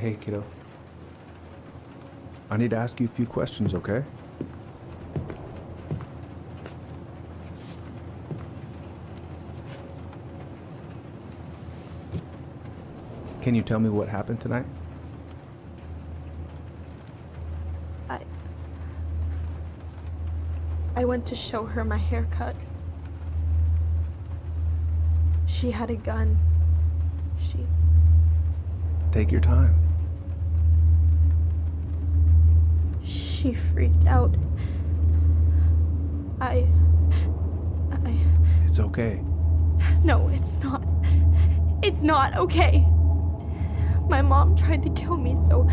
Hey, kiddo. I need to ask you a few questions, okay? Can you tell me what happened tonight? I went to show her my haircut. She had a gun. Take your time. She freaked out. It's okay. No, it's not. It's not okay. My mom tried to kill me, so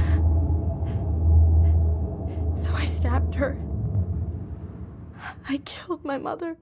I stabbed her. I killed my mother.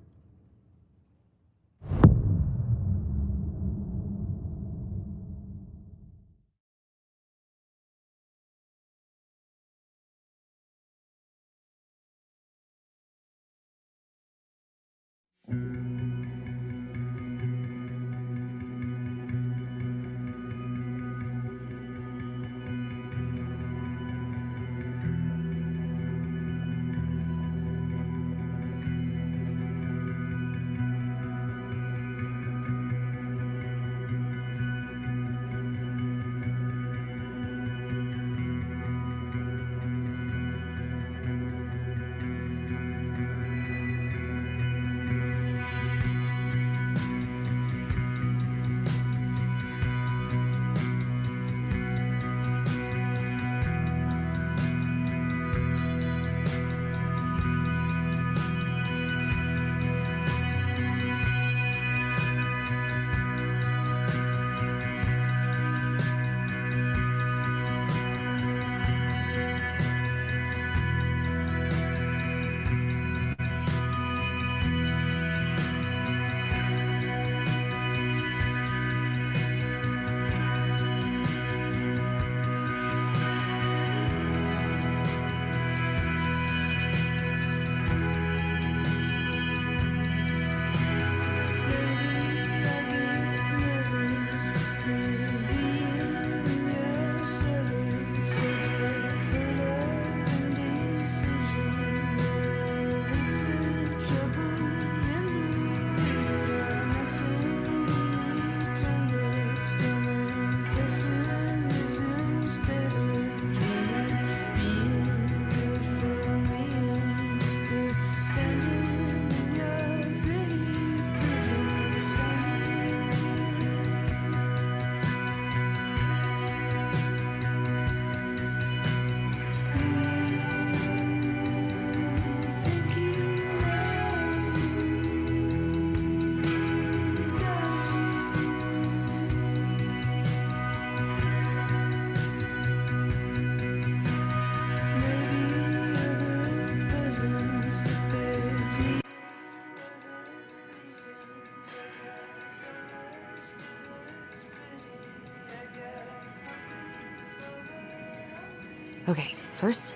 Okay, first,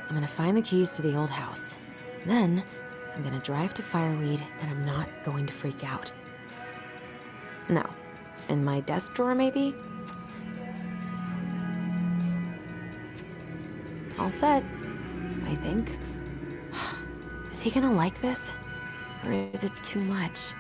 I'm gonna find the keys to the old house. Then, I'm gonna drive to Fireweed, and I'm not going to freak out. No. In my desk drawer, maybe? All set, I think. Is he gonna like this? Or is it too much?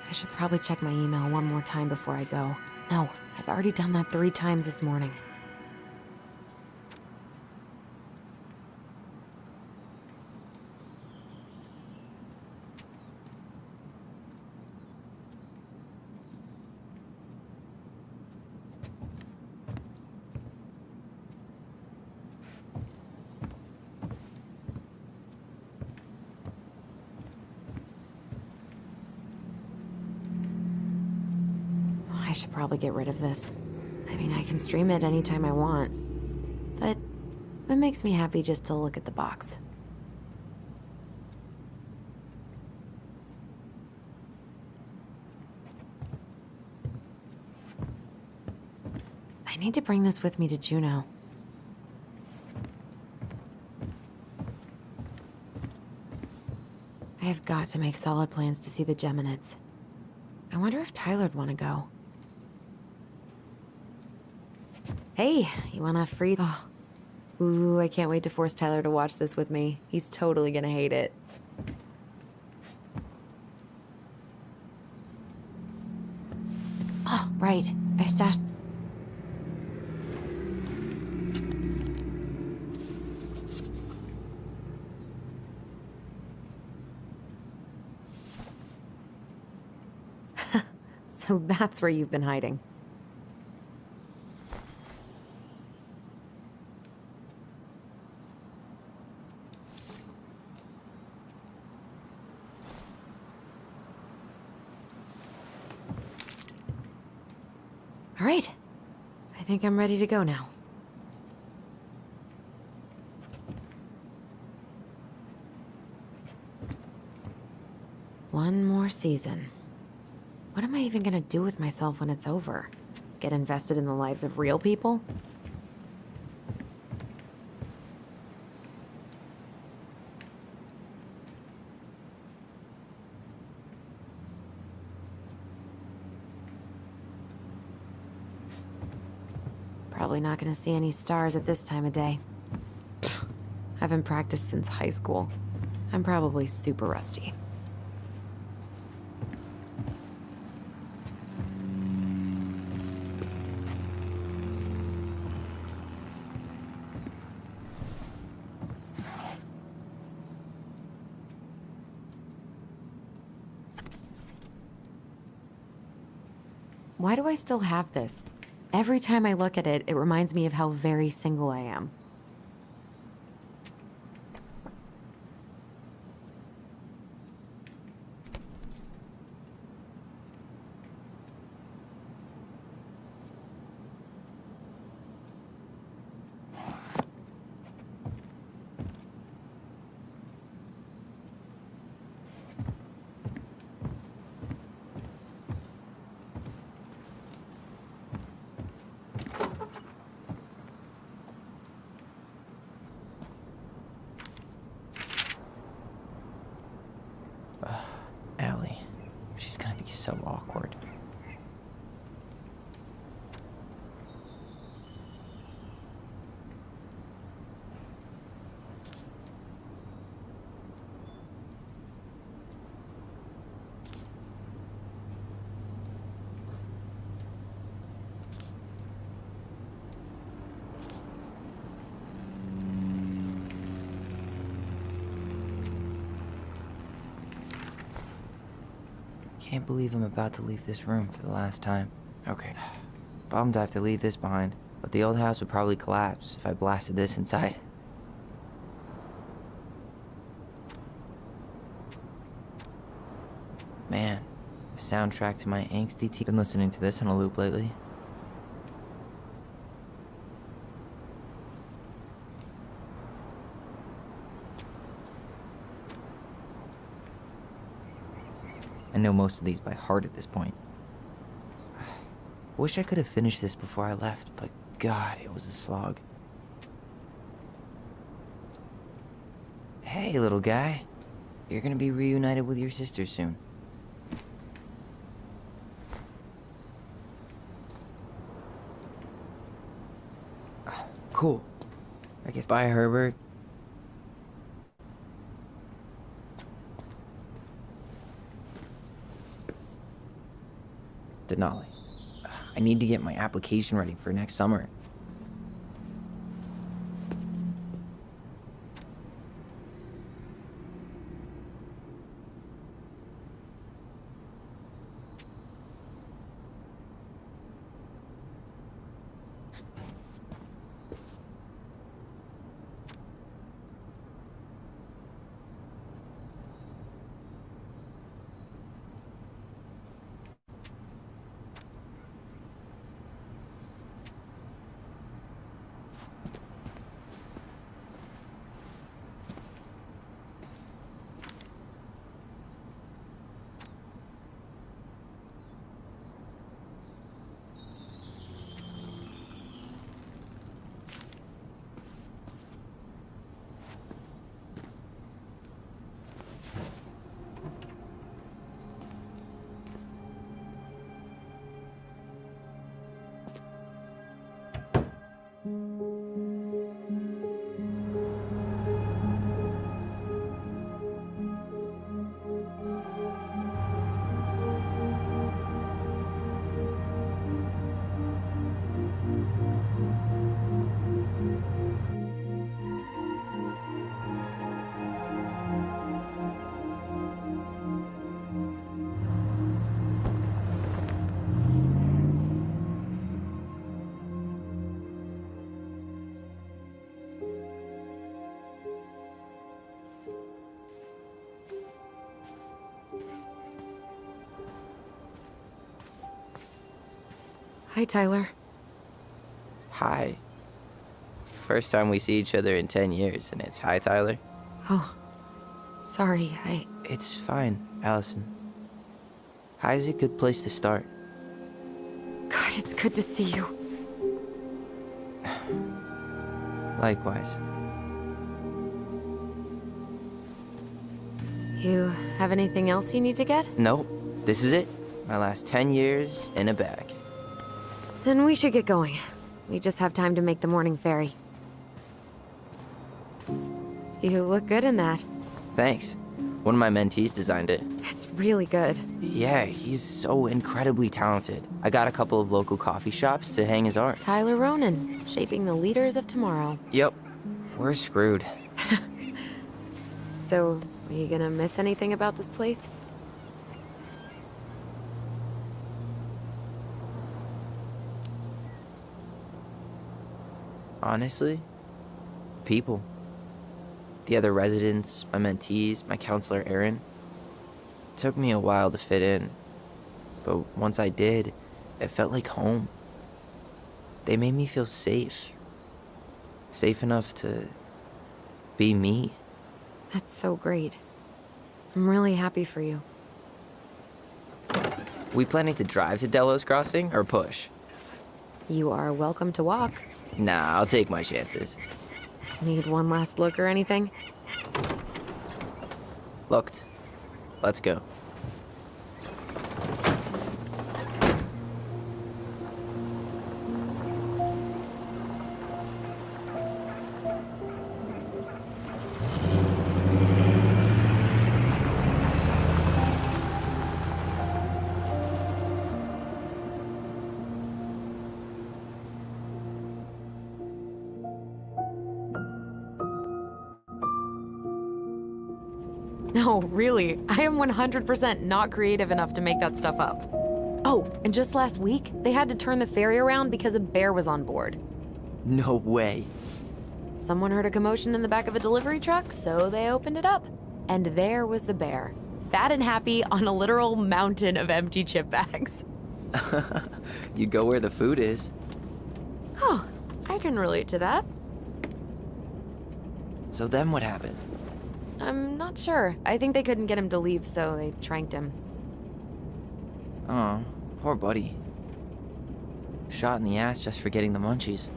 I should probably check my email one more time before I go. No, I've already done that 3 times this morning. I should probably get rid of this. I mean, I can stream it anytime I want. But it makes me happy just to look at the box. need to bring this with me to Juneau. I have got to make solid plans to see the Geminids. I wonder if Tyler'd want to go. Hey, you want a free... Oh. Ooh, I can't wait to force Tyler to watch this with me. He's totally gonna hate it. Oh, right. I stashed... So that's where you've been hiding. All right. I think I'm ready to go now. One more season. What am I even gonna do with myself when it's over? Get invested in the lives of real people? Probably not gonna see any stars at this time of day. Pfft, I haven't practiced since high school. I'm probably super rusty. Why do I still have this? Every time I look at it, it reminds me of how very single I am. Allie. She's gonna be so awkward. Can't believe I'm about to leave this room for the last time. Okay. Bummed I have to leave this behind, but the old house would probably collapse if I blasted this inside. Man, the soundtrack to my angsty teen. Been listening to this on a loop lately. I know most of these by heart at this point. Wish I could have finished this before I left, but God, it was a slog. Hey, little guy. You're gonna be reunited with your sister soon. Cool. I guess bye, Herbert. Denali. I need to get my application ready for next summer. Hi, Tyler. Hi. First time we see each other in 10 years, and it's hi, Tyler. Oh, sorry, It's fine, Allison. Hi's a good place to start. God, it's good to see you. Likewise. You have anything else you need to get? Nope, this is it. My last 10 years in a bag. Then we should get going. We just have time to make the morning ferry. You look good in that. Thanks. One of my mentees designed it. It's really good. Yeah, he's so incredibly talented. I got a couple of local coffee shops to hang his art. Tyler Ronan, shaping the leaders of tomorrow. Yep, we're screwed. So, are you gonna miss anything about this place? Honestly, people. The other residents, my mentees, my counselor, Aaron. It took me a while to fit in, but once I did, it felt like home. They made me feel safe. Safe enough to be me. That's so great. I'm really happy for you. We planning to drive to Delos Crossing or push? You are welcome to walk. Nah, I'll take my chances. Need one last look or anything? Looked. Let's go. No, really. I am 100% not creative enough to make that stuff up. Oh, and just last week, they had to turn the ferry around because a bear was on board. No way. Someone heard a commotion in the back of a delivery truck, so they opened it up. And there was the bear, fat and happy on a literal mountain of empty chip bags. You go where the food is. Oh, I can relate to that. So then what happened? I'm not sure. I think they couldn't get him to leave, so they tranked him. Oh, poor buddy. Shot in the ass just for getting the munchies.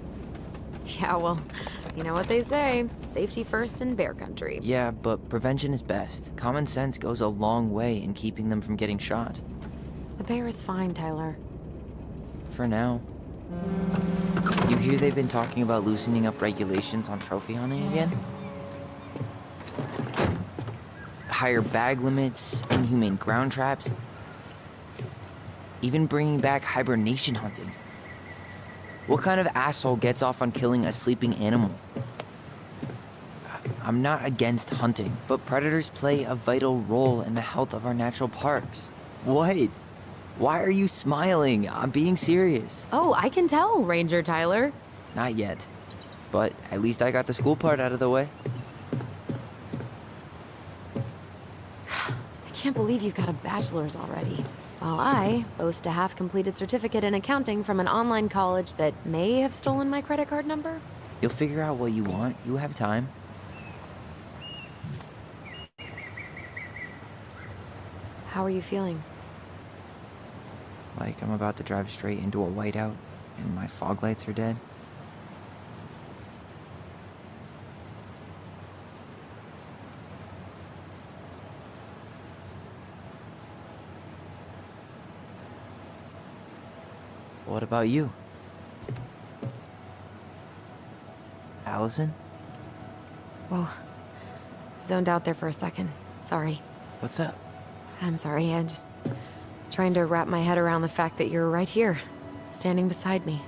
Yeah, well, you know what they say. Safety first in bear country. Yeah, but prevention is best. Common sense goes a long way in keeping them from getting shot. The bear is fine, Tyler. For now. You hear they've been talking about loosening up regulations on trophy hunting again? Higher bag limits, inhumane ground traps, even bringing back hibernation hunting. What kind of asshole gets off on killing a sleeping animal? I'm not against hunting, but predators play a vital role in the health of our natural parks. What? Why are you smiling? I'm being serious. Oh, I can tell, Ranger Tyler. Not yet, but at least I got the school part out of the way. I can't believe you got a bachelor's already. While I boast a half-completed certificate in accounting from an online college that may have stolen my credit card number. You'll figure out what you want. You have time. How are you feeling? Like I'm about to drive straight into a whiteout and my fog lights are dead. What about you? Allison? Whoa. Zoned out there for a second. Sorry. What's up? I'm sorry, I'm just trying to wrap my head around the fact that you're right here, standing beside me,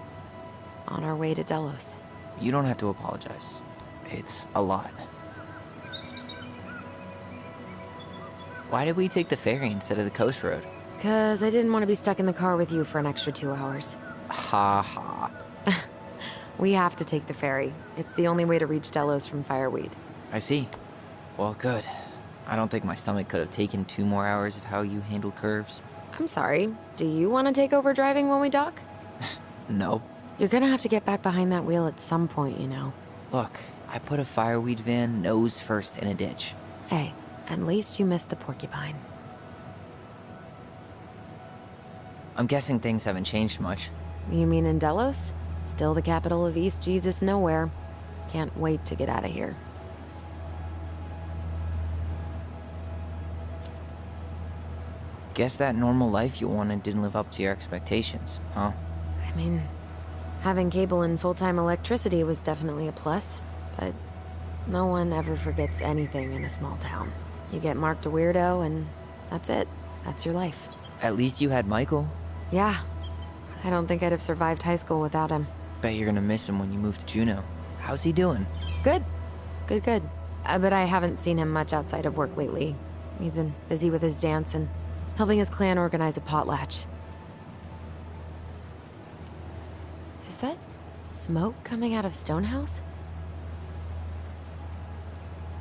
on our way to Delos. You don't have to apologize. It's a lot. Why did we take the ferry instead of the coast road? 'Cause I didn't want to be stuck in the car with you for an extra 2 hours. Ha ha. We have to take the ferry. It's the only way to reach Delos from Fireweed. I see. Well, good. I don't think my stomach could have taken 2 more hours of how you handle curves. I'm sorry, do you want to take over driving when we dock? No. You're gonna have to get back behind that wheel at some point, you know. Look, I put a fireweed van nose first in a ditch. Hey, at least you missed the porcupine. I'm guessing things haven't changed much. You mean in Delos? Still the capital of East Jesus Nowhere. Can't wait to get out of here. Guess that normal life you wanted didn't live up to your expectations, huh? I mean, having cable and full-time electricity was definitely a plus, but no one ever forgets anything in a small town. You get marked a weirdo and that's it. That's your life. At least you had Michael. Yeah. I don't think I'd have survived high school without him. Bet you're gonna miss him when you move to Juneau. How's he doing? Good. Good. But I haven't seen him much outside of work lately. He's been busy with his dance and helping his clan organize a potlatch. Is that smoke coming out of Stonehouse?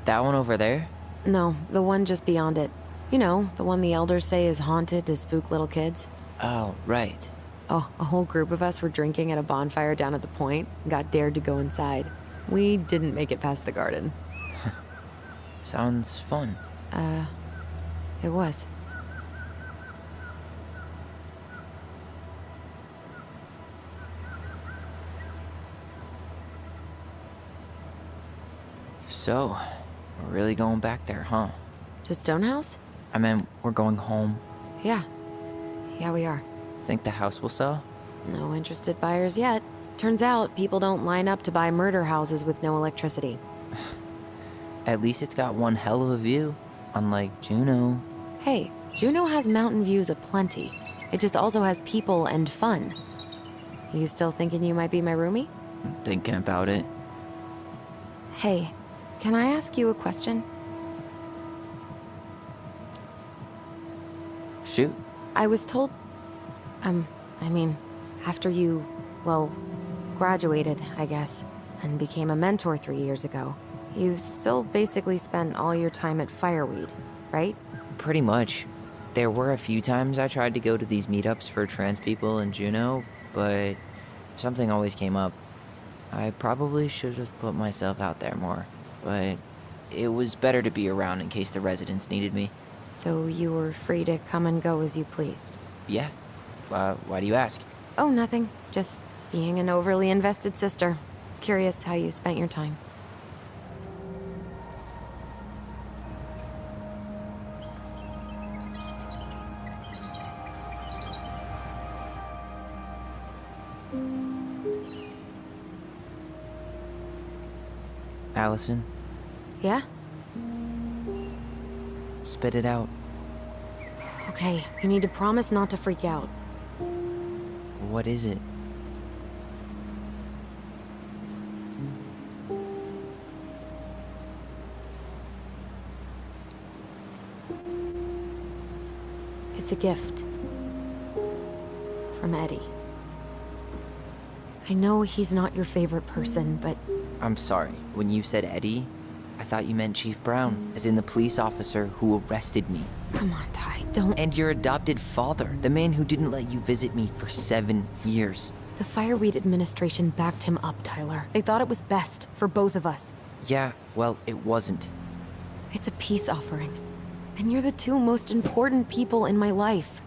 That one over there? No, the one just beyond it. You know, the one the elders say is haunted to spook little kids. Oh, right. Oh, a whole group of us were drinking at a bonfire down at the point and got dared to go inside. We didn't make it past the garden. Sounds fun. It was. So, we're really going back there, huh? To Stonehouse? I mean, we're going home. Yeah. Yeah, we are. Think the house will sell? No interested buyers yet. Turns out people don't line up to buy murder houses with no electricity. At least it's got one hell of a view, unlike Juneau. Hey, Juneau has mountain views aplenty. It just also has people and fun. You still thinking you might be my roomie? I'm thinking about it. Hey, can I ask you a question? Shoot. I was told... after you, well, graduated, I guess, and became a mentor 3 years ago, you still basically spent all your time at Fireweed, right? Pretty much. There were a few times I tried to go to these meetups for trans people in Juneau, but something always came up. I probably should have put myself out there more, but it was better to be around in case the residents needed me. So you were free to come and go as you pleased? Yeah. Why do you ask? Oh, nothing. Just being an overly invested sister. Curious how you spent your time. Allison, Yeah? spit it out. Okay, you need to promise not to freak out. What is it? It's a gift. From Eddie. I know he's not your favorite person, but I'm sorry. When you said Eddie, I thought you meant Chief Brown, as in the police officer who arrested me. come on, Ty, don't... And your adopted father, the man who didn't let you visit me for 7 years. The Fireweed administration backed him up, Tyler. They thought it was best for both of us. Yeah, well, it wasn't. It's a peace offering. And you're the two most important people in my life.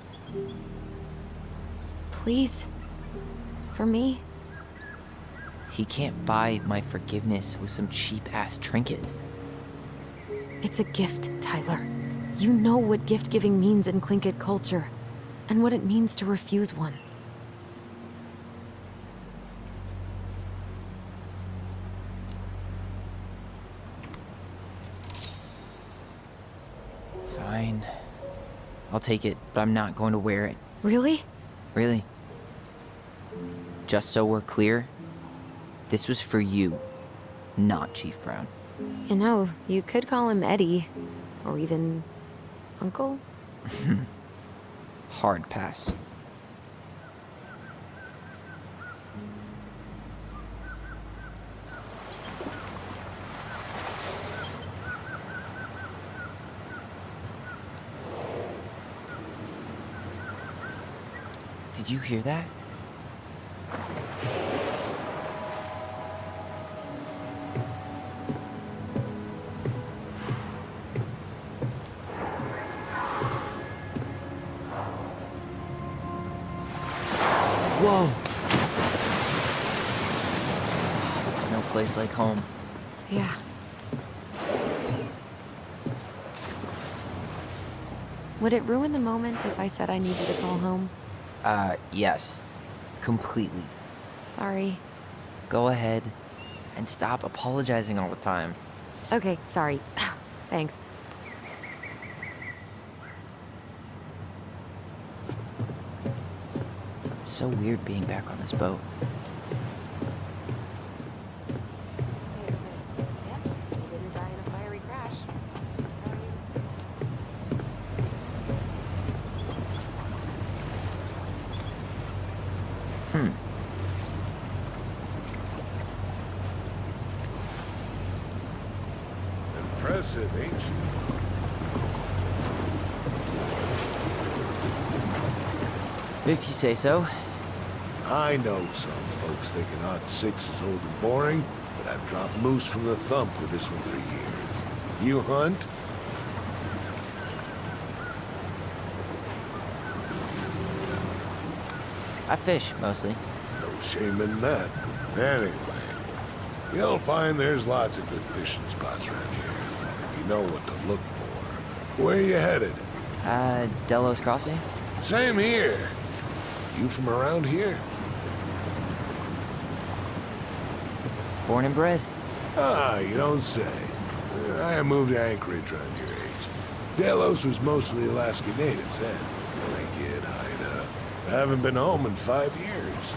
Please. For me. He can't buy my forgiveness with some cheap-ass trinket. It's a gift, Tyler. You know what gift-giving means in Tlingit culture, and what it means to refuse one. Fine. I'll take it, but I'm not going to wear it. Really? Really. Just so we're clear, this was for you, not Chief Brown. You know, you could call him Eddie, or even Uncle? Hard pass. Did you hear that? Whoa! No place like home. Yeah. Would it ruin the moment if I said I needed to call home? Yes. Completely. Sorry. Go ahead and stop apologizing all the time. Okay, sorry. Thanks. It's so weird being back on this boat. Hey, it's me. Yep, you didn't die in a fiery crash. How are you? Impressive, ain't she? If you say so. I know some folks think an odd six is old and boring, but I've dropped moose from the thump with this one for years. You hunt? I fish, mostly. No shame in that. Anyway, you'll find there's lots of good fishing spots around here, if you know what to look for. Where you headed? Delos Crossing? Same here. You from around here? Born and bred. Ah, you don't say. I moved to Anchorage around your age. Delos was mostly Alaska natives then. I kid, I haven't been home in 5 years.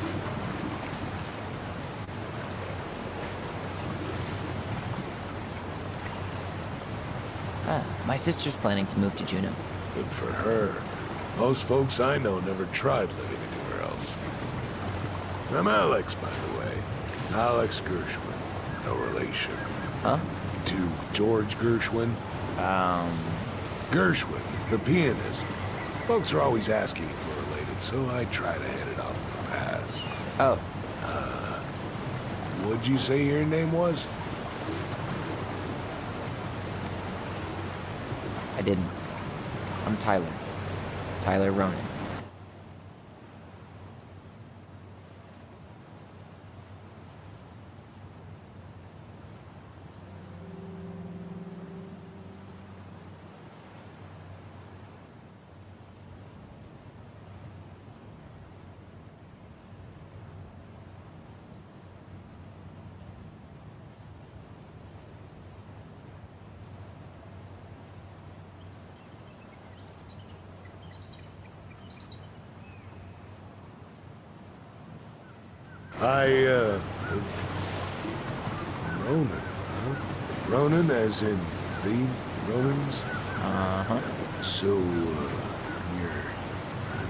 My sister's planning to move to Juneau. Good for her. Most folks I know never tried living anywhere else. I'm Alex, by the way. Alex Gershwin. No relation. Huh? To George Gershwin. Gershwin, the pianist. Folks are always asking if we're related, so I try to hit it off in the past. Oh, What'd you say your name was? I didn't. I'm Tyler. Tyler Ronan. Ronan, huh? Ronan as in the Ronans? Uh-huh. So, you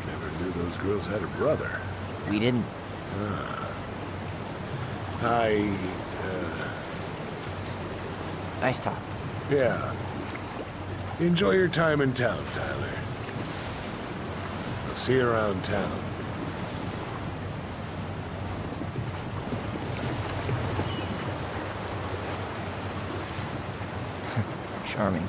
never knew those girls had a brother. We didn't. I, Nice talk. yeah. Enjoy your time in town, Tyler. I'll see you around town. Charming.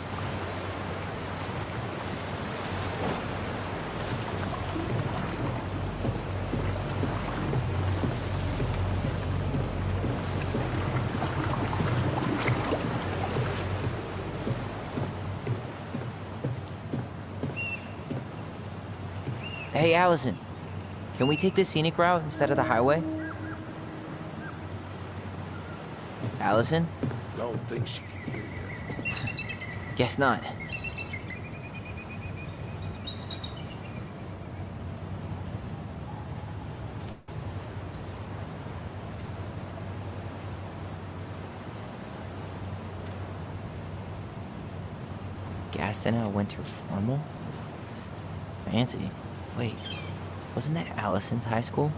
Hey, Allison. Can we take the scenic route instead of the highway? Allison? Don't think she can hear you. Guess not. Gaston winter formal? Fancy. Wait, wasn't that Allison's high school?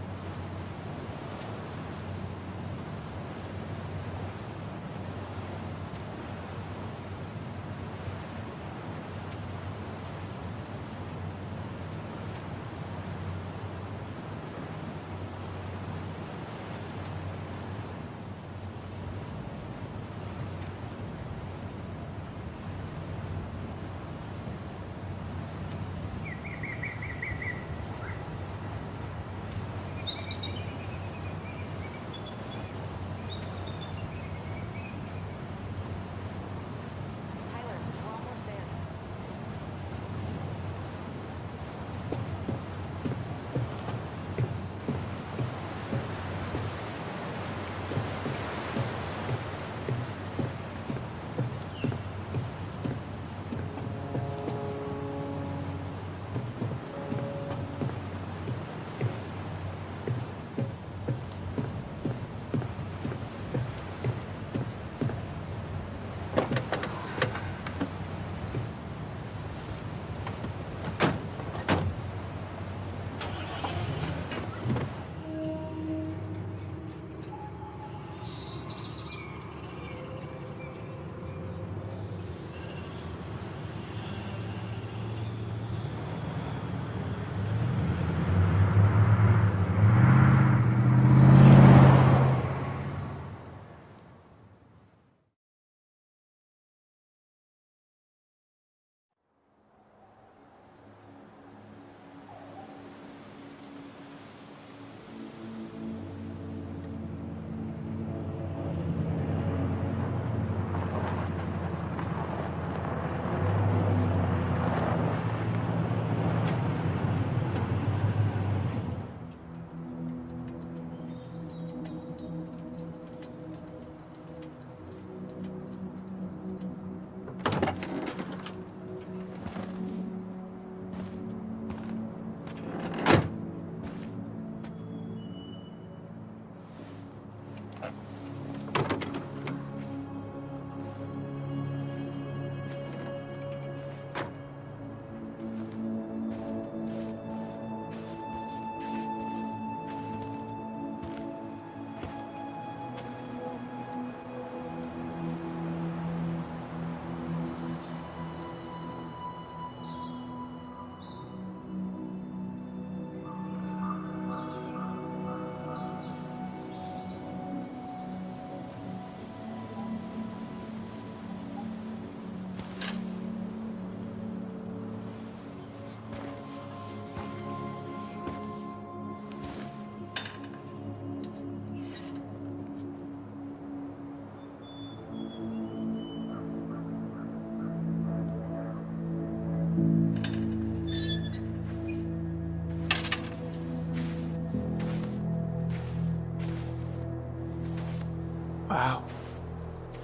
Wow.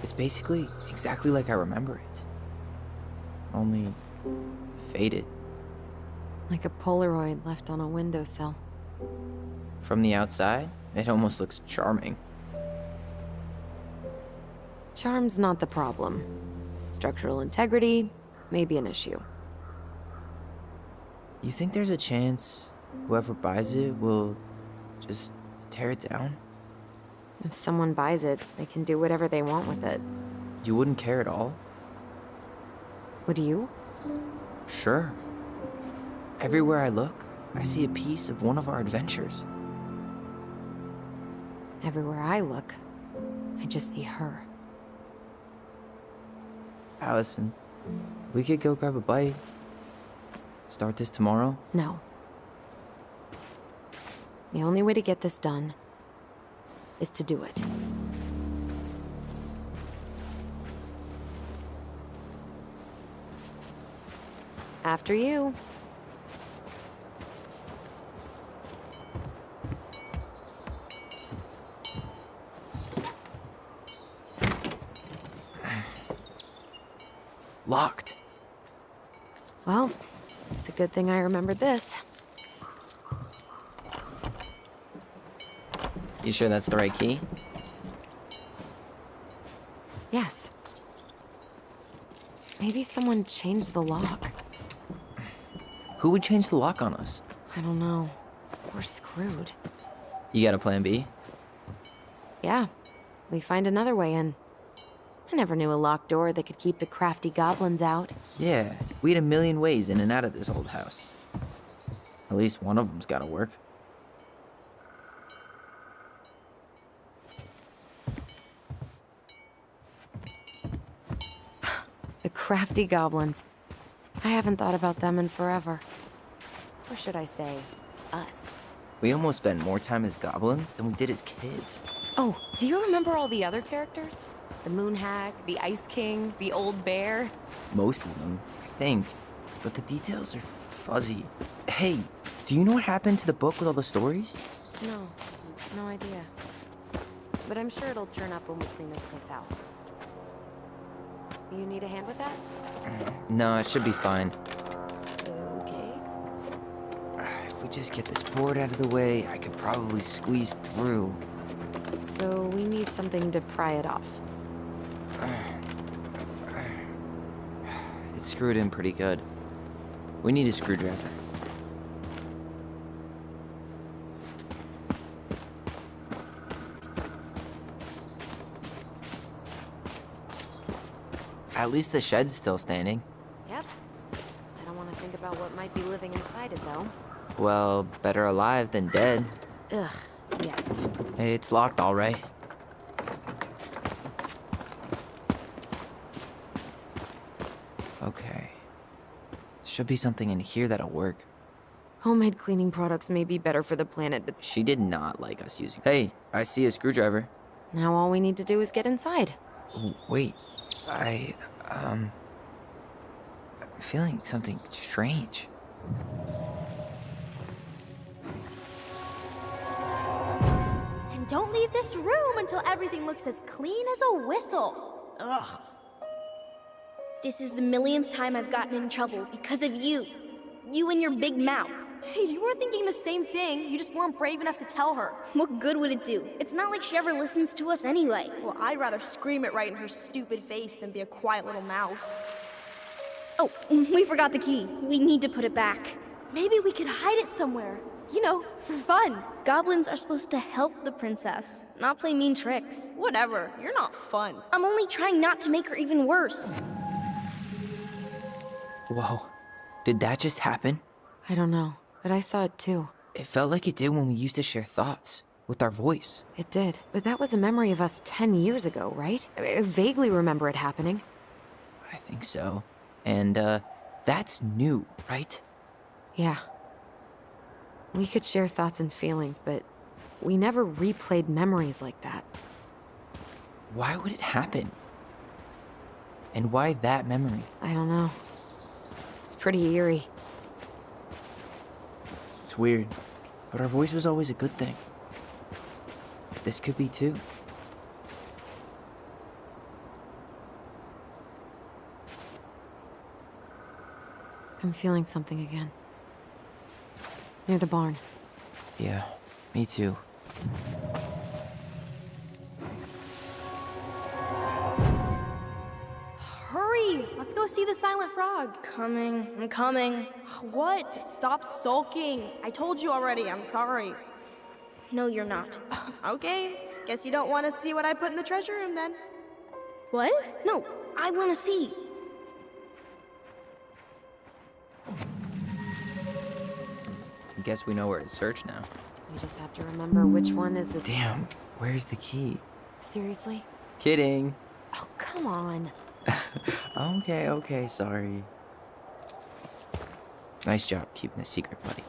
It's basically exactly like I remember it. Only faded. Like a Polaroid left on a windowsill. From the outside, it almost looks charming. Charm's not the problem. Structural integrity may be an issue. You think there's a chance whoever buys it will just tear it down? If someone buys it, they can do whatever they want with it. You wouldn't care at all? Would you? Sure. Everywhere I look, I see a piece of one of our adventures. Everywhere I look, I just see her. Allison, we could go grab a bite. Start this tomorrow? No. The only way to get this done is to do it. After you. Locked. Well, it's a good thing I remembered this. You sure that's the right key? Yes. Maybe someone changed the lock. Who would change the lock on us? I don't know. We're screwed. You got a plan B? Yeah, we find another way in. I never knew a locked door that could keep the crafty goblins out. Yeah, we had a million ways in and out of this old house. At least one of them's gotta work. The crafty goblins. I haven't thought about them in forever. Or should I say, us. We almost spent more time as goblins than we did as kids. Oh, do you remember all the other characters? The Moon Hag, the Ice King, the Old Bear? Most of them, I think. But the details are fuzzy. Hey, do you know what happened to the book with all the stories? No idea. But I'm sure it'll turn up when we clean this place out. You need a hand with that? No, it should be fine. Okay. If we just get this board out of the way, I could probably squeeze through. So we need something to pry it off. It's screwed in pretty good. We need a screwdriver. At least the shed's still standing. Yep. I don't want to think about what might be living inside it, though. Well, better alive than dead. Ugh, yes. Hey, it's locked all right. Okay. Should be something in here that'll work. Homemade cleaning products may be better for the planet, but She did not like us using. Hey, I see a screwdriver. now all we need to do is get inside. Wait, I'm feeling something strange. And don't leave this room until everything looks as clean as a whistle. Ugh. This is the millionth time I've gotten in trouble because of you. You and your big mouth. Hey, you were thinking the same thing. You just weren't brave enough to tell her. What good would it do? It's not like she ever listens to us anyway. Well, I'd rather scream it right in her stupid face than be a quiet little mouse. Oh, we forgot the key. We need to put it back. Maybe we could hide it somewhere. You know, for fun. Goblins are supposed to help the princess, not play mean tricks. Whatever, you're not fun. I'm only trying not to make her even worse. Whoa, did that just happen? I don't know, but I saw it too. It felt like it did when we used to share thoughts with our voice. It did. But that was a memory of us 10 years ago, right? I vaguely remember it happening. I think so. And, that's new, right? Yeah. We could share thoughts and feelings, but we never replayed memories like that. Why would it happen? And why that memory? I don't know. It's pretty eerie. It's weird, but our voice was always a good thing. This could be too. I'm feeling something again. Near the barn. Yeah, me too. Hurry! Let's go see the silent frog. I'm coming. What? Stop sulking. I told you already, I'm sorry. No, you're not. Okay, guess you don't want to see what I put in the treasure room then. What? No, I want to see. I guess we know where to search now. We just have to remember which one is the... Damn, where's the key? Seriously? Kidding. Oh, come on. Okay, sorry. Nice job keeping the secret, buddy.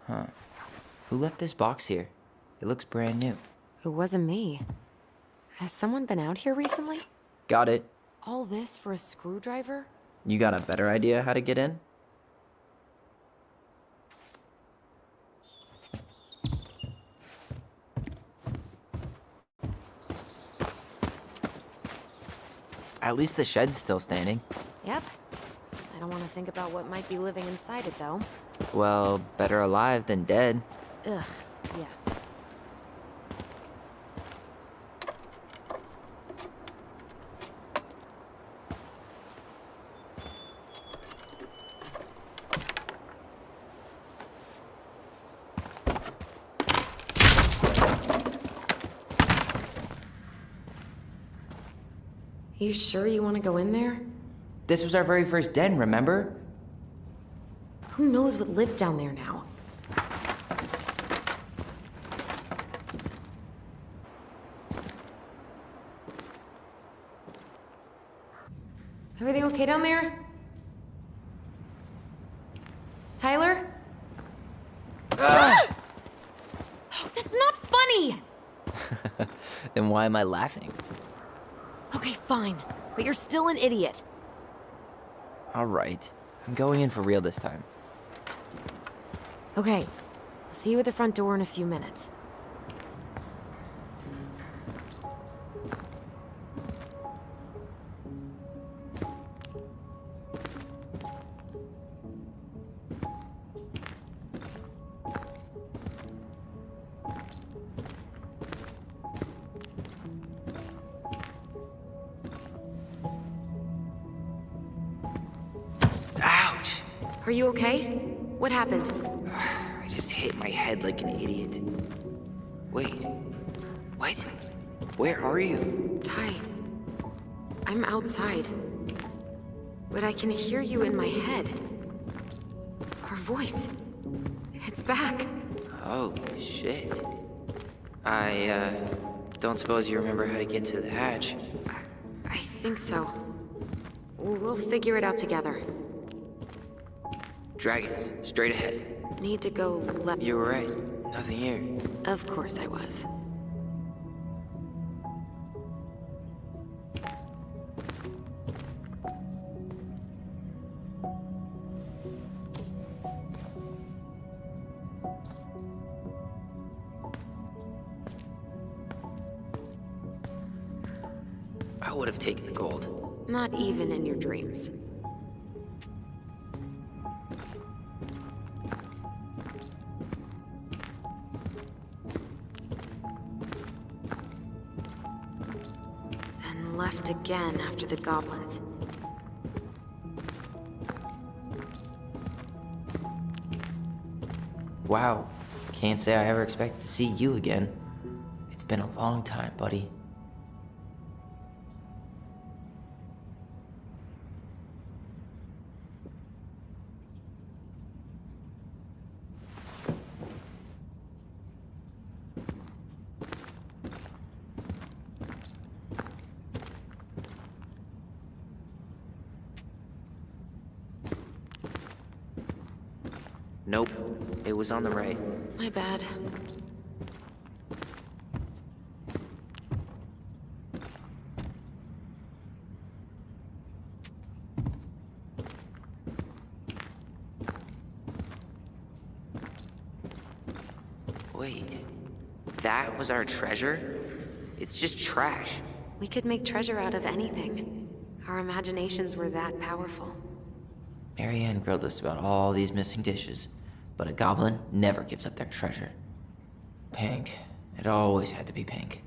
Huh. Who left this box here? It looks brand new. It wasn't me. Has someone been out here recently? Got it. All this for a screwdriver? You got a better idea how to get in? At least the shed's still standing. Yep. I don't want to think about what might be living inside it, though. Well, better alive than dead. Ugh, yes. You sure you want to go in there? This was our very first den, remember? Who knows what lives down there now? Everything okay down there? Tyler? Oh, that's not funny! Then why am I laughing? Okay, fine. But you're still an idiot. All right. I'm going in for real this time. Okay. I'll see you at the front door in a few minutes. Ouch! Are you okay? What happened? I just hit my head like an idiot. Wait. What? Where are you? Ty, I'm outside. But I can hear you in my head. Our voice. It's back. Holy shit. I, don't suppose you remember how to get to the hatch. I think so. We'll figure it out together. Dragons, straight ahead. Need to go left. You were right. Nothing here. Of course I was. I would have taken the gold. Not even in your dreams. Then left again after the goblins. Wow. Can't say I ever expected to see you again. It's been a long time, buddy. Nope. It was on the right. My bad. Wait, that was our treasure? It's just trash. We could make treasure out of anything. Our imaginations were that powerful. Marianne grilled us about all these missing dishes, but a goblin never gives up their treasure. Pink. It always had to be pink.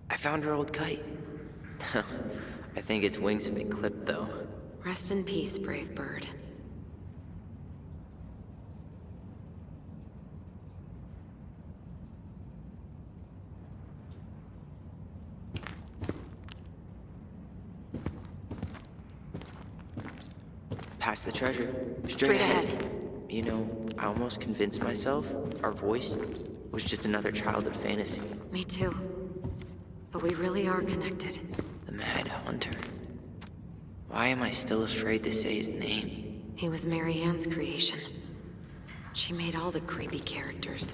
I found her old kite. I think its wings have been clipped, though. Rest in peace, brave bird. Past the treasure. Straight ahead. You know, I almost convinced myself our voice was just another childhood fantasy. Me too. But we really are connected. The Mad Hunter. Why am I still afraid to say his name? He was Mary Ann's creation. She made all the creepy characters.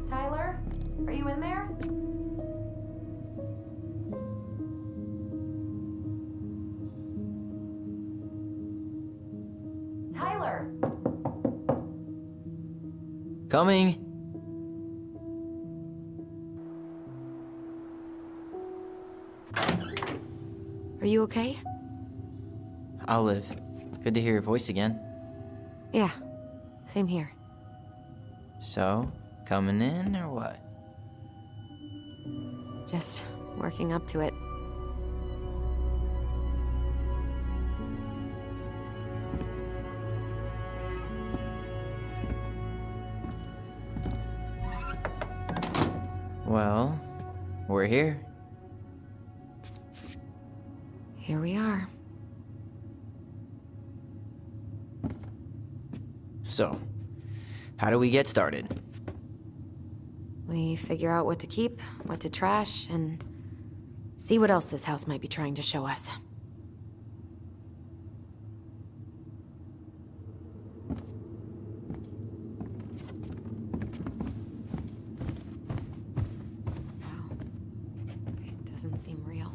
Tyler? Are you in there? Tyler! Coming! Are you okay? I'll live. Good to hear your voice again. Yeah, same here. So, coming in or what? Just working up to it. Well, we're here. Here we are. So, how do we get started? We figure out what to keep, what to trash, and see what else this house might be trying to show us. Wow. It doesn't seem real.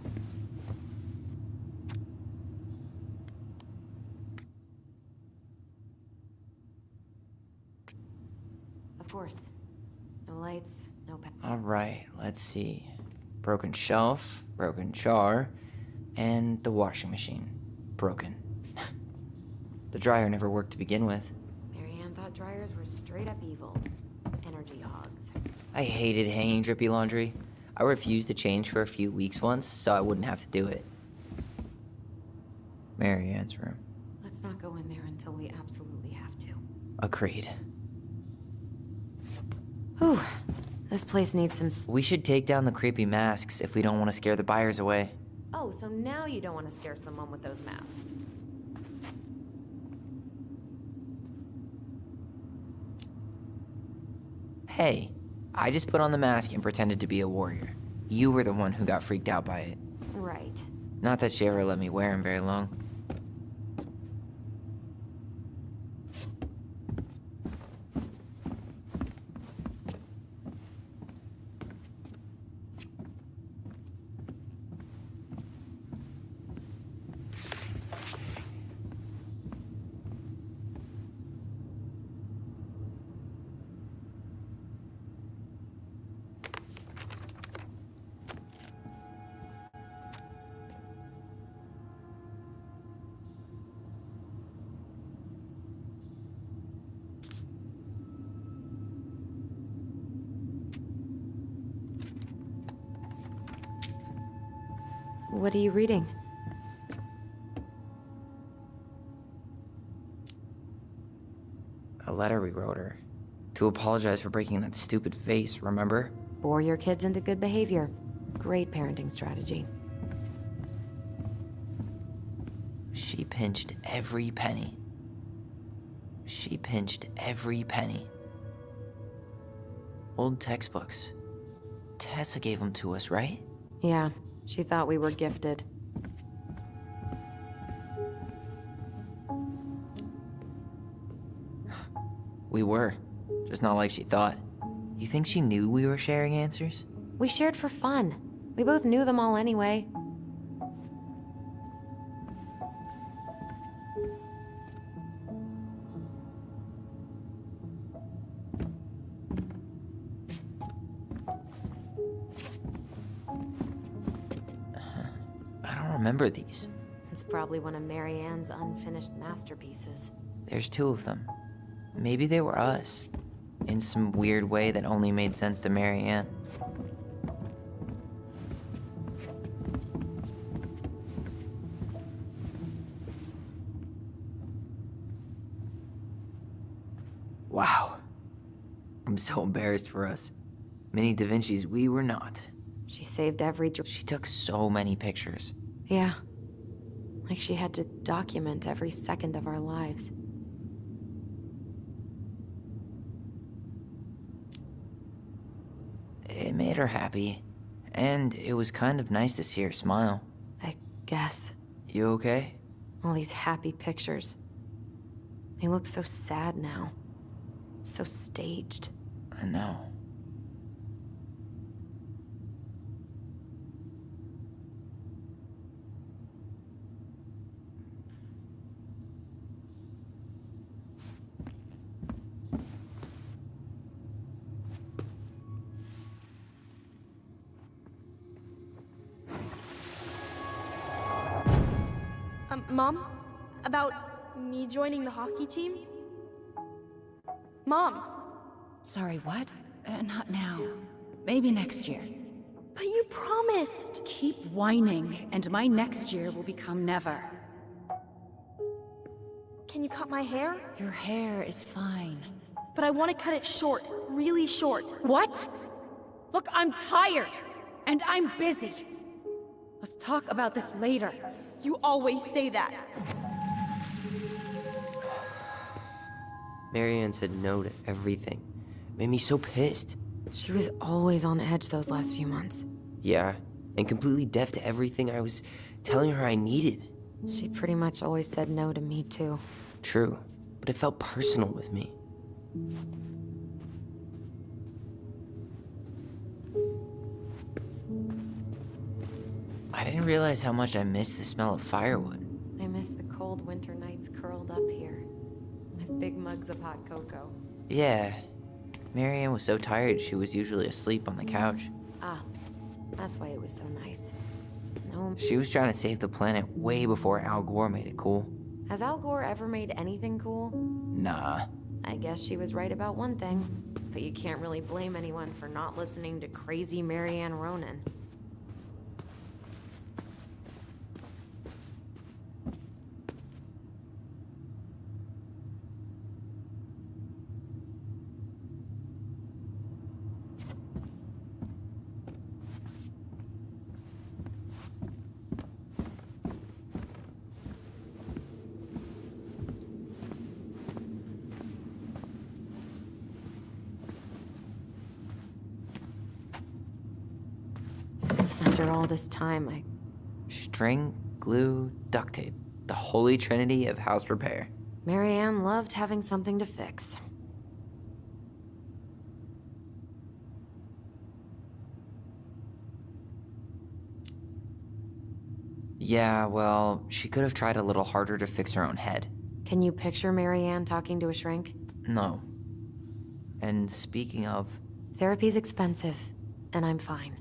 Of course. No lights, no Alright, let's see. Broken shelf, broken jar, and the washing machine. Broken. The dryer never worked to begin with. Mary Ann thought dryers were straight up evil. Energy hogs. I hated hanging drippy laundry. I refused to change for a few weeks once, so I wouldn't have to do it. Mary Ann's room. Let's not go in there until we absolutely have to. Agreed. Whew. This place needs some We should take down the creepy masks if we don't want to scare the buyers away. Oh, so now you don't want to scare someone with those masks. Hey, I just put on the mask and pretended to be a warrior. You were the one who got freaked out by it. Right. Not that she ever let me wear him very long. What are you reading? A letter we wrote her. To apologize for breaking that stupid vase, remember? Bore your kids into good behavior. Great parenting strategy. She pinched every penny. She pinched every penny. Old textbooks. Tessa gave them to us, right? Yeah, she thought we were gifted. We were. Just not like she thought. You think she knew we were sharing answers? We shared for fun. We both knew them all anyway. I don't remember these. It's probably one of Marianne's unfinished masterpieces. There's 2 of them. Maybe they were us. In some weird way that only made sense to Marianne. Wow. I'm so embarrassed for us. Mini Da Vinci's we were not. She saved every She took so many pictures. Yeah. Like she had to document every second of our lives. It made her happy. And it was kind of nice to see her smile. I guess. You okay? All these happy pictures. They look so sad now. So staged. I know. Mom? About me joining the hockey team? Mom! Sorry, what? Not now. Maybe next year. But you promised! Keep whining, and my next year will become never. Can you cut my hair? Your hair is fine. But I want to cut it short. Really short. What? Look, I'm tired, and I'm busy. Let's talk about this later. You always say that. Marianne said no to everything. Made me so pissed. She was always on edge those last few months. Yeah, and completely deaf to everything I was telling her I needed. She pretty much always said no to me, too. True, but it felt personal with me. I didn't realize how much I missed the smell of firewood. I miss the cold winter nights curled up here, with big mugs of hot cocoa. Yeah, Marianne was so tired she was usually asleep on the couch. Ah, that's why it was so nice. No, She was trying to save the planet way before Al Gore made it cool. has Al Gore ever made anything cool? Nah. I guess she was right about one thing, but you can't really blame anyone for not listening to crazy Marianne Ronan. After all this time, String, glue, duct tape. The holy trinity of house repair. Marianne loved having something to fix. Yeah, well, she could have tried a little harder to fix her own head. Can you picture Marianne talking to a shrink? No. And speaking of, Therapy's expensive, and I'm fine.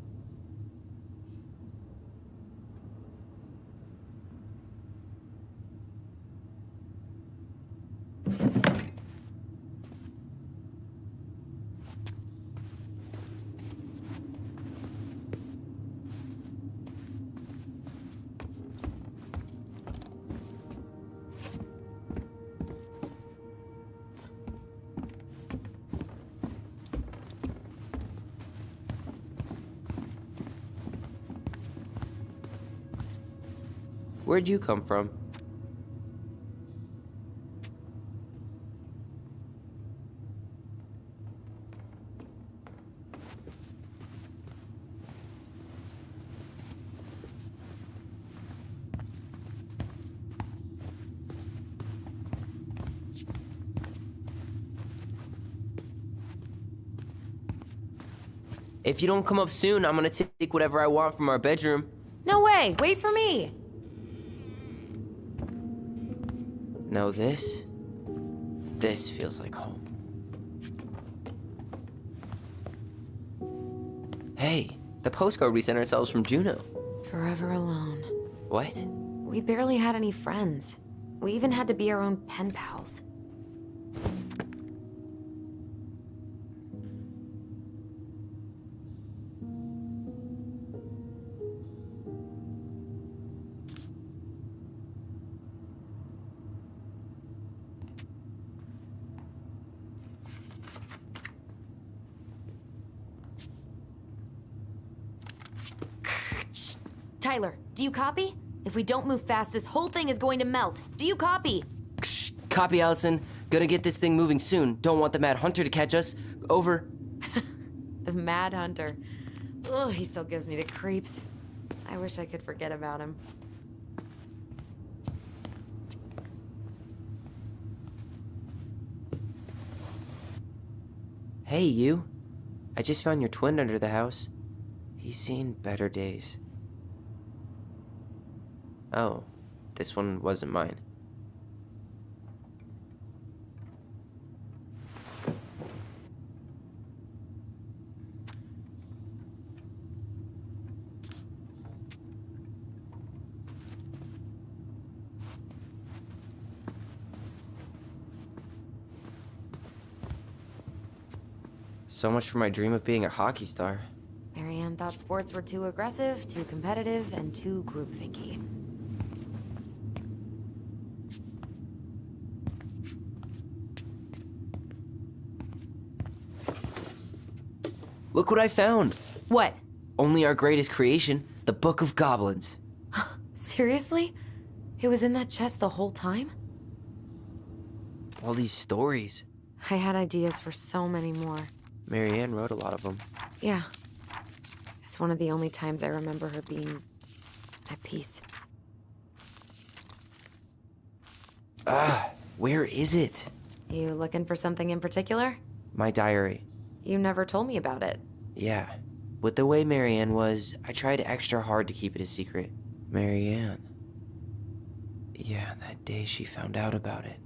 Where'd you come from? If you don't come up soon, I'm gonna take whatever I want from our bedroom. No way! Wait for me! No, this feels like home. Hey, the postcard we sent ourselves from Juneau. Forever alone. What? We barely had any friends. We even had to be our own pen pals. Tyler, do you copy? If we don't move fast, this whole thing is going to melt. Do you copy? Shh, copy, Allison. Gonna get this thing moving soon. Don't want the Mad Hunter to catch us. Over. The Mad Hunter. Ugh, he still gives me the creeps. I wish I could forget about him. Hey, you. I just found your twin under the house. He's seen better days. Oh, this one wasn't mine. So much for my dream of being a hockey star. Marianne thought sports were too aggressive, too competitive, and too groupthinky. Look what I found! What? Only our greatest creation, the Book of Goblins. Seriously? It was in that chest the whole time? All these stories. I had ideas for so many more. Marianne wrote a lot of them. Yeah. It's one of the only times I remember her being at peace. Where is it? You looking for something in particular? My diary. You never told me about it. Yeah. With the way Marianne was, I tried extra hard to keep it a secret. Marianne. Yeah, that day she found out about it.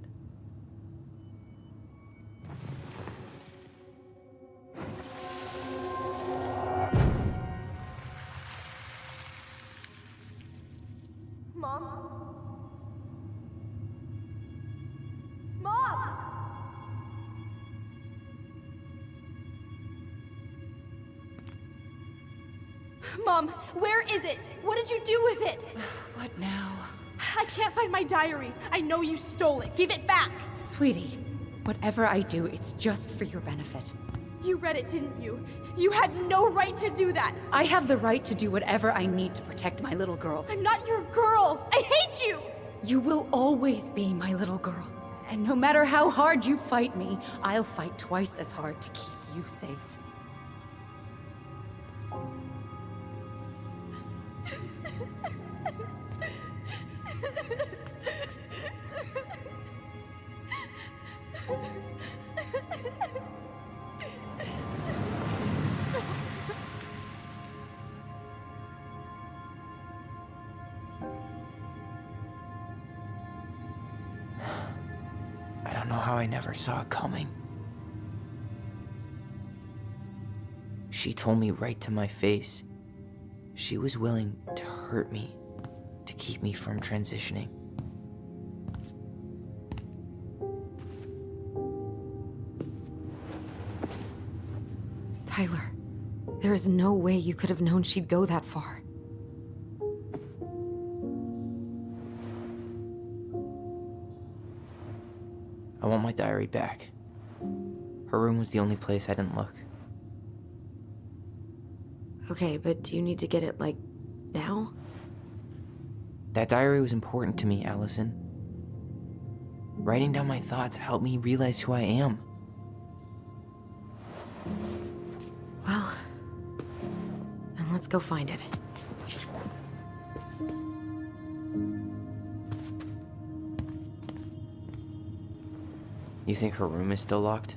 Mom, where is it? What did you do with it? What now? I can't find my diary. I know you stole it. Give it back. Sweetie, whatever I do, it's just for your benefit. You read it, didn't you? You had no right to do that. I have the right to do whatever I need to protect my little girl. I'm not your girl. I hate you. You will always be my little girl. And no matter how hard you fight me, I'll fight twice as hard to keep you safe. I don't know how I never saw it coming. She told me right to my face. She was willing to hurt me, to keep me from transitioning. Tyler, there is no way you could have known she'd go that far. I want my diary back. Her room was the only place I didn't look. Okay, but do you need to get it, like, now? That diary was important to me, Allison. Writing down my thoughts helped me realize who I am. Well, then let's go find it. You think her room is still locked?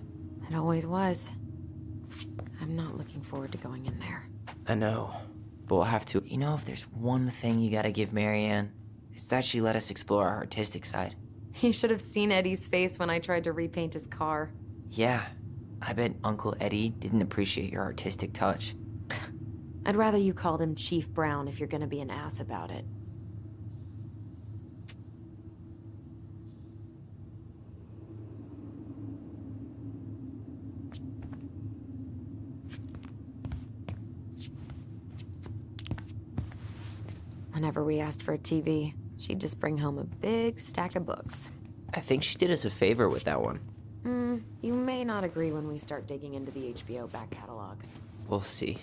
It always was. I'm not looking forward to going in there. I know, but we'll have to. You know, if there's one thing you gotta give Marianne, it's that she let us explore our artistic side. You should have seen Eddie's face when I tried to repaint his car. Yeah, I bet Uncle Eddie didn't appreciate your artistic touch. I'd rather you called him Chief Brown if you're gonna be an ass about it. Whenever we asked for a TV, she'd just bring home a big stack of books. I think she did us a favor with that one. You may not agree when we start digging into the HBO back catalog. We'll see.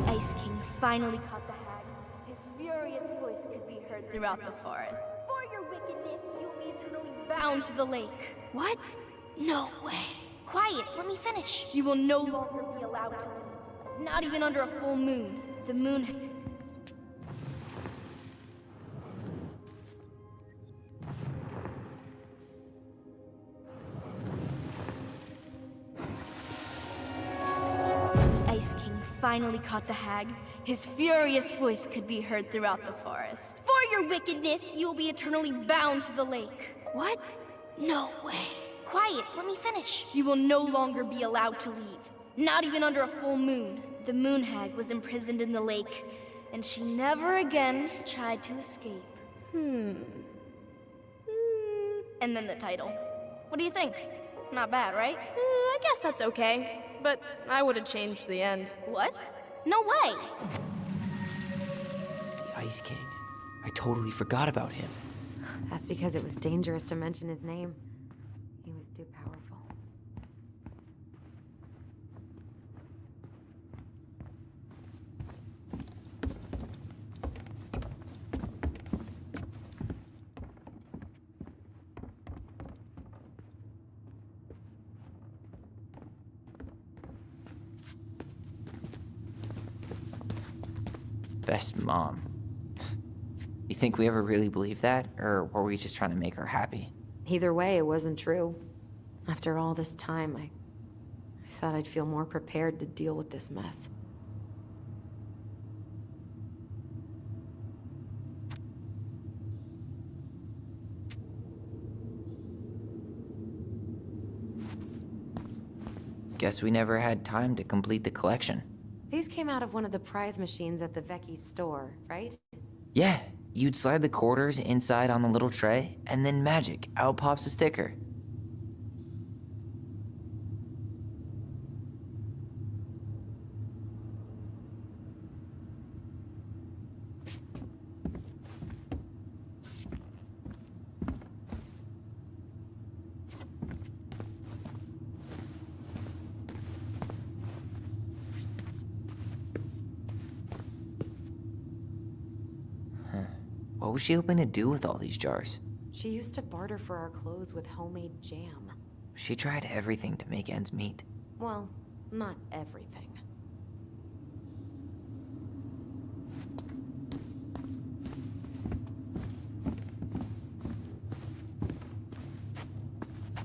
Ice King finally caught the hag. His furious voice could be heard throughout the forest. For your wickedness, you'll be eternally bound to the lake. What? No way. Quiet, let me finish. You will no longer be allowed to leave. Not even under a full moon. The moon... Ice King finally caught the hag. His furious voice could be heard throughout the forest. For your wickedness, you will be eternally bound to the lake. What? No way. Quiet, let me finish. You will no longer be allowed to leave. Not even under a full moon. The moon hag was imprisoned in the lake, and she never again tried to escape. And then the title. What do you think? Not bad, right? I guess that's okay. But I would have changed the end. What? No way! The Ice King. I totally forgot about him. That's because it was dangerous to mention his name. He was too powerful. Best mom. You think we ever really believed that, or were we just trying to make her happy? Either way, it wasn't true. After all this time, I thought I'd feel more prepared to deal with this mess. Guess we never had time to complete the collection. These came out of one of the prize machines at the Vecchi's store, right? Yeah, you'd slide the quarters inside on the little tray, and then magic, out pops a sticker. What was she hoping to do with all these jars? She used to barter for our clothes with homemade jam. She tried everything to make ends meet. Well, not everything.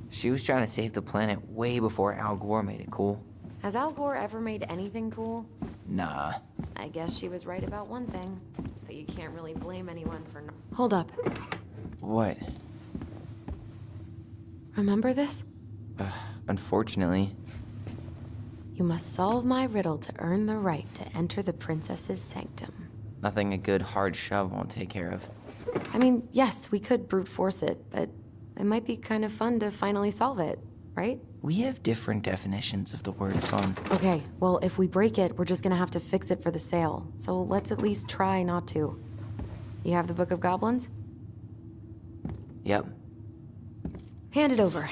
She was trying to save the planet way before Al Gore made it cool. Has Al Gore ever made anything cool? Nah. I guess she was right about one thing, but you can't really blame anyone for not. Hold up. What? Remember this? Unfortunately. You must solve my riddle to earn the right to enter the princess's sanctum. Nothing a good hard shove won't take care of. I mean, yes, we could brute force it, but it might be kind of fun to finally solve it, right? We have different definitions of the word fun. Okay, well, if we break it, we're just gonna have to fix it for the sale. So let's at least try not to. You have the Book of Goblins? Yep. Hand it over.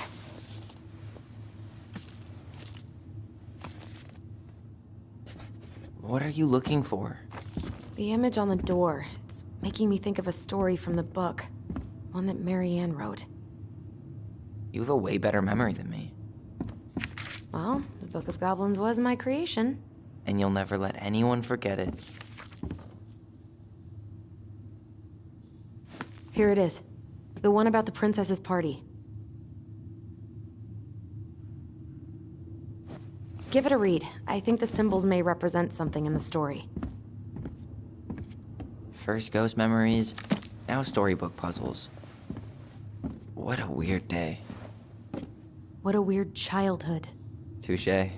What are you looking for? The image on the door. It's making me think of a story from the book. One that Marianne wrote. You have a way better memory than me. Well, the Book of Goblins was my creation. And you'll never let anyone forget it. Here it is. The one about the princess's party. Give it a read. I think the symbols may represent something in the story. First ghost memories, now storybook puzzles. What a weird day. What a weird childhood. Touché.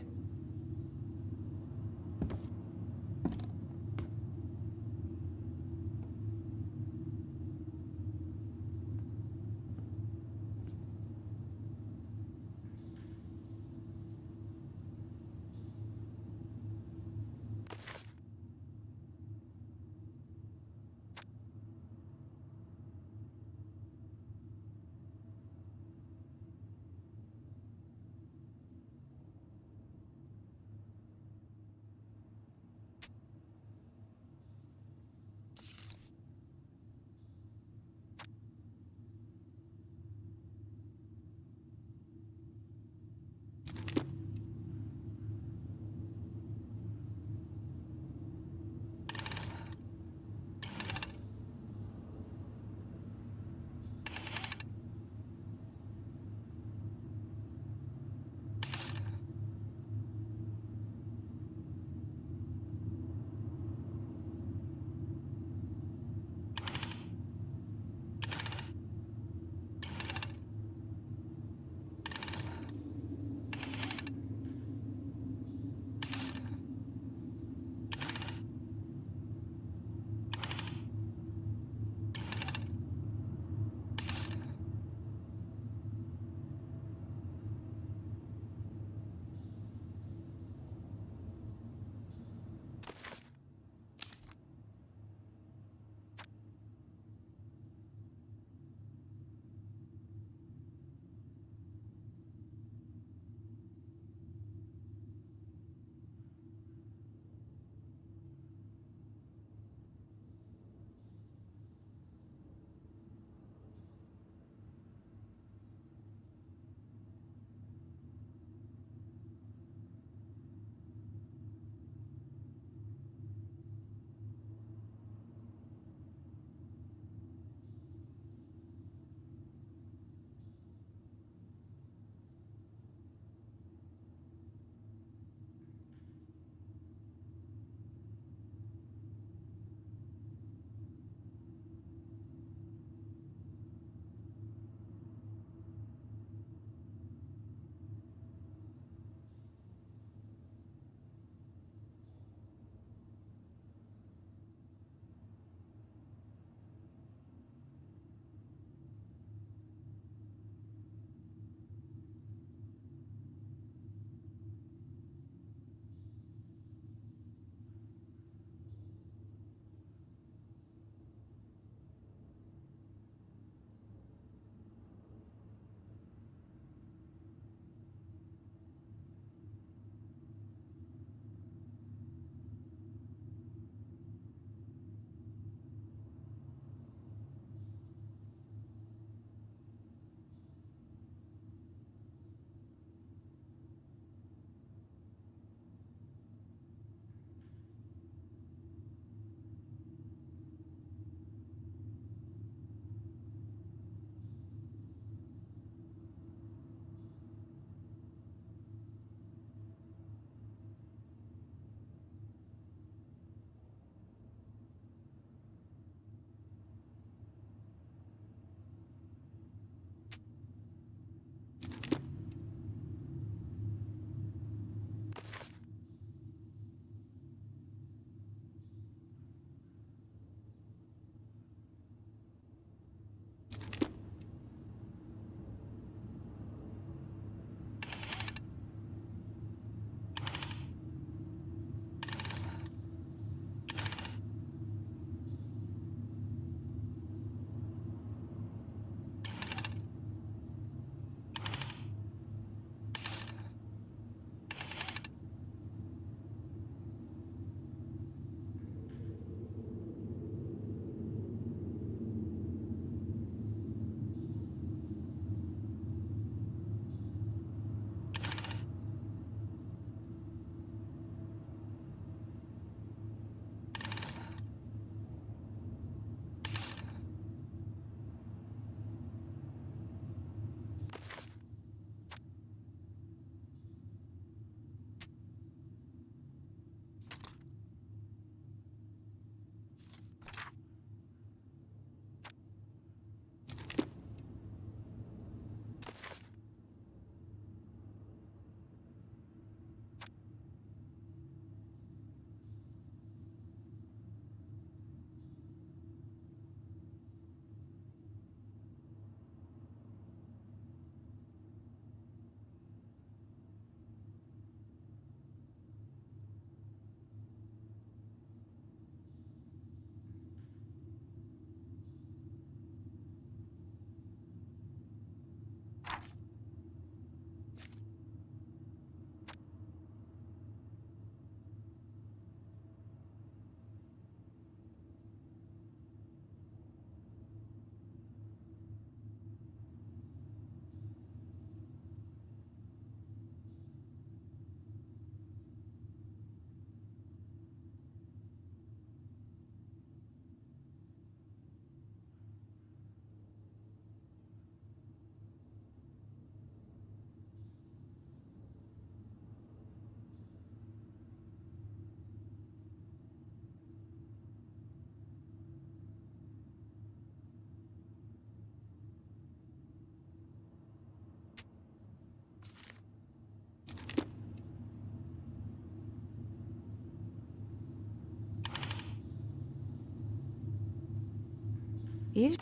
You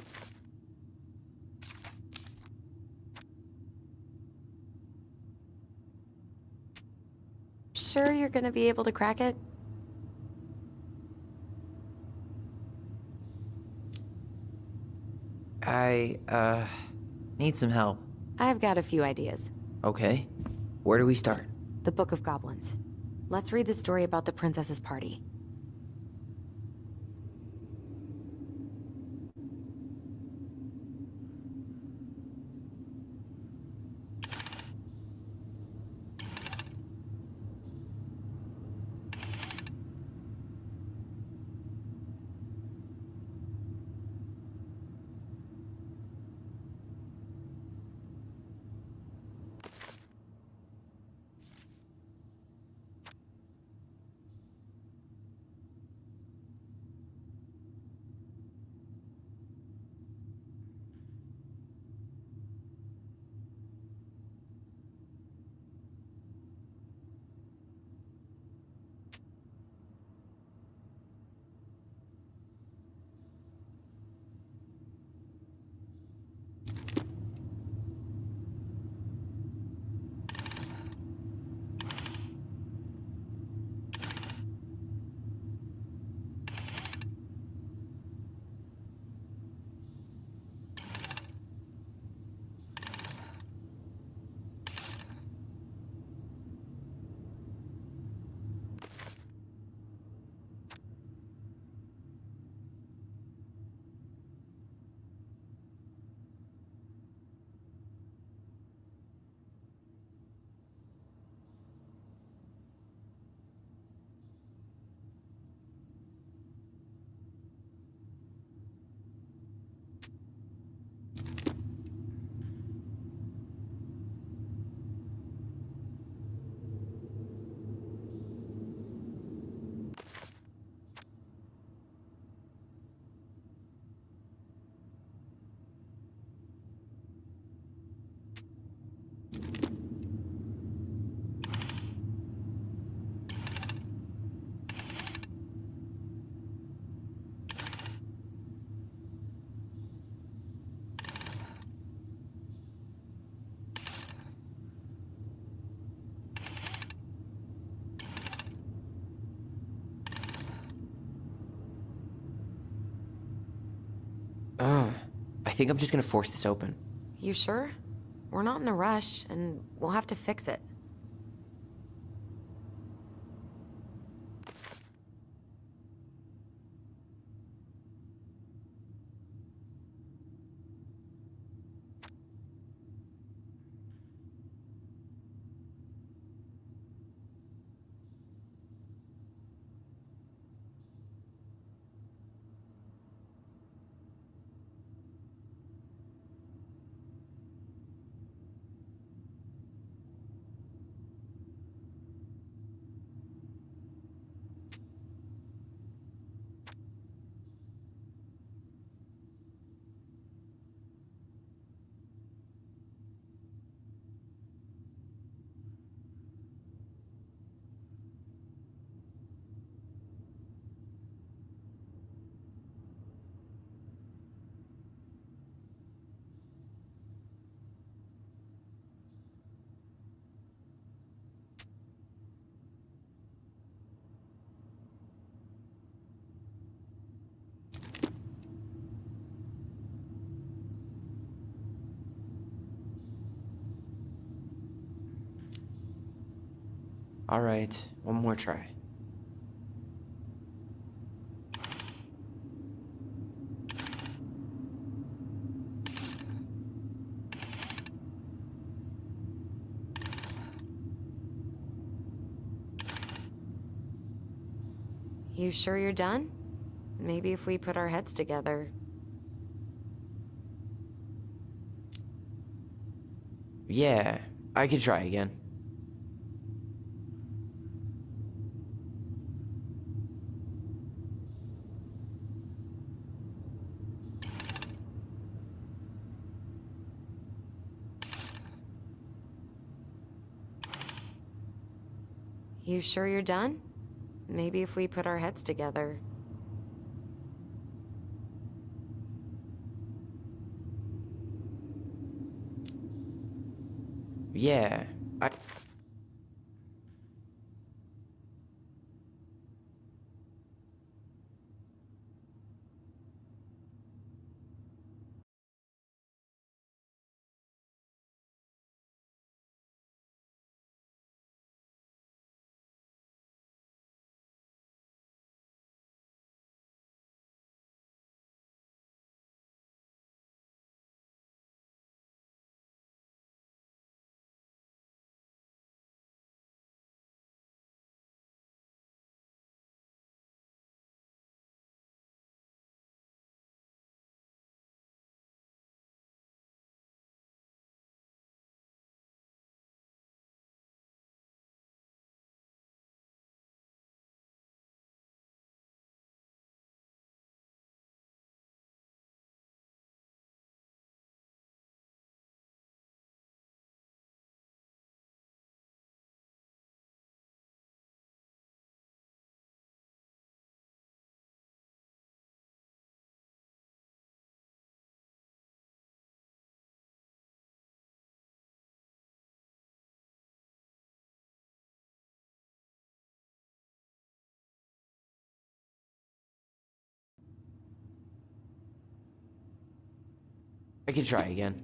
sure you're gonna be able to crack it? I need some help. I've got a few ideas. Okay. Where do we start? The Book of Goblins. Let's read the story about the princess's party. I think I'm just gonna force this open. You sure? We're not in a rush, and we'll have to fix it. All right, one more try. You sure you're done? Maybe if we put our heads together. Yeah, I could try again. You sure you're done? Maybe if we put our heads together. Yeah, I... I can try again.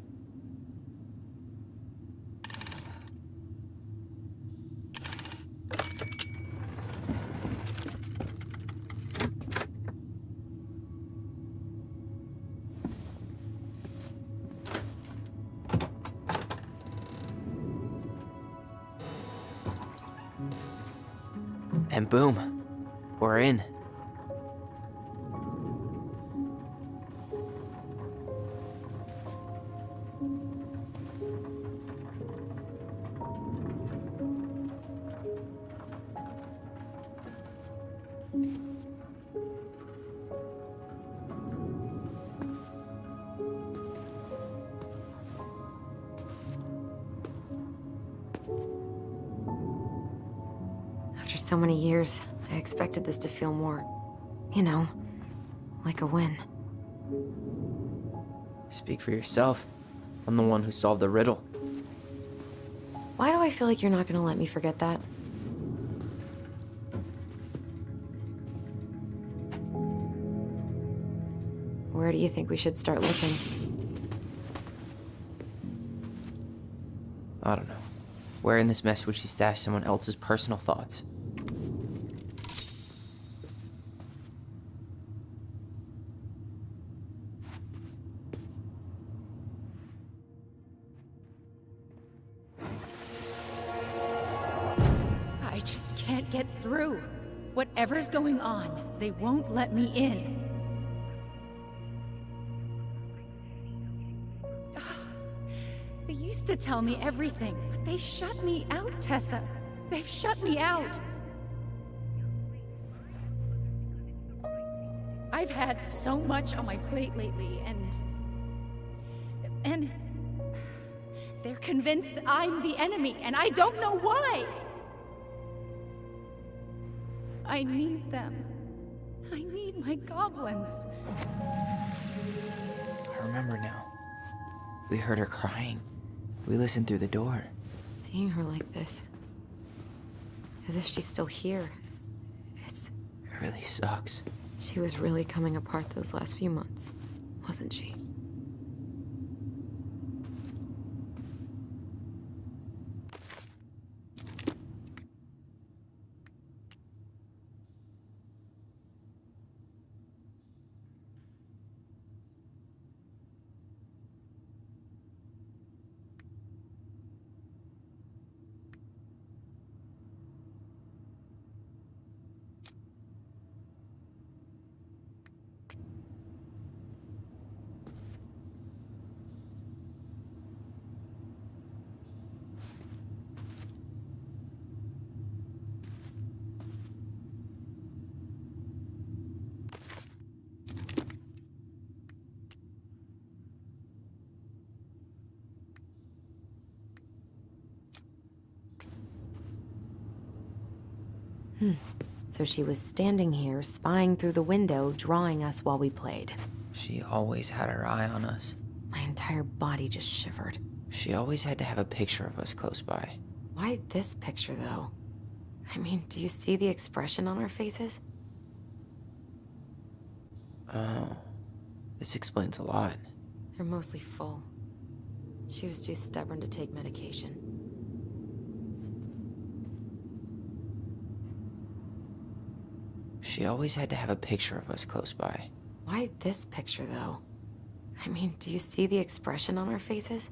And boom, we're in. After so many years, I expected this to feel more, you know, like a win. Speak for yourself. I'm the one who solved the riddle. Why do I feel like you're not gonna let me forget that? Where do you think we should start looking? I don't know. Where in this mess would she stash someone else's personal thoughts? I just can't get through. Whatever's going on, they won't let me in. They used to tell me everything, but they shut me out, Tessa. They've shut me out. I've had so much on my plate lately, and they're convinced I'm the enemy, and I don't know why. I need them. I need my goblins. I remember now. We heard her crying. We listened through the door. Seeing her like this, as if she's still here, It really sucks. she was really coming apart those last few months, wasn't she? So she was standing here, spying through the window, drawing us while we played. She always had her eye on us. My entire body just shivered. She always had to have a picture of us close by. Why this picture, though? I mean, do you see the expression on our faces? Oh, this explains a lot. They're mostly full. She was too stubborn to take medication. She always had to have a picture of us close by. Why this picture, though? I mean, do you see the expression on our faces?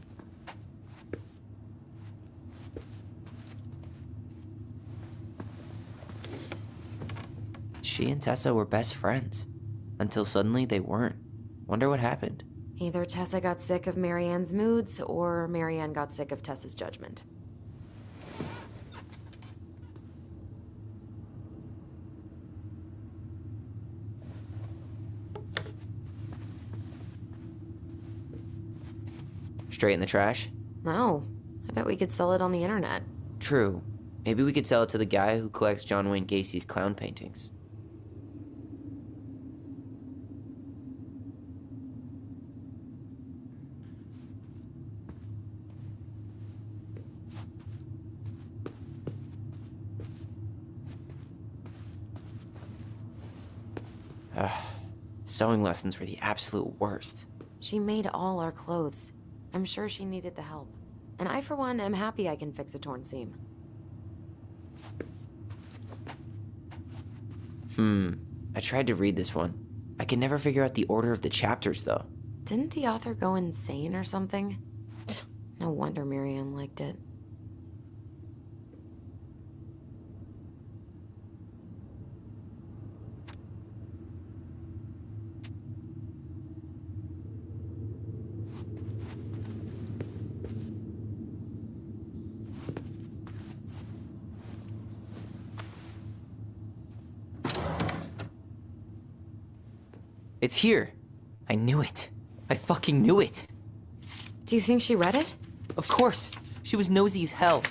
She and Tessa were best friends. Until suddenly they weren't. Wonder what happened. Either Tessa got sick of Marianne's moods, or Marianne got sick of Tessa's judgment. Straight in the trash? No. I bet we could sell it on the internet. True. Maybe we could sell it to the guy who collects John Wayne Gacy's clown paintings. Sewing lessons were the absolute worst. She made all our clothes. I'm sure she needed the help. And I, for one, am happy I can fix a torn seam. I tried to read this one. I could never figure out the order of the chapters, though. Didn't the author go insane or something? No wonder Marianne liked it. It's here. I knew it. I fucking knew it. Do you think she read it? Of course. She was nosy as hell.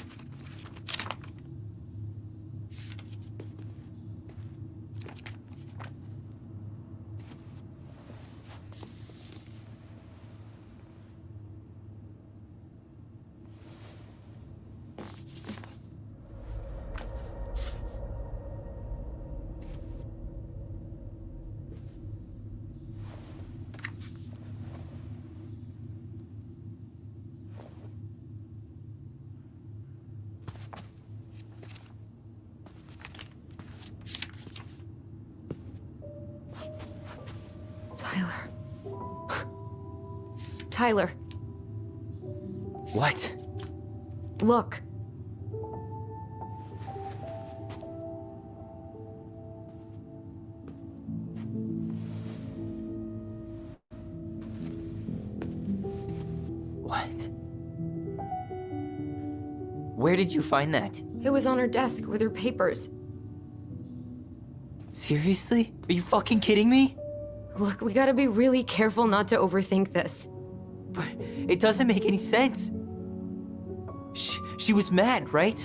Tyler. What? Look. What? Where did you find that? It was on her desk with her papers. Seriously? Are you fucking kidding me? Look, we gotta be really careful not to overthink this. But it doesn't make any sense. She was mad, right?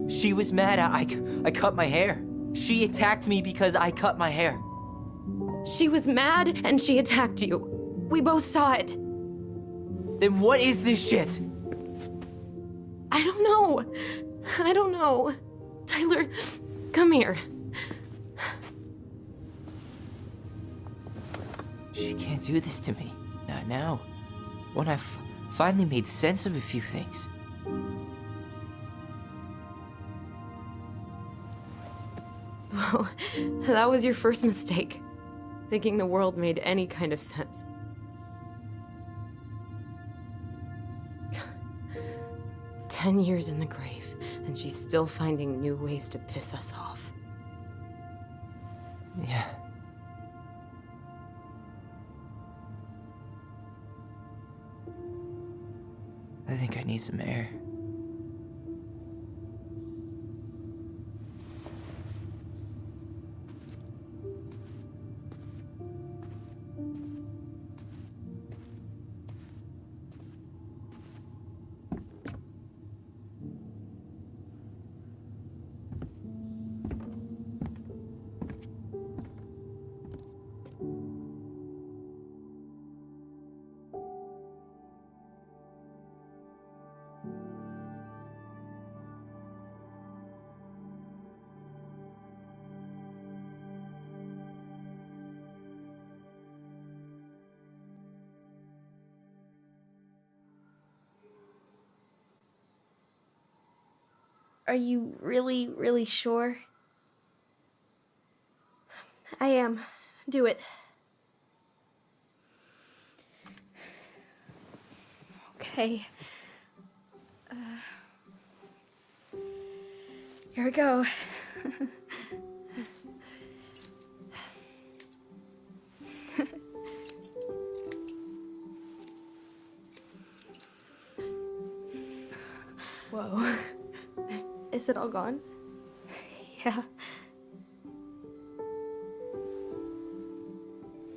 She was mad I cut my hair. She attacked me because I cut my hair. She was mad and she attacked you. We both saw it. Then what is this shit? I don't know. I don't know. Tyler, come here. She can't do this to me. Not now. When I've finally made sense of a few things. Well, that was your first mistake. Thinking the world made any kind of sense. "10 years in the grave, and she's still finding new ways to piss us off." Yeah. I think I need some air. Are you really, really sure? I am. Do it. Okay. Here we go. Whoa. Is it all gone? Yeah.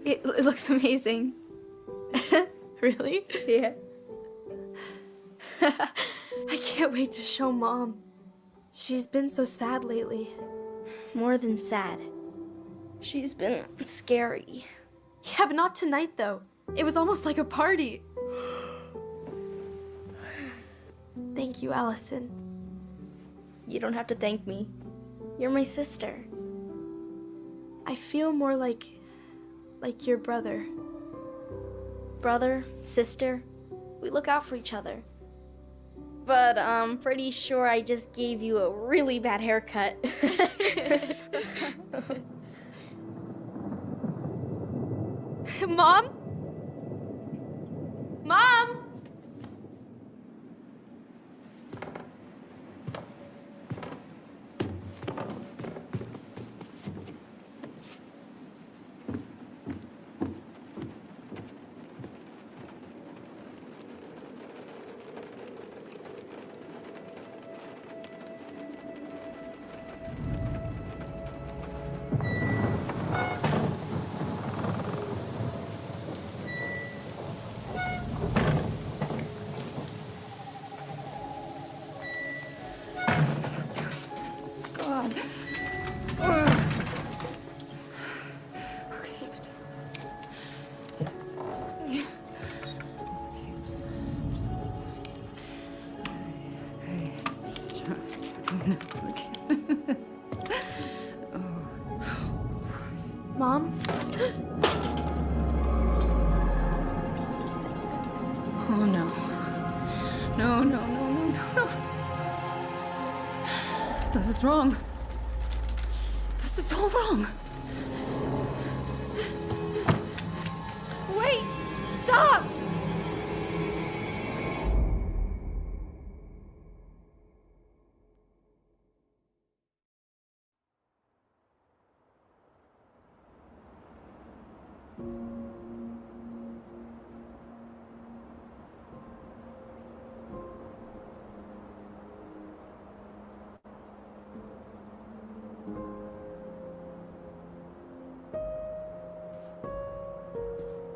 It looks amazing. Really? Yeah. I can't wait to show Mom. She's been so sad lately. More than sad. She's been scary. Yeah, but not tonight, though. It was almost like a party. Thank you, Allison. You don't have to thank me. You're my sister. I feel more like your brother. Brother, sister, we look out for each other. But I'm pretty sure I just gave you a really bad haircut. Mom? Mom! God. Okay, but it's okay. It's okay. I'm just gonna okay. Just okay. Mom? Oh no. No, no, no, no, no, no. This is wrong. This is all wrong. Wait! Stop!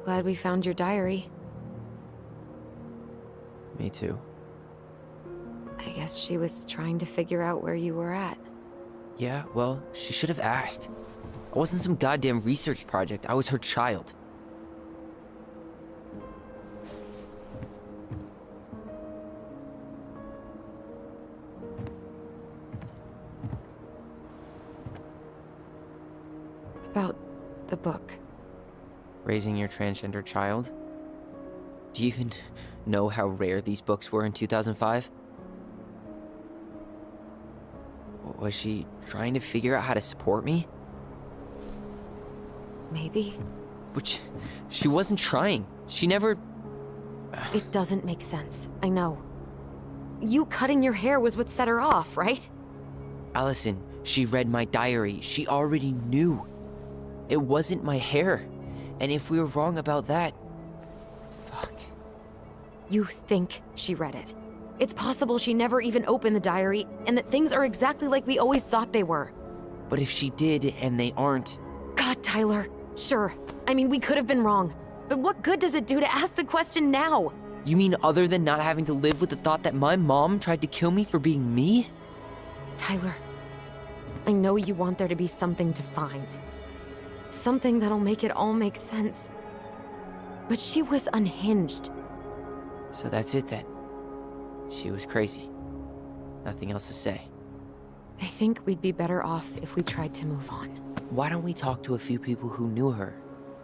Glad we found your diary. Me too. I guess she was trying to figure out where you were at. Yeah, well, she should have asked. I wasn't some goddamn research project. I was her child. About the book. Raising your transgender child? Do you even know how rare these books were in 2005? Was she trying to figure out how to support me? Maybe. Which, she wasn't trying. She never... It doesn't make sense. I know. You cutting your hair was what set her off, right? Allison, she read my diary. She already knew. It wasn't my hair. And if we were wrong about that... Fuck. You think she read it. It's possible she never even opened the diary, and that things are exactly like we always thought they were. But if she did, and they aren't... God, Tyler. Sure. I mean, we could have been wrong. But what good does it do to ask the question now? You mean other than not having to live with the thought that my mom tried to kill me for being me? Tyler, I know you want there to be something to find. Something that'll make it all make sense. But she was unhinged. So that's it then. She was crazy. Nothing else to say. I think we'd be better off if we tried to move on. Why don't we talk to a few people who knew her?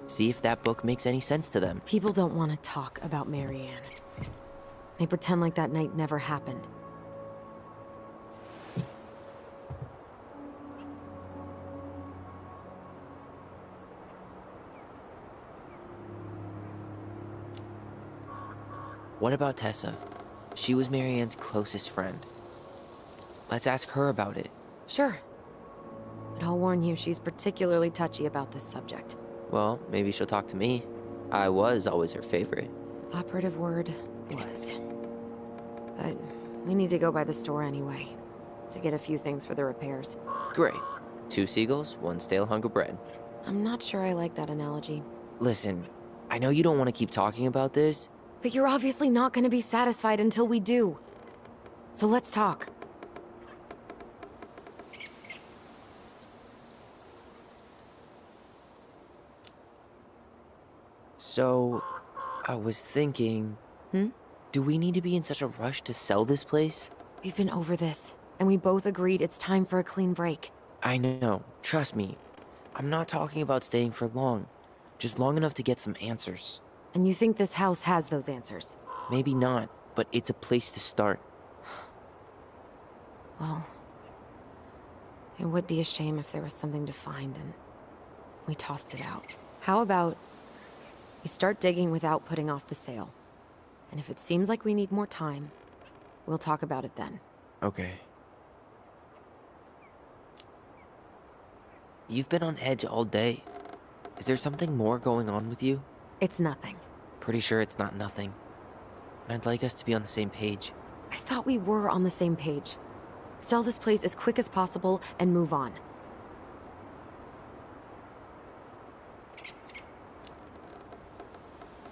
See if that book makes any sense to them. People don't want to talk about Marianne. They pretend like that night never happened. What about Tessa? She was Marianne's closest friend. Let's ask her about it. Sure. But I'll warn you, she's particularly touchy about this subject. Well, maybe she'll talk to me. I was always her favorite. Operative word was. But we need to go by the store anyway, to get a few things for the repairs. Great. 2 seagulls, 1 stale hunk of bread. I'm not sure I like that analogy. Listen, I know you don't want to keep talking about this. But you're obviously not going to be satisfied until we do. So let's talk. So, I was thinking... Do we need to be in such a rush to sell this place? We've been over this, and we both agreed it's time for a clean break. I know. Trust me. I'm not talking about staying for long. Just long enough to get some answers. And you think this house has those answers? Maybe not, but it's a place to start. Well, it would be a shame if there was something to find and we tossed it out. How about we start digging without putting off the sale? And if it seems like we need more time, we'll talk about it then. Okay. You've been on edge all day. Is there something more going on with you? It's nothing. Pretty sure it's not nothing. And I'd like us to be on the same page. I thought we were on the same page. Sell this place as quick as possible and move on.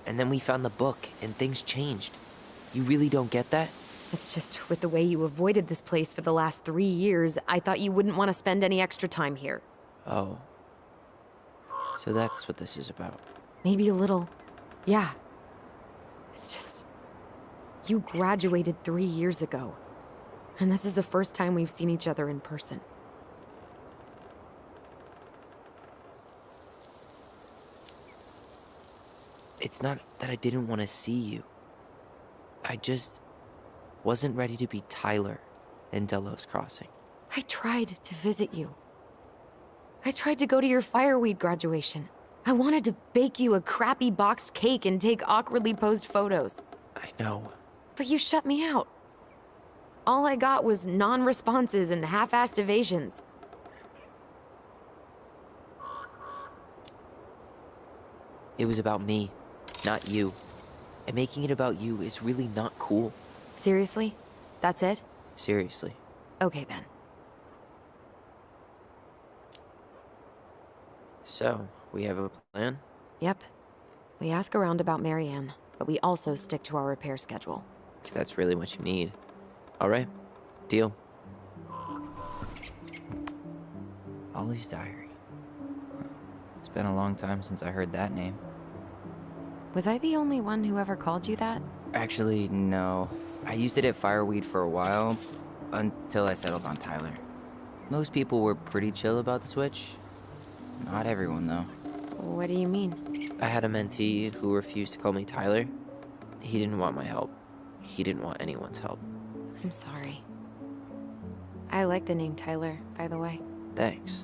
And then we found the book, and things changed. You really don't get that? It's just with the way you avoided this place for the last 3 years, I thought you wouldn't want to spend any extra time here. Oh. So that's what this is about. Maybe a little. Yeah. It's just... You graduated 3 years ago. And this is the first time we've seen each other in person. It's not that I didn't want to see you. I just wasn't ready to be Tyler in Delos Crossing. I tried to visit you. I tried to go to your fireweed graduation. I wanted to bake you a crappy boxed cake and take awkwardly posed photos. I know. But you shut me out. All I got was non-responses and half-assed evasions. It was about me, not you. And making it about you is really not cool. Seriously? That's it? Seriously. Okay then. So, we have a plan? Yep. We ask around about Marianne, but we also stick to our repair schedule. If that's really what you need. Alright. Deal. Ollie's diary. It's been a long time since I heard that name. Was I the only one who ever called you that? Actually, no. I used it at Fireweed for a while, until I settled on Tyler. Most people were pretty chill about the switch. Not everyone, though. What do you mean? I had a mentee who refused to call me Tyler. He didn't want my help. He didn't want anyone's help. I'm sorry. I like the name Tyler, by the way. Thanks.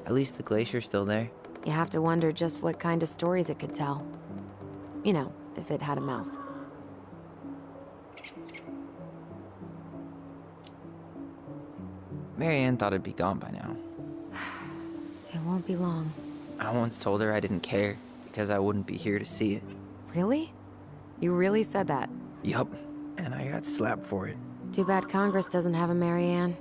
At least the glacier's still there. You have to wonder just what kind of stories it could tell. You know, if it had a mouth. Marianne thought it'd be gone by now. It won't be long. I once told her I didn't care, because I wouldn't be here to see it. Really? You really said that? Yup, and I got slapped for it. Too bad Congress doesn't have a Marianne.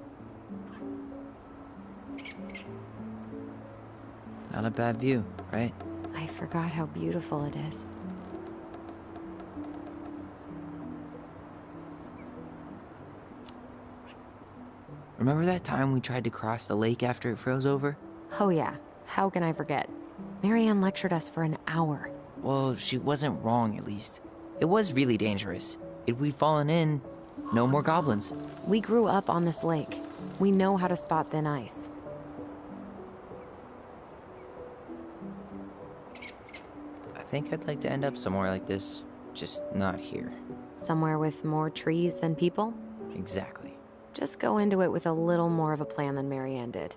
Not a bad view, right? I forgot how beautiful it is. Remember that time we tried to cross the lake after it froze over? Oh yeah, how can I forget? Marianne lectured us for an hour. Well, she wasn't wrong, at least. It was really dangerous. If we'd fallen in, no more goblins. We grew up on this lake. We know how to spot thin ice. I think I'd like to end up somewhere like this, just not here. Somewhere with more trees than people? Exactly. Just go into it with a little more of a plan than Marianne did.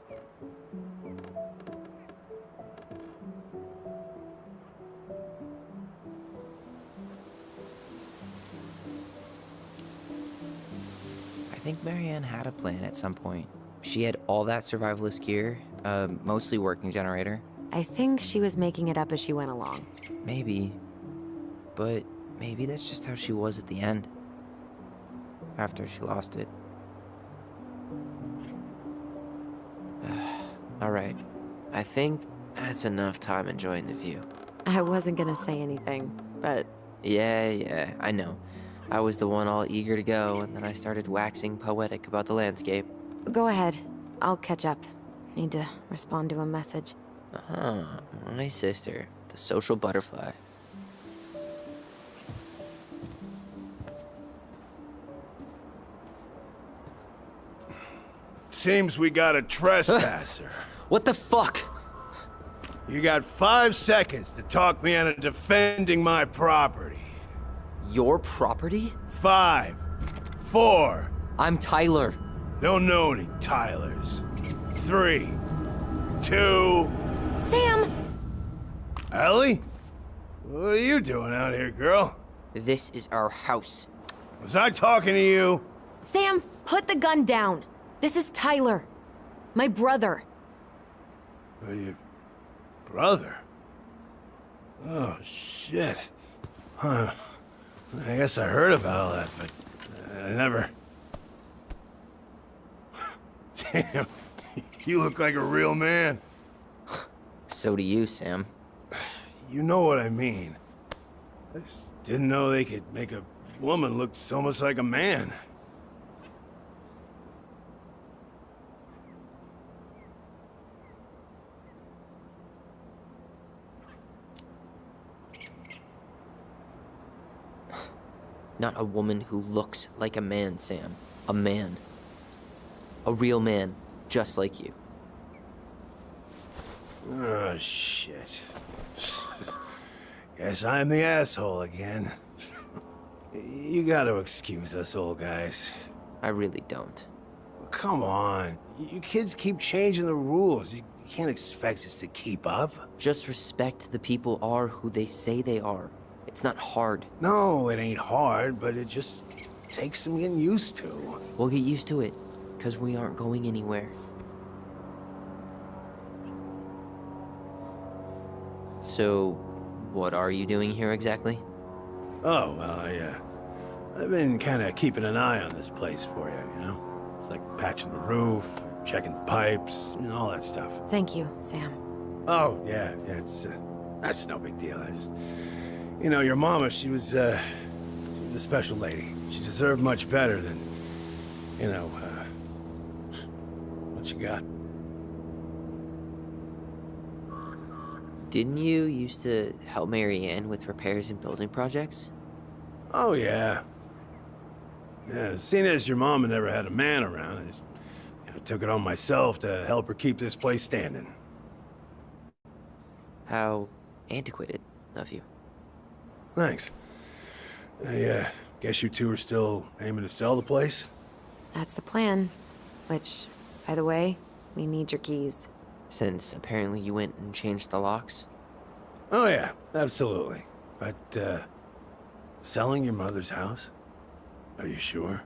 I think Marianne had a plan at some point. She had all that survivalist gear, mostly working generator. I think she was making it up as she went along. Maybe. But maybe that's just how she was at the end. After she lost it. Alright. I think that's enough time enjoying the view. I wasn't gonna say anything, but Yeah, I know. I was the one all eager to go, and then I started waxing poetic about the landscape. go ahead. I'll catch up. Need to respond to a message. My sister, the social butterfly. Seems we got a trespasser. What the fuck? You got 5 seconds to talk me into defending my property. Your property? 5, 4, I'm Tyler. don't know any Tylers. 3, 2... Sam! Ellie? What are you doing out here, girl? This is our house. Was I talking to you? Sam, put the gun down. This is Tyler. My brother. Are you... brother? Oh, shit. Huh. I guess I heard about all that, but I never... Damn, you look like a real man. So do you, Sam. You know what I mean. I just didn't know they could make a woman look so much like a man. Not a woman who looks like a man, Sam. A man. A real man, just like you. Oh, shit. Guess I'm the asshole again. You gotta excuse us old guys. I really don't. Come on. You kids keep changing the rules. You can't expect us to keep up. Just respect the people are who they say they are. It's not hard. No, it ain't hard, but it just takes some getting used to. We'll get used to it, because we aren't going anywhere. So, what are you doing here exactly? Oh, well, I've been kind of keeping an eye on this place for you, you know? It's like patching the roof, checking the pipes, you know, all that stuff. Thank you, Sam. Oh, yeah, it's, that's no big deal. I just, you know, your mama, she was a special lady. She deserved much better than, you know, what you got. Didn't you used to help Marianne with repairs and building projects? Oh, yeah. Yeah, seeing as your mama never had a man around, I just took it on myself to help her keep this place standing. How antiquated of you. Thanks. I guess you two are still aiming to sell the place? That's the plan. Which, by the way, we need your keys. Since apparently you went and changed the locks? Oh, yeah, absolutely. But, selling your mother's house? Are you sure?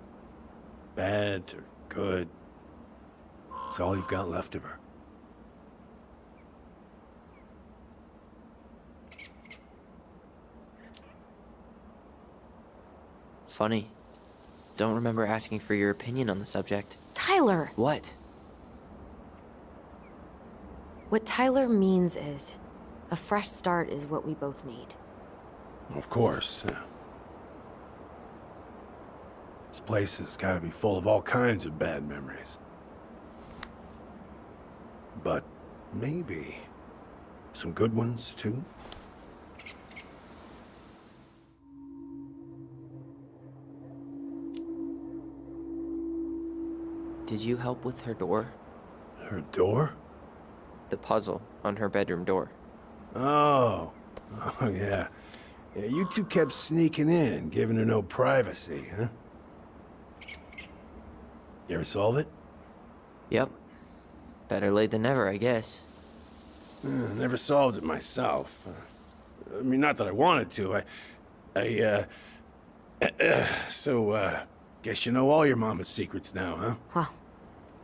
Bad or good? It's all you've got left of her. Funny. Don't remember asking for your opinion on the subject. Tyler! What? What Tyler means is, a fresh start is what we both need. Of course, yeah. This place has got to be full of all kinds of bad memories. but maybe some good ones, too. Did you help with her door? Her door? The puzzle on her bedroom door. Oh. Oh, yeah. Yeah, you two kept sneaking in, giving her no privacy, huh? You ever solve it? Yep. Better late than never, I guess. Never solved it myself. I mean, not that I wanted to. So, guess you know all your mama's secrets now, huh? Well,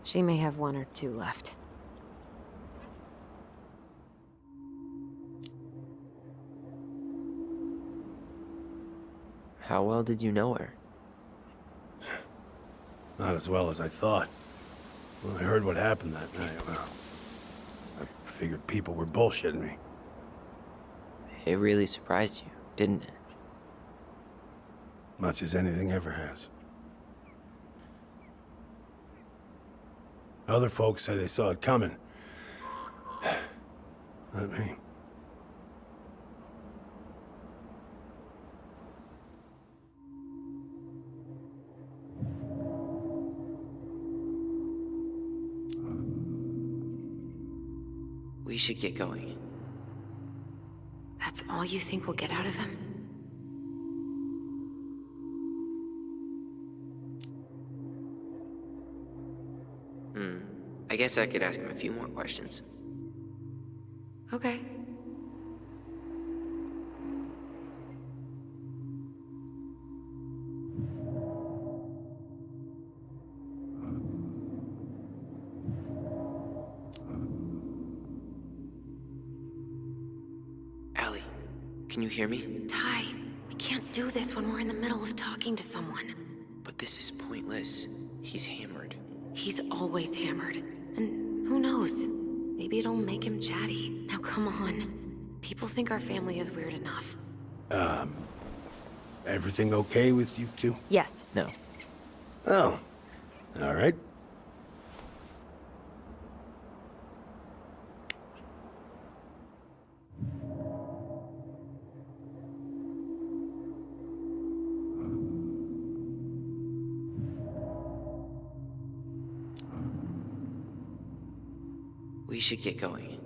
she may have one or two left. How well did you know her? Not as well as I thought. When I heard what happened that night, well, I figured people were bullshitting me. It really surprised you, didn't it? Much as anything ever has. Other folks say they saw it coming. Not me. We should get going. That's all you think we'll get out of him? I guess I could ask him a few more questions. Okay. Allie, can you hear me? Ty, we can't do this when we're in the middle of talking to someone. But this is pointless. He's hammered. He's always hammered. And who knows? Maybe it'll make him chatty. Now come on. People think our family is weird enough. Everything okay with you two? Yes. No. Oh. All right. We should get going.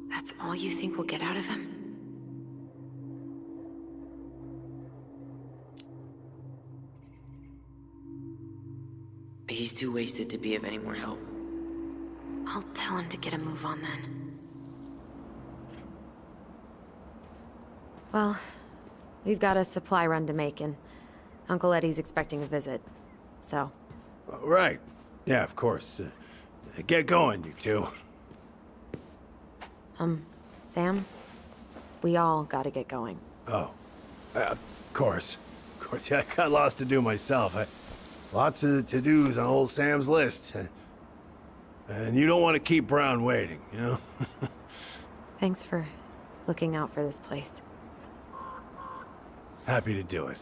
That's all you think we'll get out of him? He's too wasted to be of any more help. I'll tell him to get a move on then. Well, we've got a supply run to make, and Uncle Eddie's expecting a visit. So, Right. Yeah, of course. Get going, you two. Sam? We all gotta get going. Oh. Of course. Of course, yeah, I got lots to do myself. Lots of to-dos on old Sam's list. And you don't want to keep Brown waiting, you know? Thanks for looking out for this place. Happy to do it.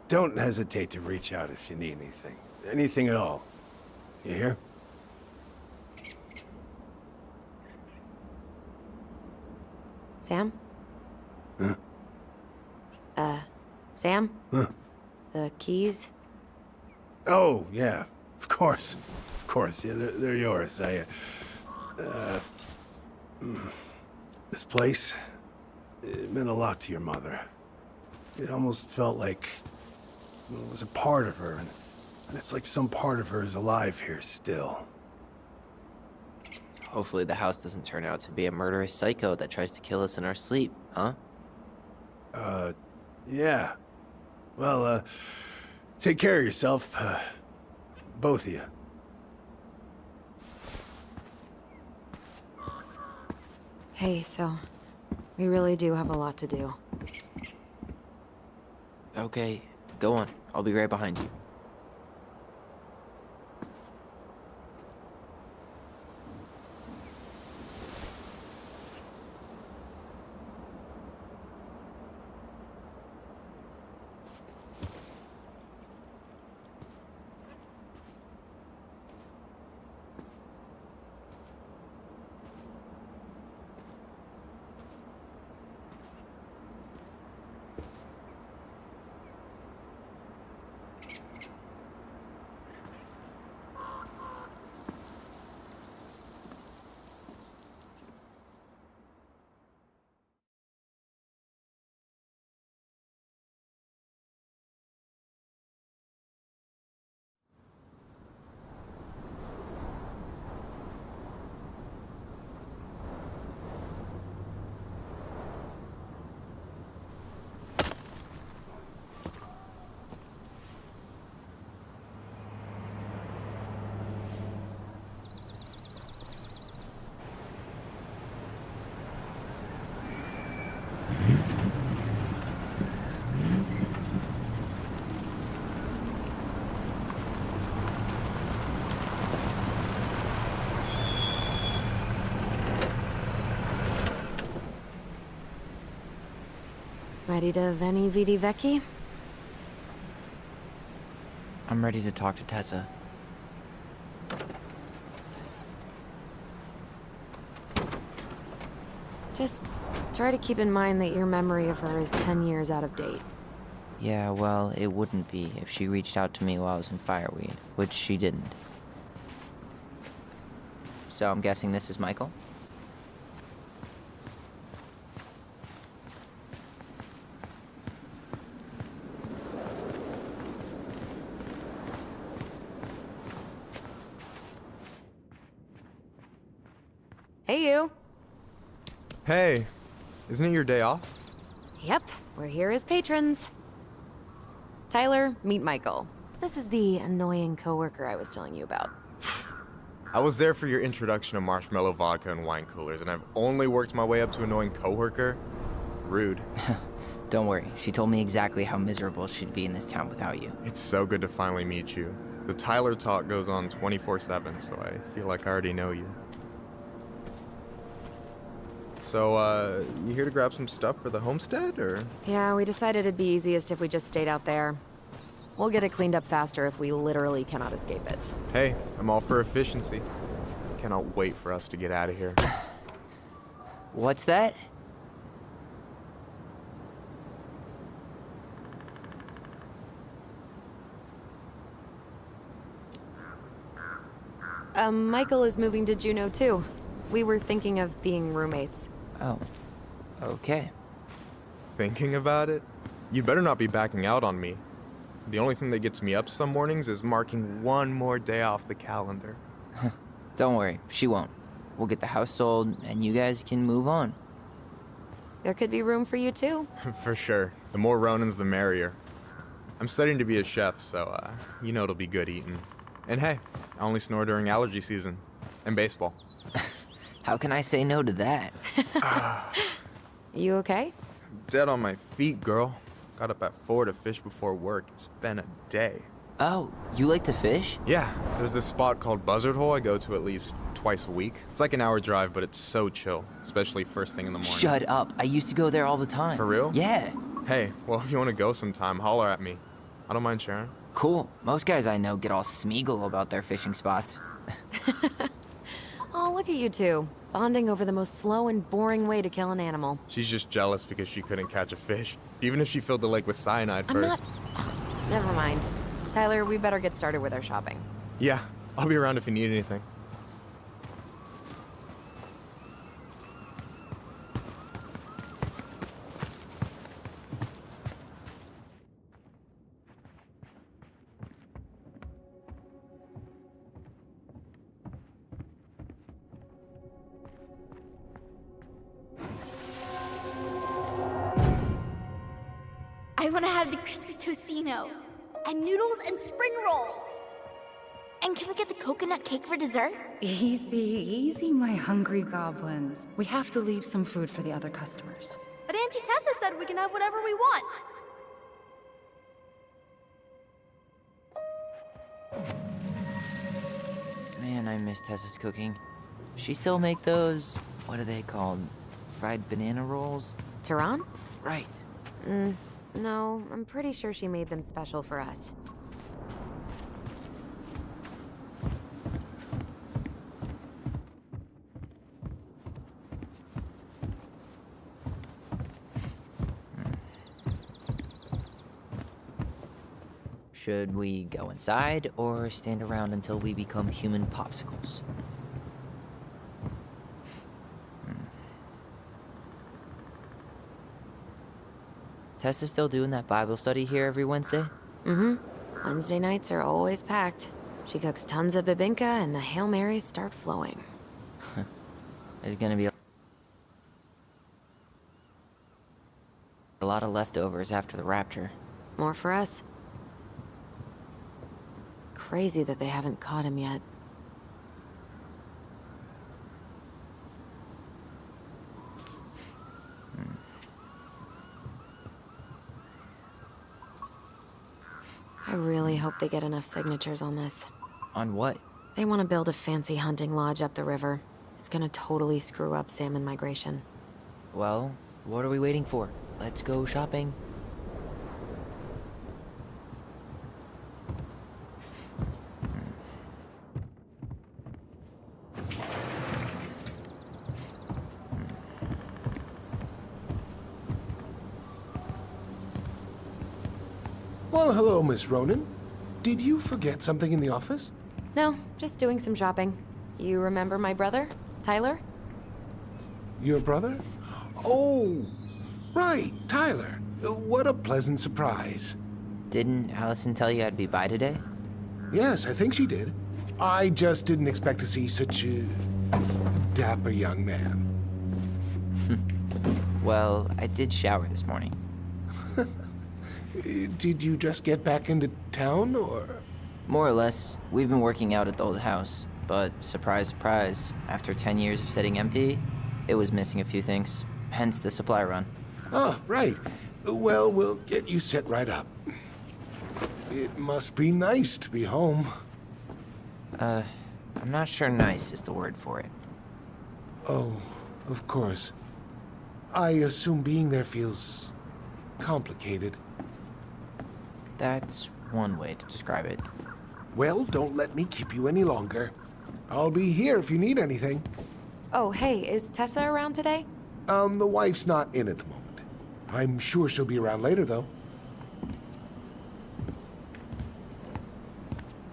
Don't hesitate to reach out if you need anything. Anything at all. You hear? Sam? Huh? Sam? Huh? The keys? Oh, yeah. Of course. Of course. Yeah, they're yours. This place, it meant a lot to your mother. It almost felt like it was a part of her, and it's like some part of her is alive here still. Hopefully the house doesn't turn out to be a murderous psycho that tries to kill us in our sleep, huh? Yeah. Well, take care of yourself, both of you. Hey, so we really do have a lot to do. Okay, go on. I'll be right behind you. Ready to veni vidi vecchi? I'm ready to talk to Tessa. Just try to keep in mind that your memory of her is 10 years out of date. Yeah, well, it wouldn't be if she reached out to me while I was in Fireweed, which she didn't. So I'm guessing this is Michael? Hey, you. Hey, isn't it your day off? Yep, we're here as patrons. Tyler, meet Michael. This is the annoying coworker I was telling you about. I was there for your introduction to marshmallow vodka and wine coolers, and I've only worked my way up to annoying coworker. Rude. Don't worry, she told me exactly how miserable she'd be in this town without you. It's so good to finally meet you. The Tyler talk goes on 24/7, so I feel like I already know you. So, you here to grab some stuff for the homestead, or? Yeah, we decided it'd be easiest if we just stayed out there. We'll get it cleaned up faster if we literally cannot escape it. Hey, I'm all for efficiency. Cannot wait for us to get out of here. What's that? Michael is moving to Juneau too. We were thinking of being roommates. Oh, okay. Thinking about it? You better not be backing out on me. The only thing that gets me up some mornings is marking one more day off the calendar. Don't worry, she won't. We'll get the house sold, and you guys can move on. There could be room for you too. For sure. The more Ronins, the merrier. I'm studying to be a chef, so, you know it'll be good eating. And hey, I only snore during allergy season. And baseball. How can I say no to that? You okay? Dead on my feet, girl. Got up at 4 to fish before work. It's been a day. Oh, you like to fish? Yeah, there's this spot called Buzzard Hole I go to at least twice a week. It's like an hour drive, but it's so chill, especially first thing in the morning. Shut up. I used to go there all the time. For real? Yeah. Hey, well, if you want to go sometime, holler at me. I don't mind sharing. Cool. Most guys I know get all Smeagol about their fishing spots. Oh, look at you two. Bonding over the most slow and boring way to kill an animal. She's just jealous because she couldn't catch a fish, even if she filled the lake with cyanide I'm first. not... Ugh, never mind. Tyler, we better get started with our shopping. Yeah, I'll be around if you need anything. I want to have the crispy tocino, and noodles and spring rolls. And can we get the coconut cake for dessert? Easy, easy, my hungry goblins. We have to leave some food for the other customers. But Auntie Tessa said we can have whatever we want. Man, I miss Tessa's cooking. She still make those, what are they called? Fried banana rolls? Tehran? Right. No, I'm pretty sure she made them special for us. Should we go inside or stand around until we become human popsicles? Tessa's still doing that Bible study here every Wednesday? Mm-hmm. Wednesday nights are always packed. She cooks tons of bibinka and the Hail Marys start flowing. There's gonna be a lot of leftovers after the rapture. More for us. Crazy that they haven't caught him yet. I really hope they get enough signatures on this. On what? They want to build a fancy hunting lodge up the river. It's gonna totally screw up salmon migration. Well, what are we waiting for? let's go shopping. Well, hello, Miss Ronan. Did you forget something in the office? No, just doing some shopping. You remember my brother, Tyler? Your brother? Oh, right, Tyler. What a pleasant surprise. Didn't Allison tell you I'd be by today? Yes, I think she did. I just didn't expect to see such a dapper young man. Well, I did shower this morning. Did you just get back into town, or? More or less. We've been working out at the old house, but surprise, surprise, after 10 years of sitting empty, it was missing a few things, hence the supply run. Ah, right. Well, we'll get you set right up. It must be nice to be home. I'm not sure nice is the word for it. Oh, of course. I assume being there feels complicated. That's one way to describe it. Well, don't let me keep you any longer. I'll be here if you need anything. Oh, hey, is Tessa around today? The wife's not in at the moment. I'm sure she'll be around later, though.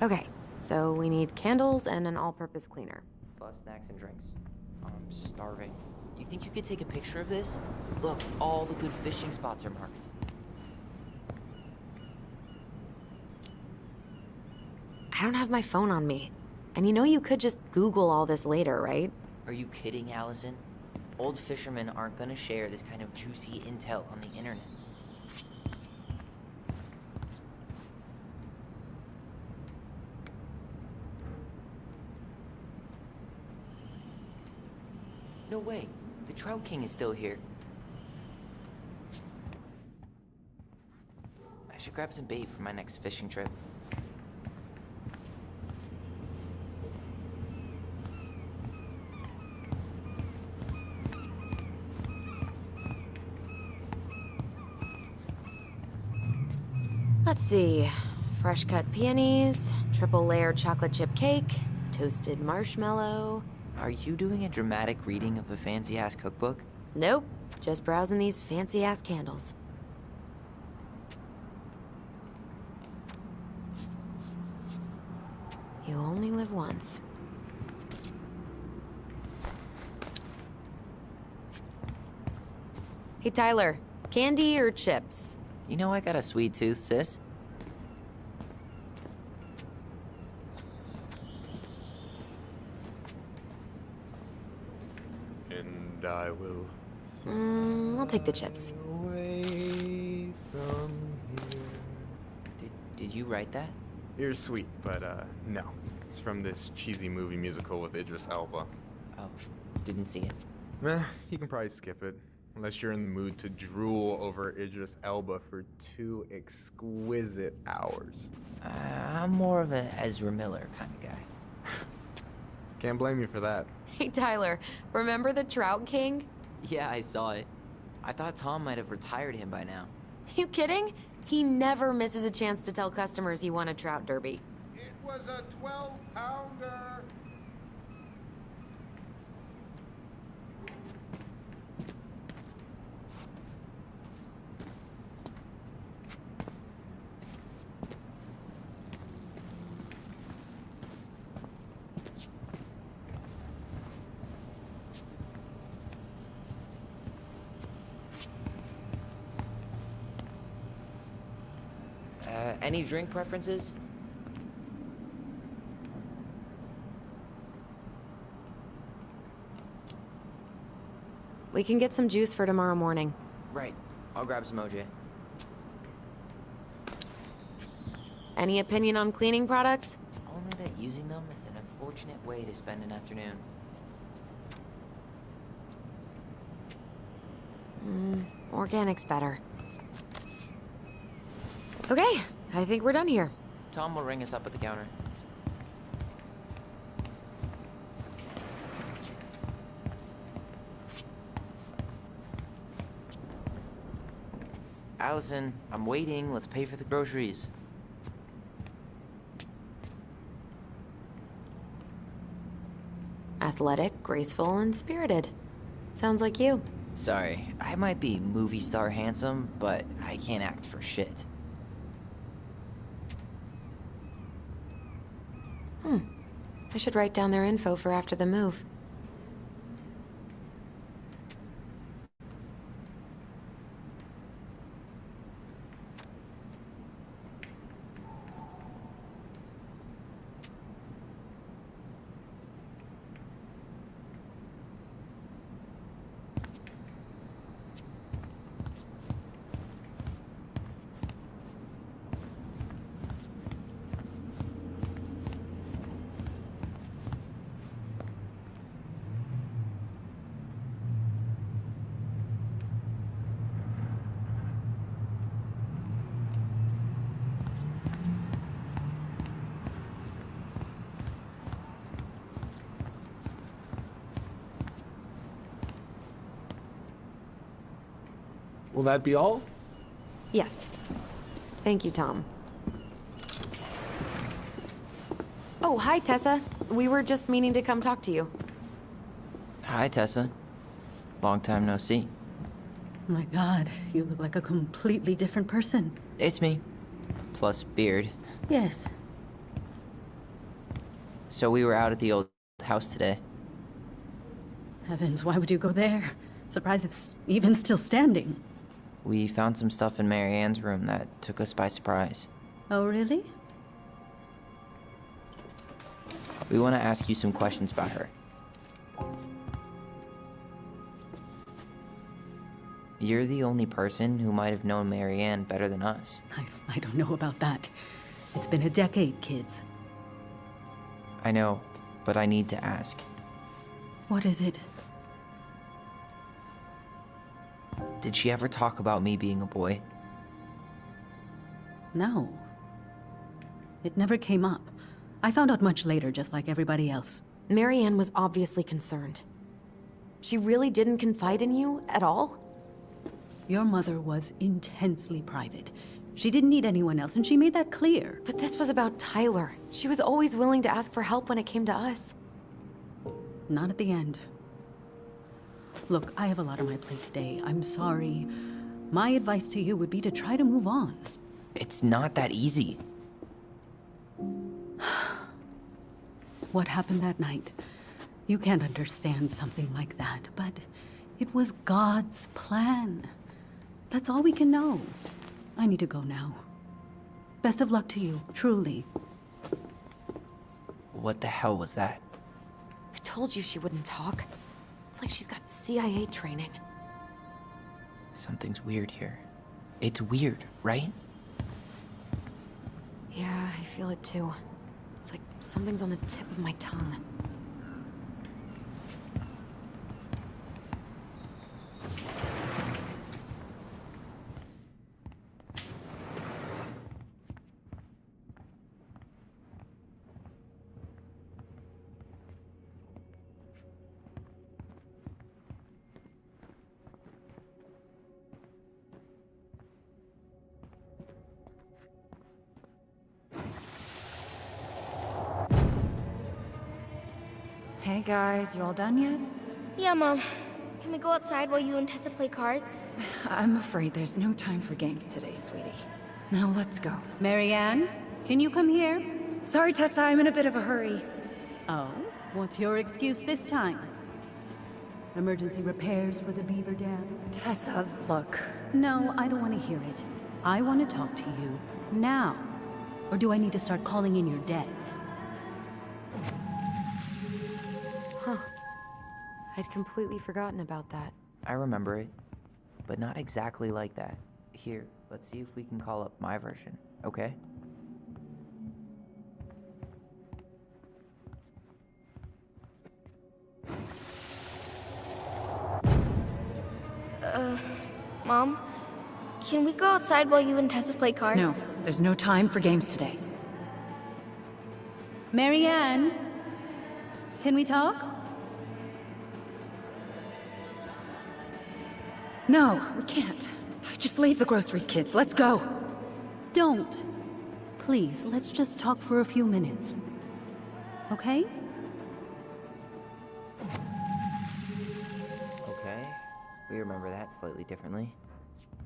Okay, so we need candles and an all-purpose cleaner. Plus snacks and drinks. I'm starving. You think you could take a picture of this? Look, all the good fishing spots are marked. I don't have my phone on me. And you know you could just Google all this later, right? Are you kidding, Allison? Old fishermen aren't gonna share this kind of juicy intel on the internet. No way. The Trout King is still here. I should grab some bait for my next fishing trip. Let's see. Fresh cut peonies, triple layer chocolate chip cake, toasted marshmallow. Are you doing a dramatic reading of a fancy-ass cookbook? Nope, just browsing these fancy ass candles. You only live once. Hey Tyler, candy or chips? You know I got a sweet tooth, sis. And I will I'll take the chips. away from here. Did you write that? You're sweet, but no. It's from this cheesy movie musical with Idris Elba. Oh, didn't see it. Meh, you can probably skip it. Unless you're in the mood to drool over Idris Elba for 2 exquisite hours. I'm more of a Ezra Miller kind of guy. Can't blame you for that. Hey Tyler, remember the Trout King? Yeah, I saw it. I thought Tom might have retired him by now. You kidding? He never misses a chance to tell customers he won a trout derby. It was a 12-pounder. Any drink preferences? We can get some juice for tomorrow morning. Right. I'll grab some OJ. Any opinion on cleaning products? Only that using them is an unfortunate way to spend an afternoon. Organic's better. Okay, I think we're done here. Tom will ring us up at the counter. Allison, I'm waiting. Let's pay for the groceries. Athletic, graceful, and spirited. Sounds like you. Sorry, I might be movie star handsome, but I can't act for shit. I should write down their info for after the move. Will that be all? Yes. Thank you, Tom. Oh, hi, Tessa. We were just meaning to come talk to you. Hi, Tessa. Long time no see. My God, you look like a completely different person. It's me. Plus beard. Yes. So we were out at the old house today. Heavens, why would you go there? Surprised it's even still standing. We found some stuff in Mary Ann's room that took us by surprise. Oh, really? We want to ask you some questions about her. You're the only person who might have known Mary Ann better than us. I don't know about that. It's been a decade, kids. I know, but I need to ask. What is it? Did she ever talk about me being a boy? No. It never came up. I found out much later, just like everybody else. Mary Ann was obviously concerned. She really didn't confide in you at all? Your mother was intensely private. She didn't need anyone else, and she made that clear. But this was about Tyler. She was always willing to ask for help when it came to us. Not at the end. Look, I have a lot on my plate today. I'm sorry. My advice to you would be to try to move on. It's not that easy. What happened that night? You can't understand something like that, but it was God's plan. That's all we can know. I need to go now. Best of luck to you, truly. What the hell was that? I told you she wouldn't talk. It's like she's got CIA training. Something's weird here. It's weird, right? Yeah, I feel it too. It's like something's on the tip of my tongue. Hey guys, you all done yet? Yeah, Mom. Can we go outside while you and Tessa play cards? I'm afraid there's no time for games today, sweetie. Now let's go. Marianne, can you come here? Sorry, Tessa, I'm in a bit of a hurry. Oh, what's your excuse this time? Emergency repairs for the beaver dam? Tessa, look. No, I don't want to hear it. I want to talk to you now. Or do I need to start calling in your debts? Huh. I'd completely forgotten about that. I remember it, but not exactly like that. Here, let's see if we can call up my version, okay? Mom? Can we go outside while you and Tessa play cards? No, there's no time for games today. Marianne, can we talk? No, we can't. Just leave the groceries, kids. Let's go. Don't. Please, let's just talk for a few minutes. Okay? Okay, we remember that slightly differently.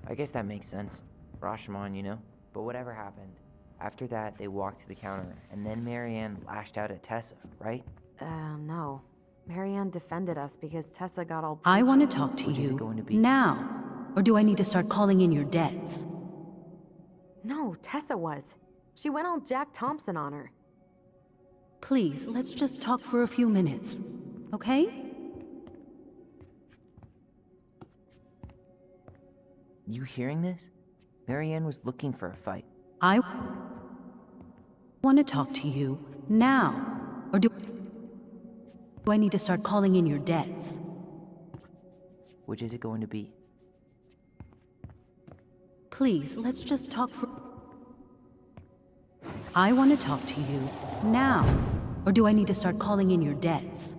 I guess that makes sense. Rashomon, you know? But whatever happened, after that they walked to the counter, and then Marianne lashed out at Tessa, right? No. Marianne defended us because Tessa got all... I want to talk to Which is it you going to be? now. Or do I need to start calling in your debts? No, Tessa was. She went all Jack Thompson on her. Please, let's just talk for a few minutes. Okay? You hearing this? Marianne was looking for a fight. I want to talk to you now. Or do I need to start calling in your debts? Which is it going to be? Please, let's just talk for... I want to talk to you now. Or do I need to start calling in your debts?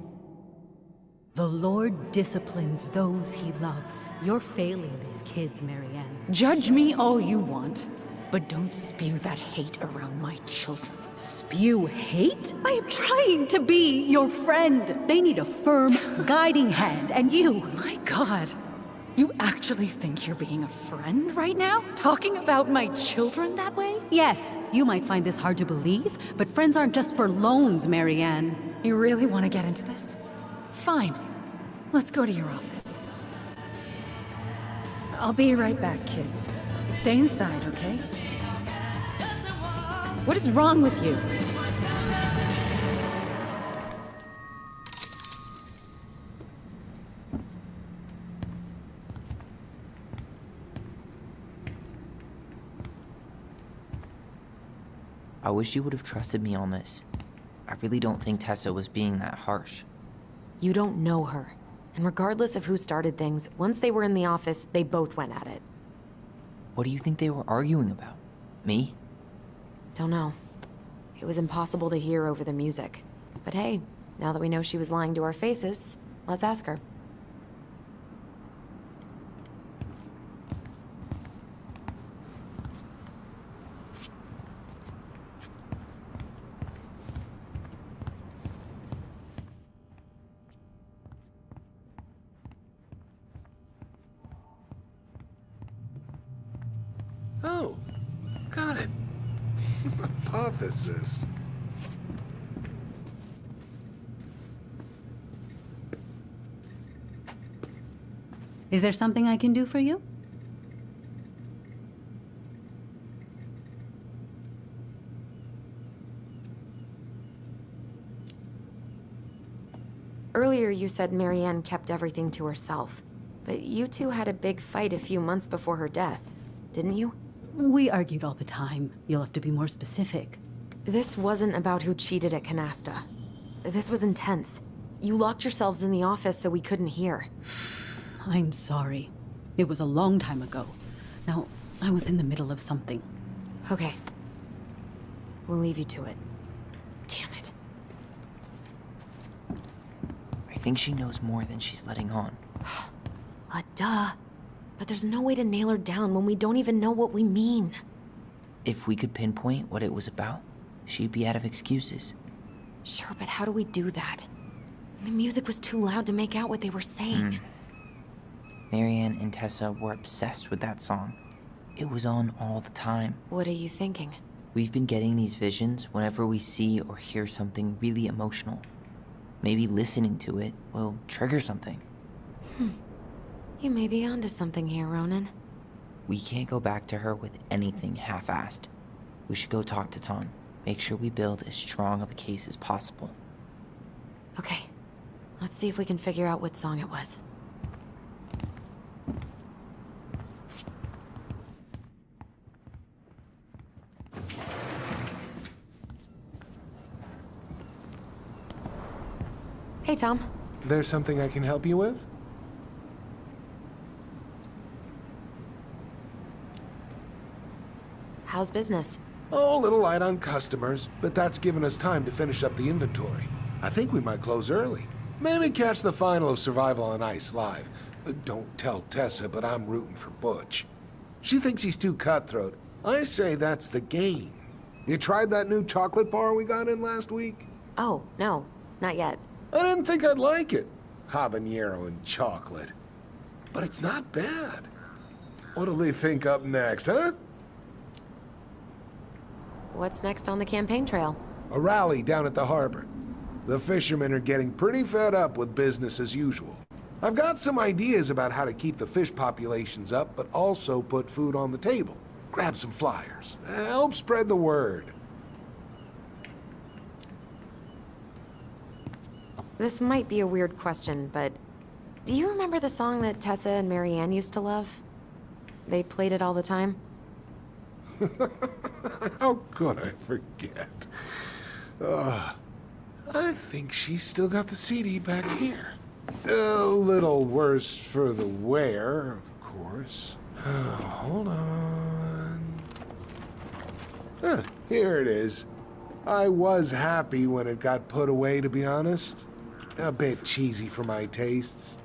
The Lord disciplines those he loves. You're failing these kids, Marianne. Judge me all you want, but don't spew that hate around my children. Spew hate? I am trying to be your friend. They need a firm, guiding hand, and you... My God. You actually think you're being a friend right now? Talking about my children that way? Yes, you might find this hard to believe, but friends aren't just for loans, Marianne. You really want to get into this? Fine. Let's go to your office. I'll be right back, kids. Stay inside, okay? What is wrong with you? I wish you would have trusted me on this. I really don't think Tessa was being that harsh. You don't know her. And regardless of who started things, once they were in the office, they both went at it. What do you think they were arguing about? Me? Don't know. It was impossible to hear over the music. But hey, now that we know she was lying to our faces, let's ask her. Oh, got it. Hypothesis. Is there something I can do for you? Earlier you said Marianne kept everything to herself. But you two had a big fight a few months before her death, didn't you? We argued all the time. You'll have to be more specific. This wasn't about who cheated at Canasta. This was intense. You locked yourselves in the office so we couldn't hear. I'm sorry. It was a long time ago. Now, I was in the middle of something. Okay. We'll leave you to it. Damn it. I think she knows more than she's letting on. Duh. But there's no way to nail her down when we don't even know what we mean. If we could pinpoint what it was about, she'd be out of excuses. Sure, but how do we do that? The music was too loud to make out what they were saying. Marianne and Tessa were obsessed with that song. It was on all the time. What are you thinking? We've been getting these visions whenever we see or hear something really emotional. Maybe listening to it will trigger something. You may be onto something here, Ronan. We can't go back to her with anything half-assed. We should go talk to Ton. Make sure we build as strong of a case as possible. Okay. Let's see if we can figure out what song it was. Hey, Tom. There's something I can help you with? How's business? Oh, a little light on customers, but that's given us time to finish up the inventory. I think we might close early. Maybe catch the final of Survival on Ice live. Don't tell Tessa, but I'm rooting for Butch. She thinks he's too cutthroat. I say that's the game. You tried that new chocolate bar we got in last week? Oh, no, not yet. I didn't think I'd like it. Habanero and chocolate. But it's not bad. What'll they think up next, huh? What's next on the campaign trail? A rally down at the harbor. The fishermen are getting pretty fed up with business as usual. I've got some ideas about how to keep the fish populations up, but also put food on the table. Grab some flyers. Help spread the word. This might be a weird question, but do you remember the song that Tessa and Marianne used to love? They played it all the time. How could I forget? I think she's still got the CD back here. A little worse for the wear, of course. Hold on. Here it is. I was happy when it got put away, to be honest. A bit cheesy for my tastes.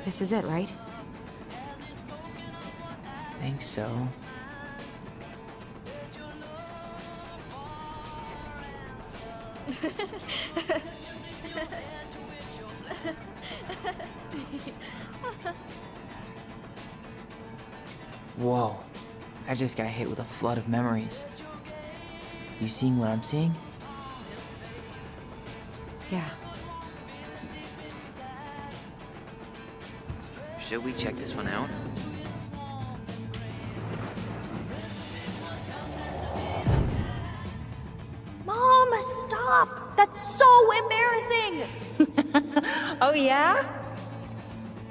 This is it, right? Think so. Whoa. I just got hit with a flood of memories. You seeing what I'm seeing? Yeah. Should we check this one out? Mom, stop! That's so embarrassing! Oh, yeah?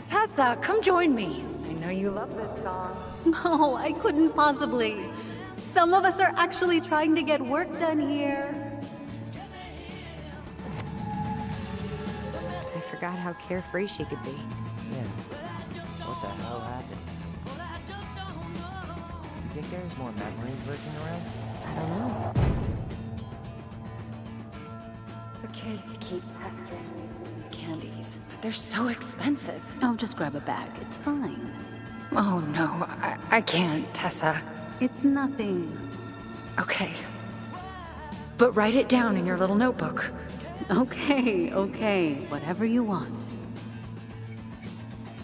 Tessa, come join me. I know you love this song. No, I couldn't possibly. Some of us are actually trying to get work done here. I forgot how carefree she could be. Yeah. What the hell happened? You think there's more memories lurking around? I don't know. The kids keep pestering me for these candies, but they're so expensive. I'll just grab a bag. It's fine. Oh, no, I can't, Tessa. It's nothing. Okay. But write it down in your little notebook. Okay, okay. Whatever you want.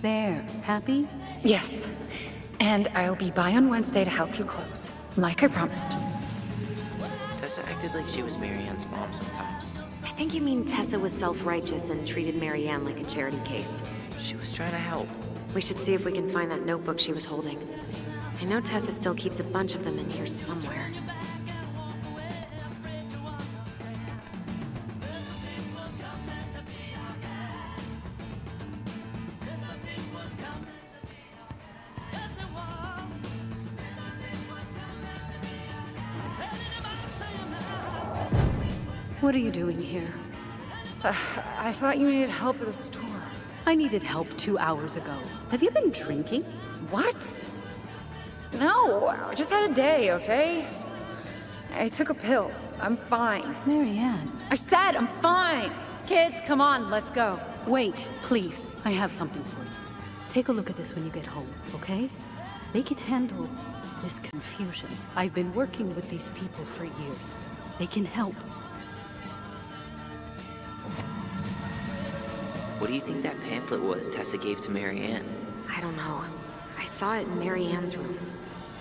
There. Happy? Yes. And I'll be by on Wednesday to help you close, like I promised. Tessa acted like she was Marianne's mom sometimes. I think you mean Tessa was self-righteous and treated Marianne like a charity case. She was trying to help. We should see if we can find that notebook she was holding. I know Tessa still keeps a bunch of them in here somewhere. What are you doing here? I thought you needed help at the store. I needed help 2 hours ago. Have you been drinking? What? No, I just had a day, okay? I took a pill. I'm fine. Marianne. I said I'm fine. Kids, come on, let's go. Wait, please. I have something for you. Take a look at this when you get home, okay? They can handle this confusion. I've been working with these people for years. They can help. What do you think that pamphlet was Tessa gave to Marianne? I don't know. I saw it in Marianne's room.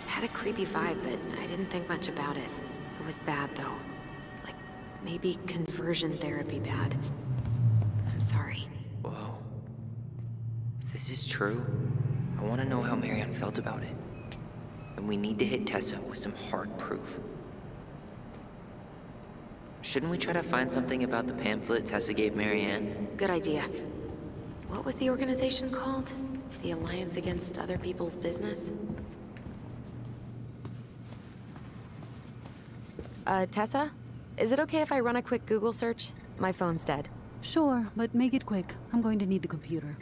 It had a creepy vibe, but I didn't think much about it. It was bad, though. Like, maybe conversion therapy bad. I'm sorry. Whoa. If this is true, I want to know how Marianne felt about it. And we need to hit Tessa with some hard proof. Shouldn't we try to find something about the pamphlet Tessa gave Marianne? Good idea. What was the organization called? The Alliance Against Other People's Business? Tessa? Is it okay if I run a quick Google search? My phone's dead. Sure, but make it quick. I'm going to need the computer.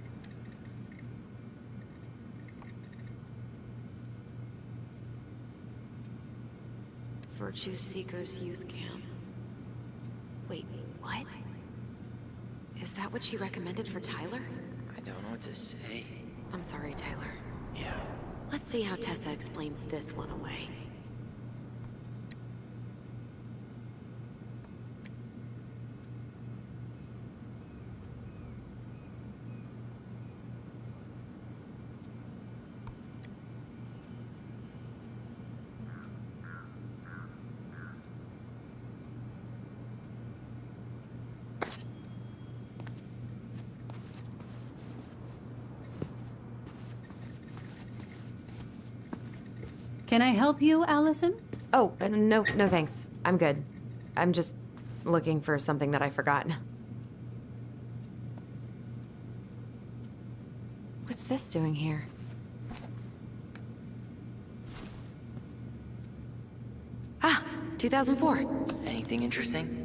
Virtue Seekers Youth Camp. Wait, what? Is that what she recommended for Tyler? I don't know what to say. I'm sorry, Tyler. Yeah. Let's see how Tessa explains this one away. Can I help you, Allison? Oh, no thanks. I'm good. I'm just looking for something that I forgot. What's this doing here? Ah, 2004. Anything interesting?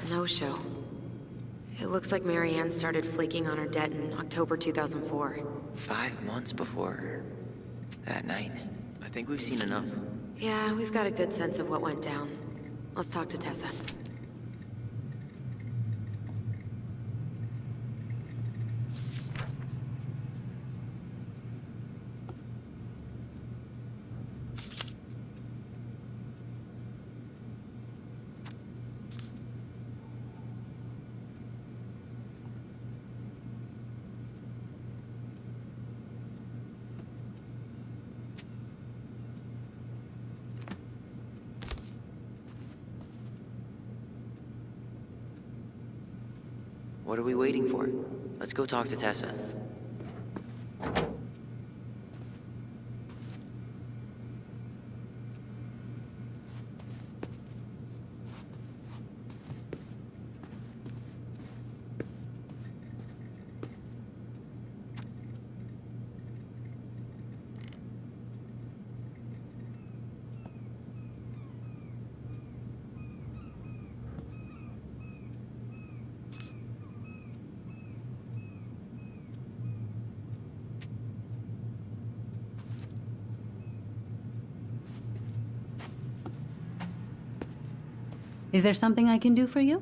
No show. It looks like Marianne started flaking on her debt in October 2004. 5 months before that night. I think we've seen enough. Yeah, we've got a good sense of what went down. Let's talk to Tessa. What are we waiting for? Let's go talk to Tessa. Is there something I can do for you?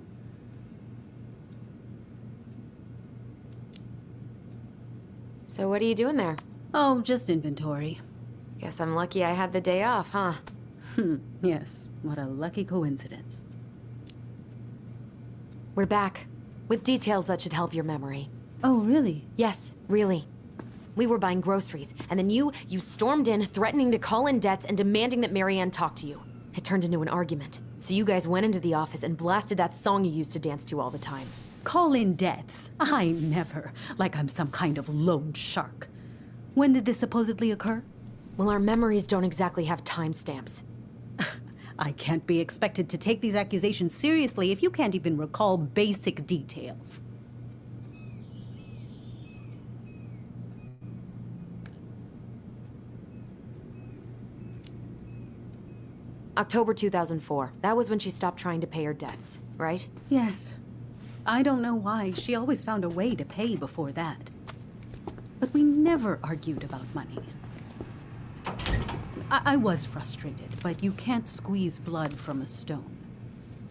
So what are you doing there? Oh, just inventory. Guess I'm lucky I had the day off, huh? Yes, what a lucky coincidence. We're back, with details that should help your memory. Oh, really? Yes, really. We were buying groceries, and then you stormed in, threatening to call in debts and demanding that Marianne talk to you. It turned into an argument. So you guys went into the office and blasted that song you used to dance to all the time. Call in debts? I never. Like I'm some kind of loan shark. When did this supposedly occur? Well, our memories don't exactly have timestamps. I can't be expected to take these accusations seriously if you can't even recall basic details. October 2004. That was when she stopped trying to pay her debts, right? Yes. I don't know why. She always found a way to pay before that. But we never argued about money. I was frustrated, but you can't squeeze blood from a stone.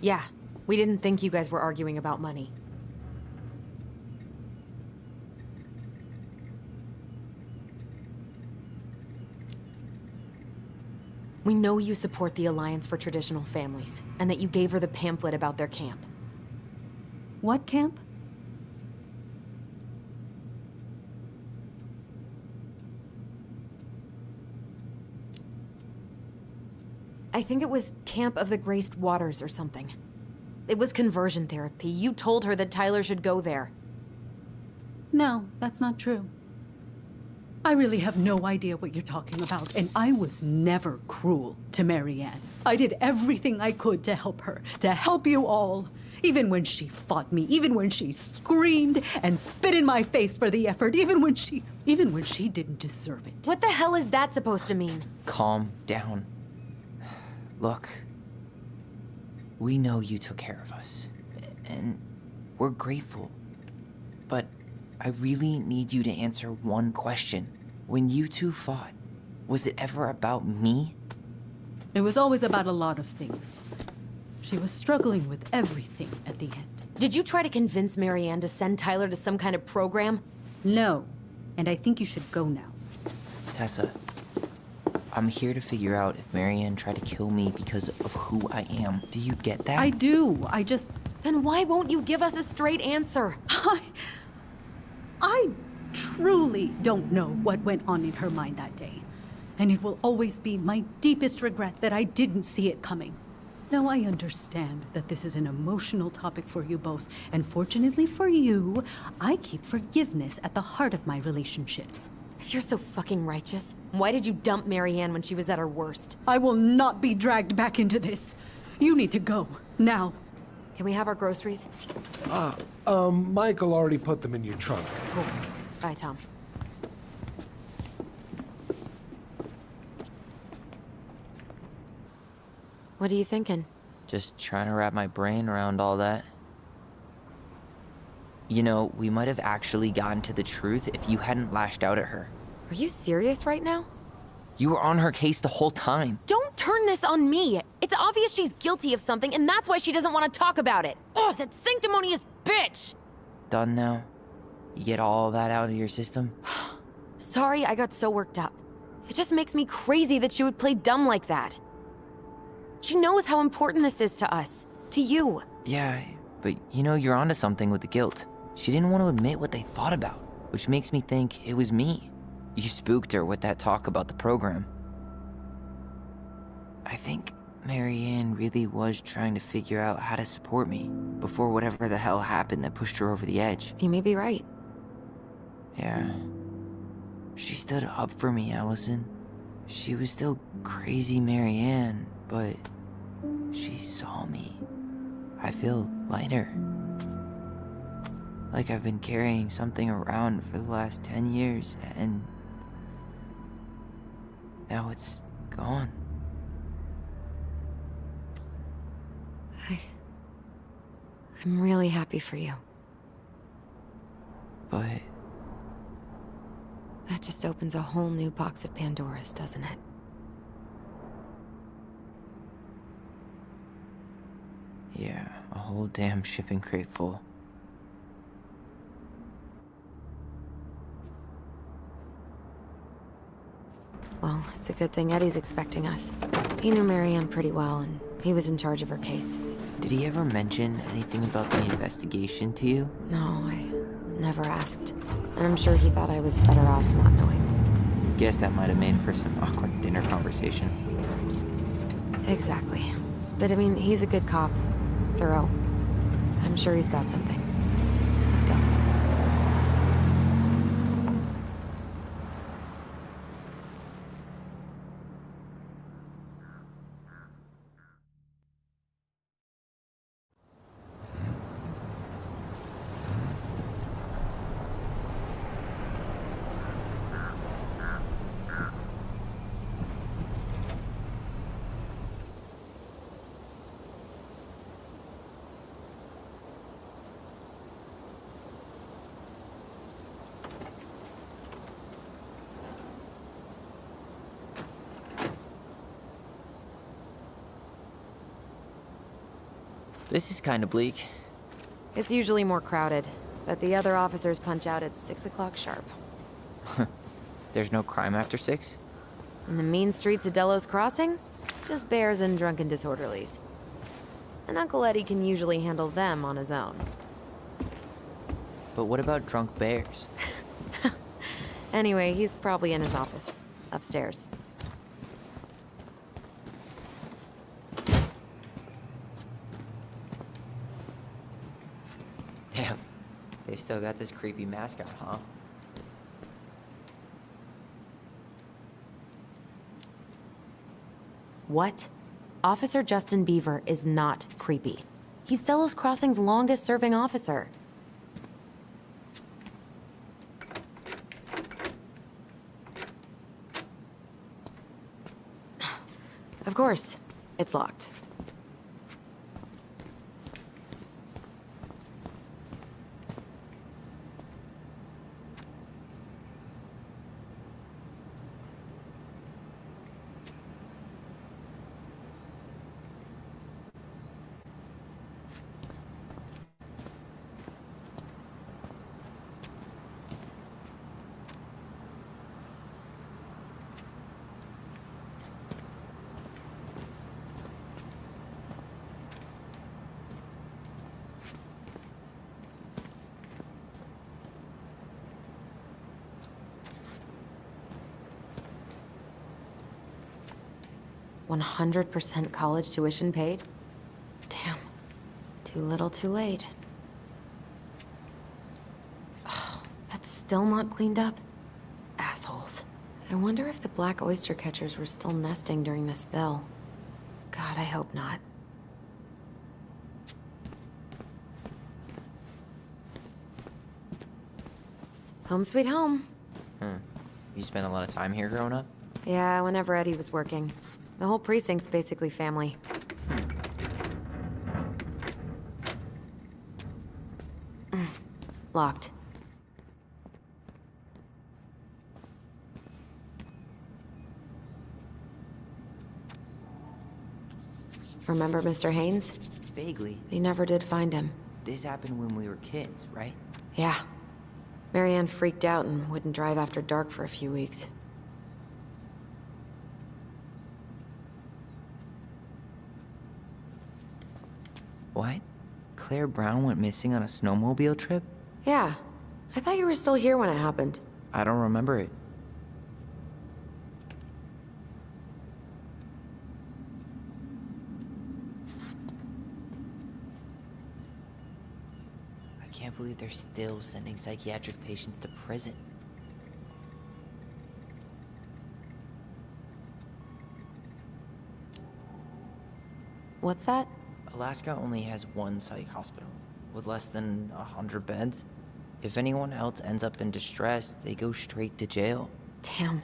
Yeah, we didn't think you guys were arguing about money. We know you support the Alliance for Traditional Families, and that you gave her the pamphlet about their camp. What camp? I think it was Camp of the Graced Waters or something. It was conversion therapy. You told her that Tyler should go there. No, that's not true. I really have no idea what you're talking about, and I was never cruel to Marianne. I did everything I could to help her, to help you all. Even when she fought me, even when she screamed and spit in my face for the effort, even when she didn't deserve it. What the hell is that supposed to mean? Calm down. Look, we know you took care of us, and we're grateful. But I really need you to answer one question. When you two fought, was it ever about me? It was always about a lot of things. She was struggling with everything at the end. Did you try to convince Marianne to send Tyler to some kind of program? No, and I think you should go now. Tessa, I'm here to figure out if Marianne tried to kill me because of who I am. Do you get that? I do. Then why won't you give us a straight answer? I truly don't know what went on in her mind that day. And it will always be my deepest regret that I didn't see it coming. Now, I understand that this is an emotional topic for you both, and fortunately for you, I keep forgiveness at the heart of my relationships. If you're so fucking righteous, why did you dump Marianne when she was at her worst? I will not be dragged back into this. You need to go, now. Can we have our groceries? Michael already put them in your trunk. Cool. Bye, Tom. What are you thinking? Just trying to wrap my brain around all that. You know, we might have actually gotten to the truth if you hadn't lashed out at her. Are you serious right now? You were on her case the whole time. Don't turn this on me! It's obvious she's guilty of something, and that's why she doesn't want to talk about it! Ugh, that sanctimonious bitch! Done now? You get all that out of your system? Sorry I got so worked up. It just makes me crazy that she would play dumb like that. She knows how important this is to us. To you. Yeah, but you know, you're onto something with the guilt. She didn't want to admit what they thought about, which makes me think it was me. You spooked her with that talk about the program. I think Marianne really was trying to figure out how to support me before whatever the hell happened that pushed her over the edge. You may be right. Yeah. She stood up for me, Allison. She was still crazy Marianne, but she saw me. I feel lighter. Like I've been carrying something around for the last 10 years, and now it's gone. I'm really happy for you. But That just opens a whole new box of Pandora's, doesn't it? yeah, a whole damn shipping crate full. Well, it's a good thing Eddie's expecting us. He knew Marianne pretty well, and he was in charge of her case. Did he ever mention anything about the investigation to you? No, I never asked. And I'm sure he thought I was better off not knowing. Guess that might have made for some awkward dinner conversation. Exactly. But I mean, he's a good cop. Thorough. I'm sure he's got something. Let's go. This is kind of bleak. It's usually more crowded, but the other officers punch out at 6 o'clock sharp. There's no crime after 6? In the mean streets of Delos Crossing, just bears and drunken disorderlies. And Uncle Eddie can usually handle them on his own. But what about drunk bears? Anyway, he's probably in his office, upstairs. Damn, they still got this creepy mascot, huh? What? Officer Justin Beaver is not creepy. He's Delos Crossing's longest-serving officer. Of course, it's locked. $100% college tuition paid? Damn. Too little, too late. Oh, that's still not cleaned up? Assholes. I wonder if the black oyster catchers were still nesting during the spill. God, I hope not. Home sweet home. You spent a lot of time here growing up? Yeah, whenever Eddie was working. The whole precinct's basically family. Locked. Remember Mr. Haynes? Vaguely. They never did find him. This happened when we were kids, right? Yeah. Marianne freaked out and wouldn't drive after dark for a few weeks. What? Claire Brown went missing on a snowmobile trip? Yeah. I thought you were still here when it happened. I don't remember it. I can't believe they're still sending psychiatric patients to prison. What's that? Alaska only has one psych hospital, with less than 100 beds. If anyone else ends up in distress, they go straight to jail. Damn.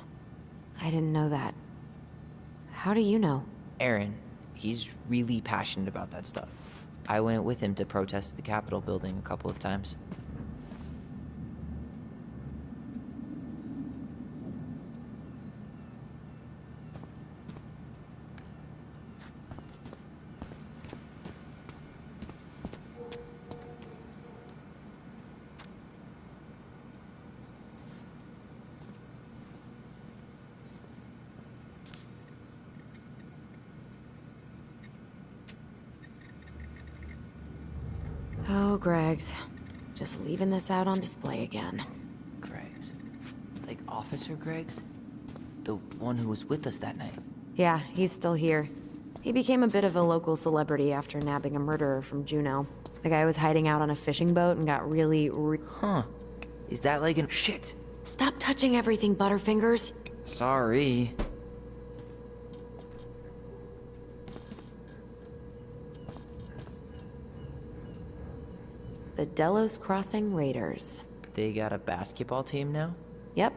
I didn't know that. How do you know? Aaron, he's really passionate about that stuff. I went with him to protest at the Capitol building a couple of times. Oh, Greg's. Just leaving this out on display again. Greg's? Like Officer Greg's? The one who was with us that night? Yeah, he's still here. He became a bit of a local celebrity after nabbing a murderer from Juneau. The guy was hiding out on a fishing boat and got really Huh. Is that like an— Shit! Stop touching everything, Butterfingers! Sorry. The Delos Crossing Raiders. They got a basketball team now? Yep.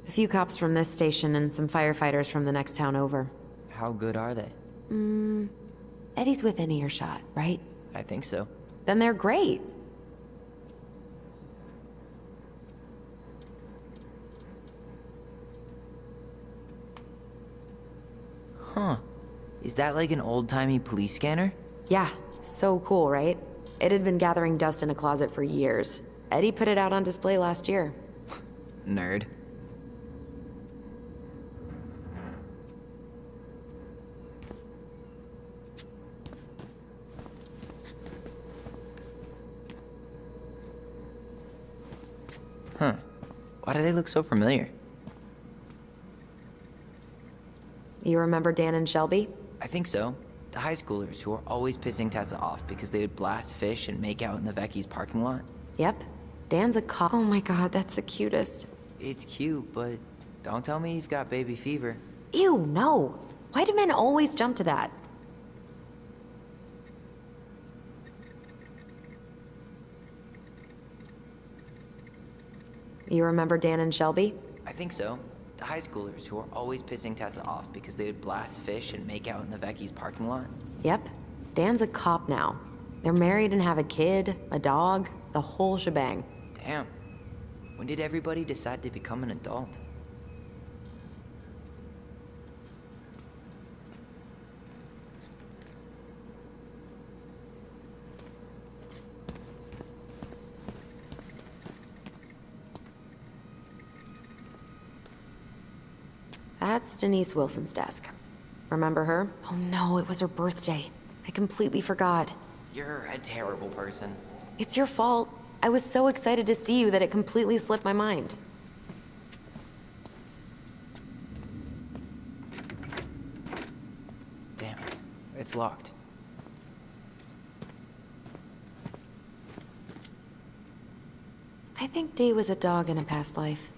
A few cops from this station and some firefighters from the next town over. How good are they? Eddie's within earshot, right? I think so. Then they're great. Huh. Is that like an old-timey police scanner? Yeah, so cool, right? It had been gathering dust in a closet for years. Eddie put it out on display last year. Nerd. Huh. Why do they look so familiar? You remember Dan and Shelby? I think so. The high schoolers who were always pissing Tessa off because they would blast fish and make out in the Vecchi's parking lot. Yep. Dan's a cop. Oh my god, that's the cutest. It's cute, but don't tell me you've got baby fever. Ew, no. Why do men always jump to that? You remember Dan and Shelby? I think so. The high schoolers who were always pissing Tessa off because they would blast fish and make out in the Vecchi's parking lot. Yep. Dan's a cop now. They're married and have a kid, a dog, the whole shebang. Damn. When did everybody decide to become an adult? That's Denise Wilson's desk. Remember her? Oh no, it was her birthday. I completely forgot. You're a terrible person. It's your fault. I was so excited to see you that it completely slipped my mind. Damn it. It's locked. I think Dee was a dog in a past life.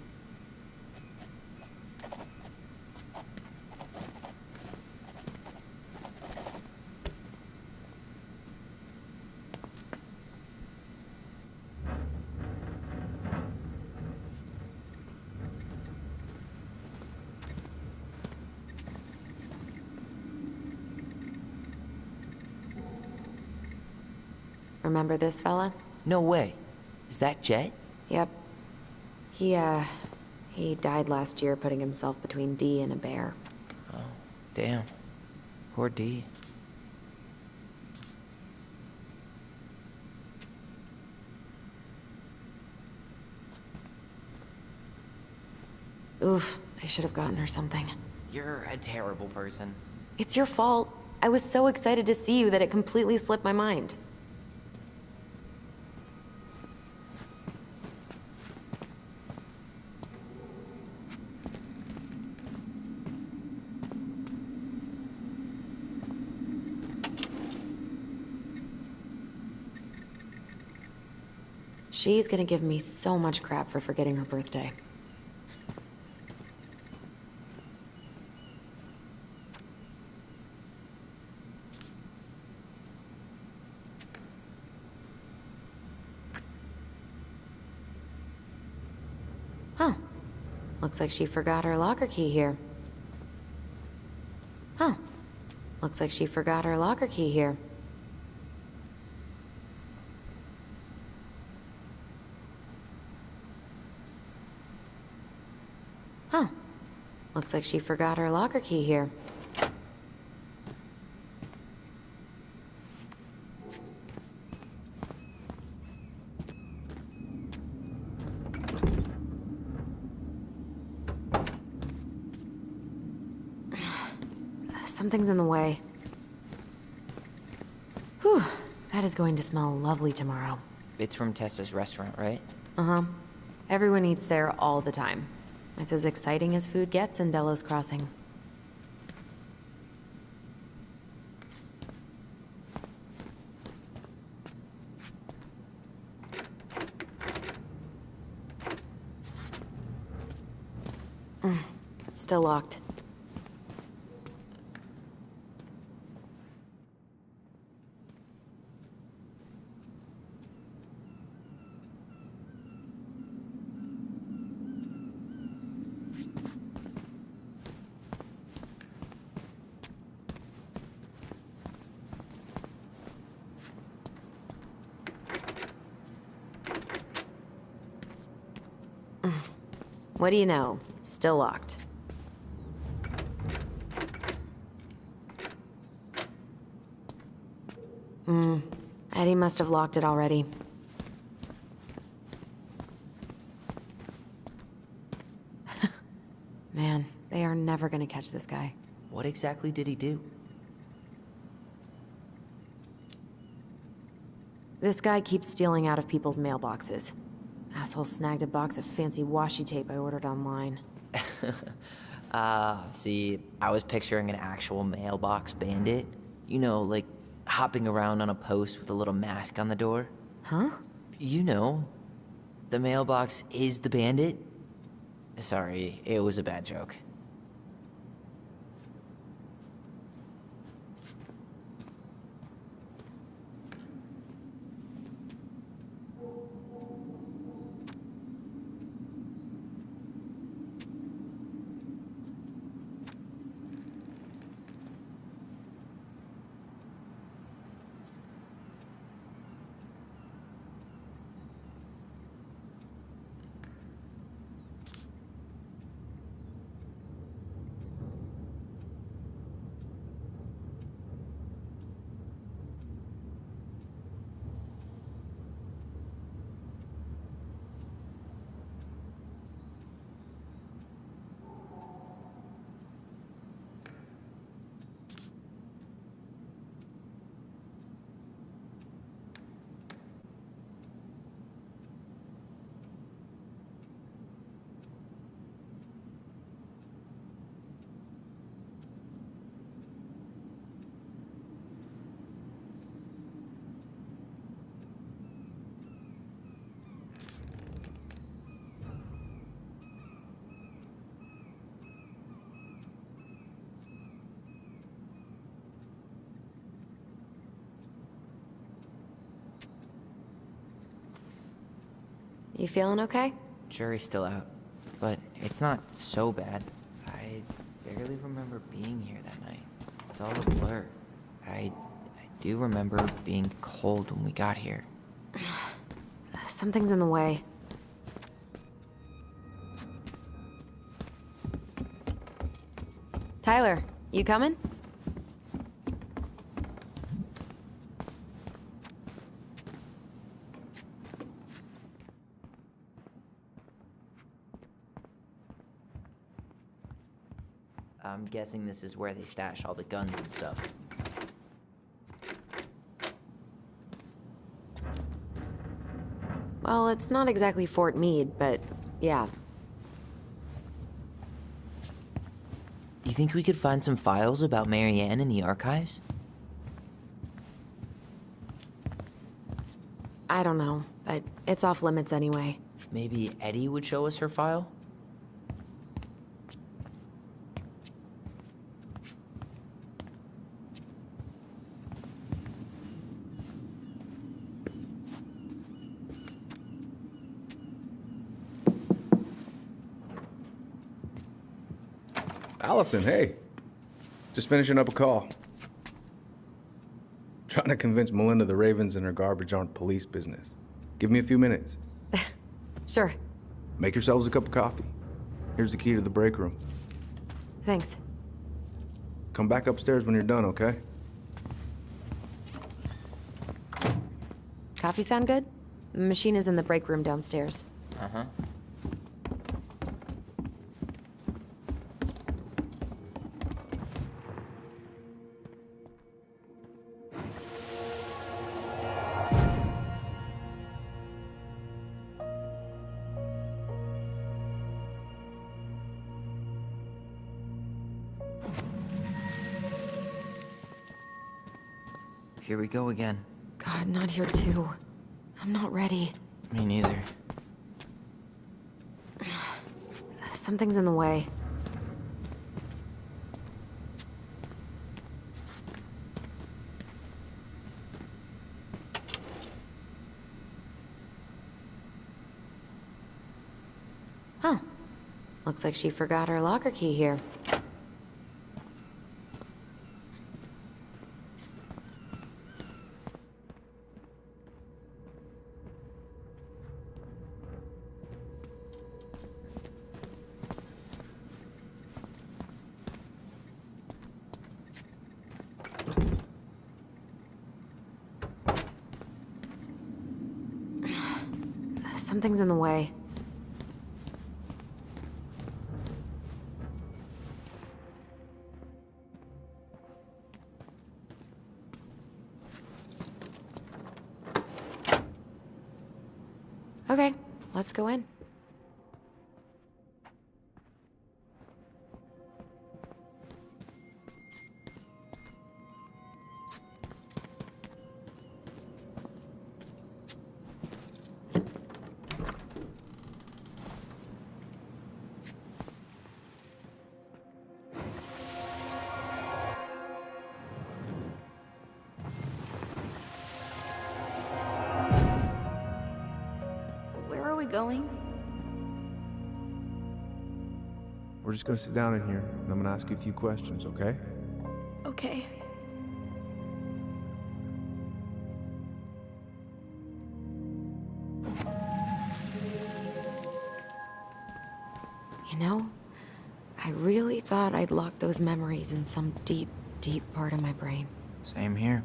Remember this fella? No way. Is that Jet? Yep. He died last year putting himself between Dee and a bear. Oh, damn. Poor D. Oof, I should have gotten her something. You're a terrible person. It's your fault. I was so excited to see you that it completely slipped my mind. She's gonna give me so much crap for forgetting her birthday. Oh, looks like she forgot her locker key here. Oh, looks like she forgot her locker key here. Oh, looks like she forgot her locker key here. Something's in the way. Whew, that is going to smell lovely tomorrow. It's from Tessa's restaurant, right? Uh-huh. Everyone eats there all the time. It's as exciting as food gets in Delos Crossing. Still locked. What do you know? Still locked. Eddie must have locked it already. Man, they are never gonna catch this guy. What exactly did he do? This guy keeps stealing out of people's mailboxes. Asshole snagged a box of fancy washi tape I ordered online. See, I was picturing an actual mailbox bandit. You know, like hopping around on a post with a little mask on the door. Huh? You know, the mailbox is the bandit. Sorry, it was a bad joke. You feeling okay? Jury's still out, but it's not so bad. I barely remember being here that night. It's all a blur. I do remember being cold when we got here. Something's in the way. Tyler, you coming? I'm guessing this is where they stash all the guns and stuff. Well, it's not exactly Fort Meade, but yeah. You think we could find some files about Marianne in the archives? I don't know, but it's off limits anyway. Maybe Eddie would show us her file? Allison, hey. Just finishing up a call. Trying to convince Melinda the Ravens and her garbage aren't police business. Give me a few minutes. Sure. Make yourselves a cup of coffee. Here's the key to the break room. Thanks. Come back upstairs when you're done, okay? Coffee sound good? The machine is in the break room downstairs. Uh-huh. Here we go again. God, not here too. I'm not ready. Me neither. Something's in the way. Oh. Looks like she forgot her locker key here. Something's in the way. Okay, let's go in. Where are we going? We're just gonna sit down in here, and I'm gonna ask you a few questions, okay? Okay. You know, I really thought I'd locked those memories in some deep, deep part of my brain. Same here.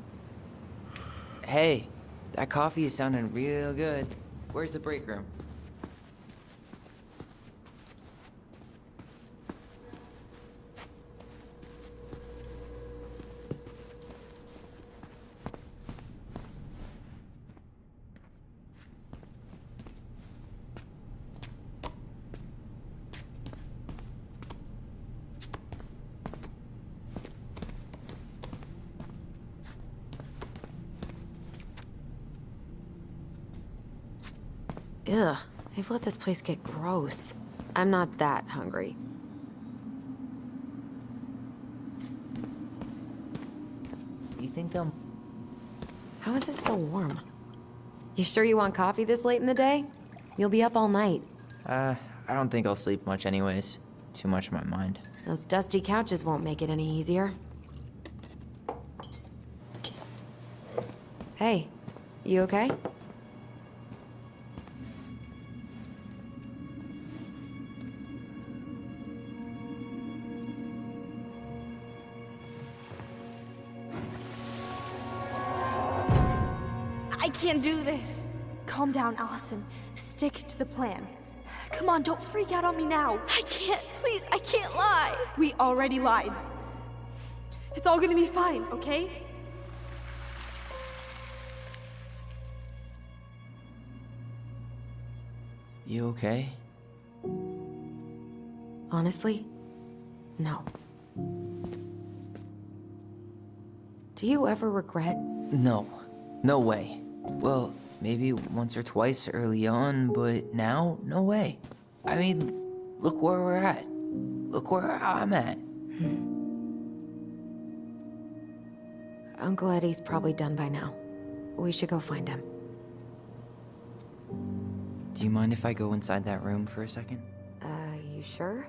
Hey, that coffee is sounding real good. Where's the break room? Ugh, they've let this place get gross. I'm not that hungry. You think they'll... How is it still warm? You sure you want coffee this late in the day? You'll be up all night. I don't think I'll sleep much anyways. Too much on my mind. Those dusty couches won't make it any easier. Hey, you okay? I can't do this. Calm down, Allison. Stick to the plan. Come on, don't freak out on me now. I can't, please, I can't lie. We already lied. It's all gonna be fine, okay? You okay? Honestly, no. Do you ever regret? No. No way. Well, maybe once or twice early on, but now, no way. I mean, look where we're at. Look where I'm at. Uncle Eddie's probably done by now. We should go find him. Do you mind if I go inside that room for a second? You sure?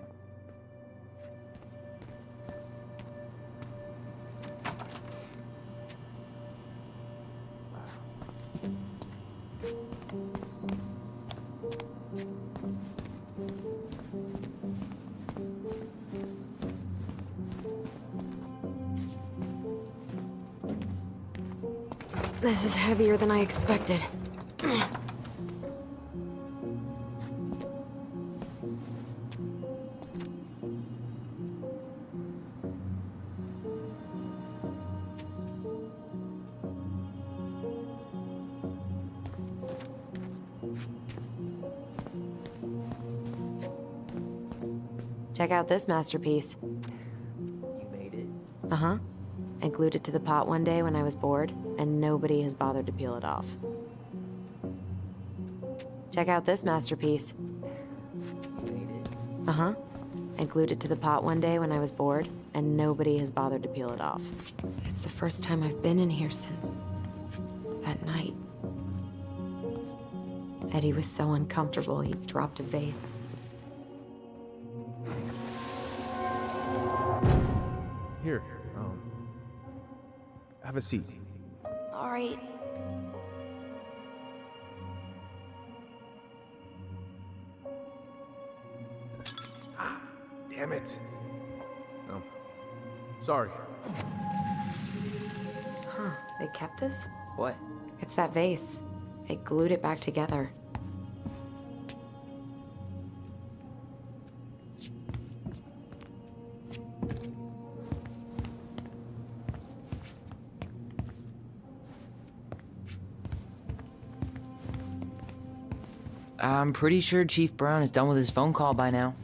This is heavier than I expected. Check out this masterpiece. You made it. Uh-huh. I glued it to the pot one day when I was bored, and nobody has bothered to peel it off. Check out this masterpiece. You made it. Uh-huh. I glued it to the pot one day when I was bored, and nobody has bothered to peel it off. It's the first time I've been in here since that night. Eddie was so uncomfortable, he dropped a vase. Here, have a seat. All right. Damn it. Oh, sorry. Huh, they kept this? What? It's that vase. They glued it back together. I'm pretty sure Chief Brown is done with his phone call by now.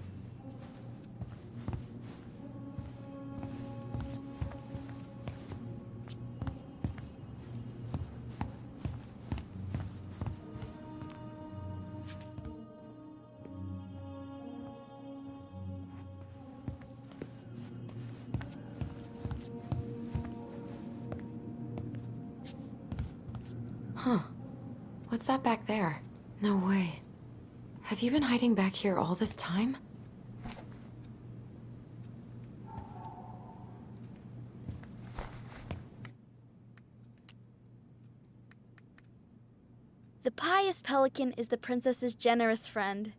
Huh. What's that back there? No way. Have you been hiding back here all this time? The pious pelican is the princess's generous friend.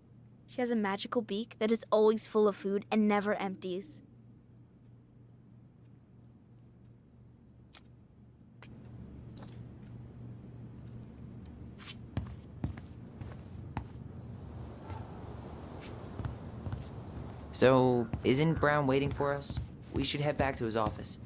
She has a magical beak that is always full of food and never empties. So, isn't Brown waiting for us? We should head back to his office.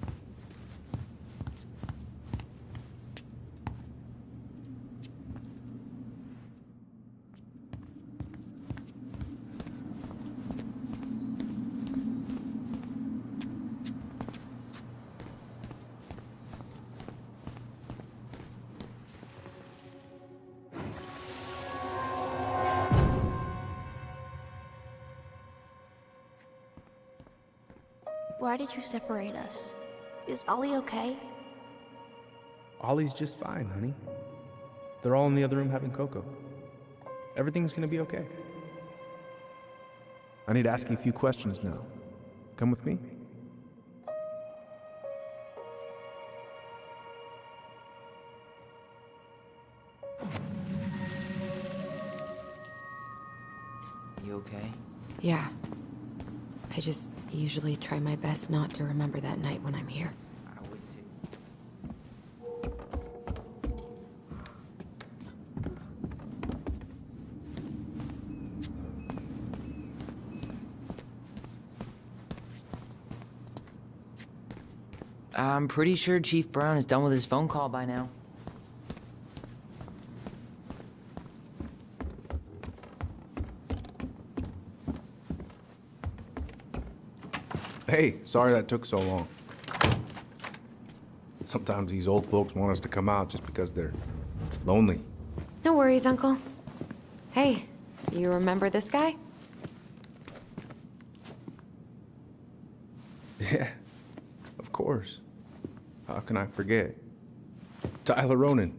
Why did you separate us? Is Ollie okay? Ollie's just fine, honey. They're all in the other room having cocoa. Everything's gonna be okay. I need to ask you a few questions now. Come with me? You okay? Yeah. I just usually try my best not to remember that night when I'm here. I would too. I'm pretty sure Chief Brown is done with his phone call by now. Hey, sorry that took so long. Sometimes these old folks want us to come out just because they're lonely. No worries, Uncle. Hey, do you remember this guy? Yeah, of course. How can I forget? Tyler Ronan,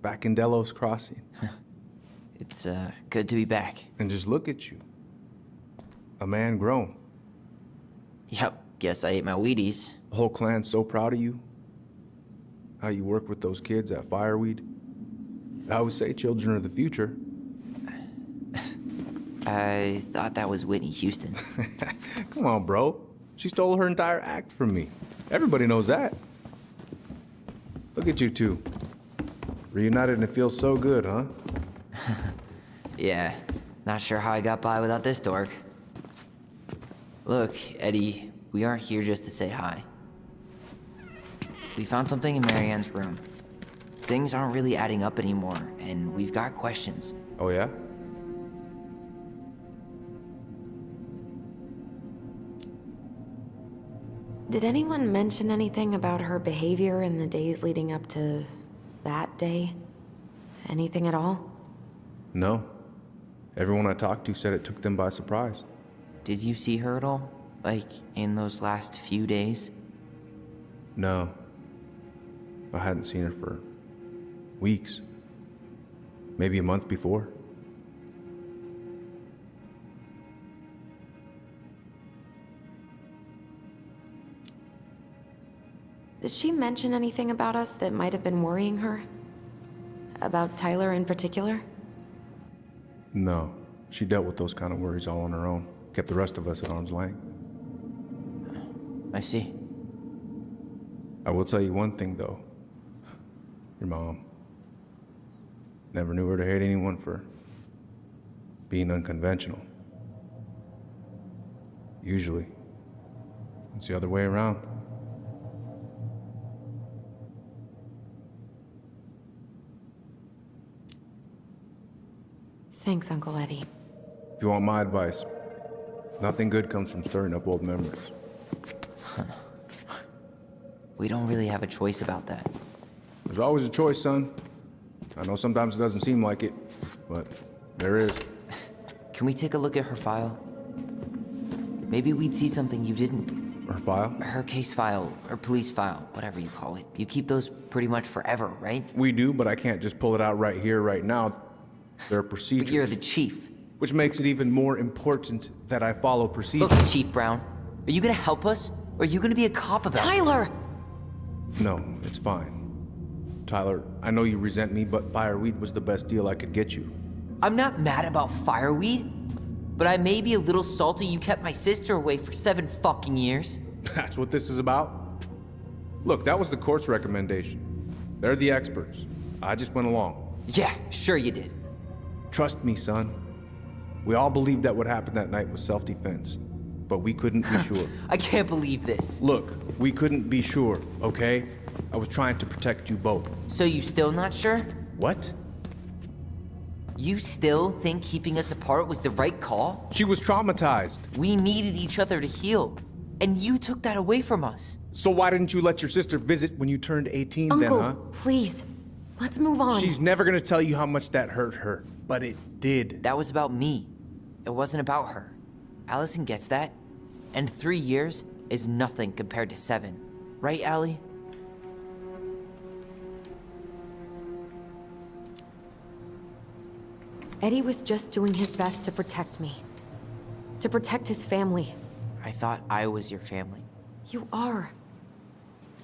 back in Delos Crossing. It's, good to be back. And just look at you. A man grown. Yep, guess I ate my Wheaties. The whole clan's so proud of you. How you work with those kids at Fireweed. I always say children are the future. I thought that was Whitney Houston. Come on, bro. She stole her entire act from me. Everybody knows that. Look at you two. Reunited and it feels so good, huh? Yeah, not sure how I got by without this dork. Look, Eddie, we aren't here just to say hi. We found something in Marianne's room. Things aren't really adding up anymore, and we've got questions. Oh, yeah? Did anyone mention anything about her behavior in the days leading up to that day? Anything at all? No. Everyone I talked to said it took them by surprise. Did you see her at all? Like, in those last few days? No. I hadn't seen her for weeks. Maybe a month before. Did she mention anything about us that might have been worrying her? About Tyler in particular? No. She dealt with those kind of worries all on her own. Kept the rest of us at arm's length. I see. I will tell you one thing, though. Your mom. Never knew her to hate anyone for being unconventional. Usually, it's the other way around. Thanks, Uncle Eddie. If you want my advice, nothing good comes from stirring up old memories. We don't really have a choice about that. There's always a choice, son. I know sometimes it doesn't seem like it, but there is. Can we take a look at her file? Maybe we'd see something you didn't. Her file? Her case file, or police file, whatever you call it. You keep those pretty much forever, right? We do, but I can't just pull it out right here, right now. There are procedures. But you're the chief. Which makes it even more important that I follow procedures. Look, Chief Brown, are you gonna help us? Or are you gonna be a cop about Tyler! this? No, it's fine. Tyler, I know you resent me, but Fireweed was the best deal I could get you. I'm not mad about Fireweed, but I may be a little salty you kept my sister away for 7 fucking years. That's what this is about? Look, that was the court's recommendation. They're the experts. I just went along. Yeah, sure you did. Trust me, son. We all believed that what happened that night was self-defense, but we couldn't be sure. I can't believe this. Look, we couldn't be sure, okay? I was trying to protect you both. So you still not sure? What? You still think keeping us apart was the right call? She was traumatized. We needed each other to heal, and you took that away from us. So why didn't you let your sister visit when you turned 18 Uncle, then, huh? please. Let's move on. She's never gonna tell you how much that hurt her, but it did. That was about me. It wasn't about her. Allison gets that, and 3 years is nothing compared to 7. Right, Allie? Eddie was just doing his best to protect me. To protect his family. I thought I was your family. You are.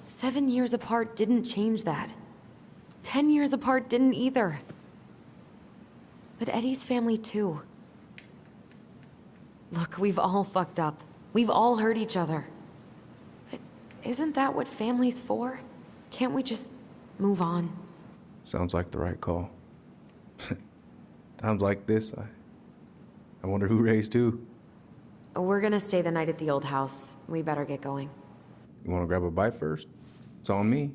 7 years apart didn't change that. 10 years apart didn't either. But Eddie's family too. Look, we've all fucked up. We've all hurt each other. But isn't that what family's for? Can't we just move on? Sounds like the right call. Times like this, I wonder who raised who. We're gonna stay the night at the old house. We better get going. You want to grab a bite first? It's on me.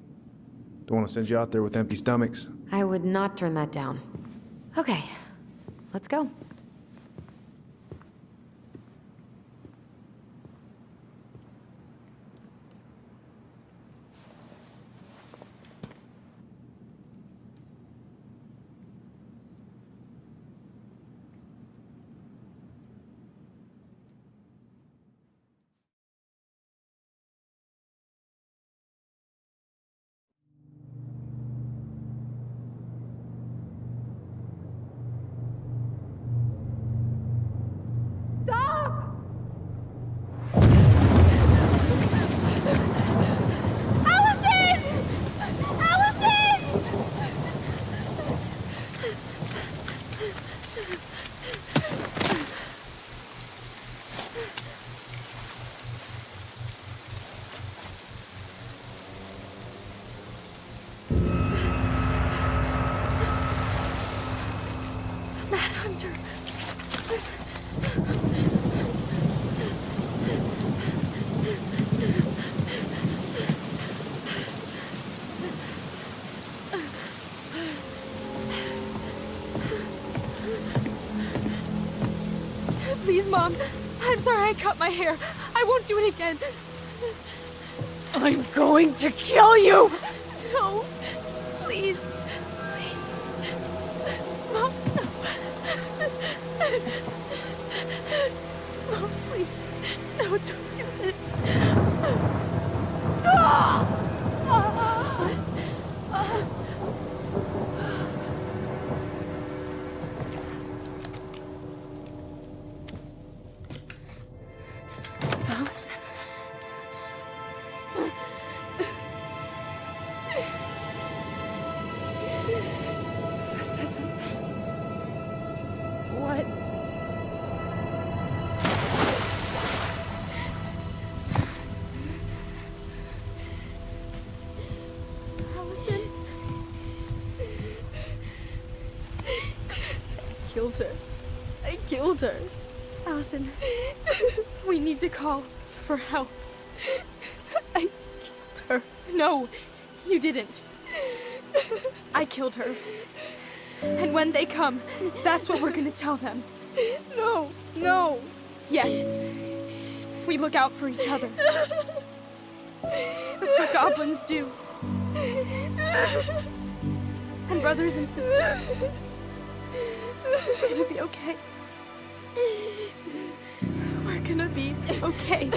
Don't want to send you out there with empty stomachs. I would not turn that down. Okay, let's go. Please, Mom. I'm sorry I cut my hair. I won't do it again. I'm going to kill you! No. Please. Please. Mom, no. Mom, please. No, don't do this. Allison. This isn't... What? Allison. I killed her. I killed her. Allison, we need to call for help. I killed her. No, you didn't. I killed her. And when they come, that's what we're gonna tell them. No, no. Yes. We look out for each other. That's what goblins do. And brothers and sisters. It's gonna be okay. We're gonna be okay.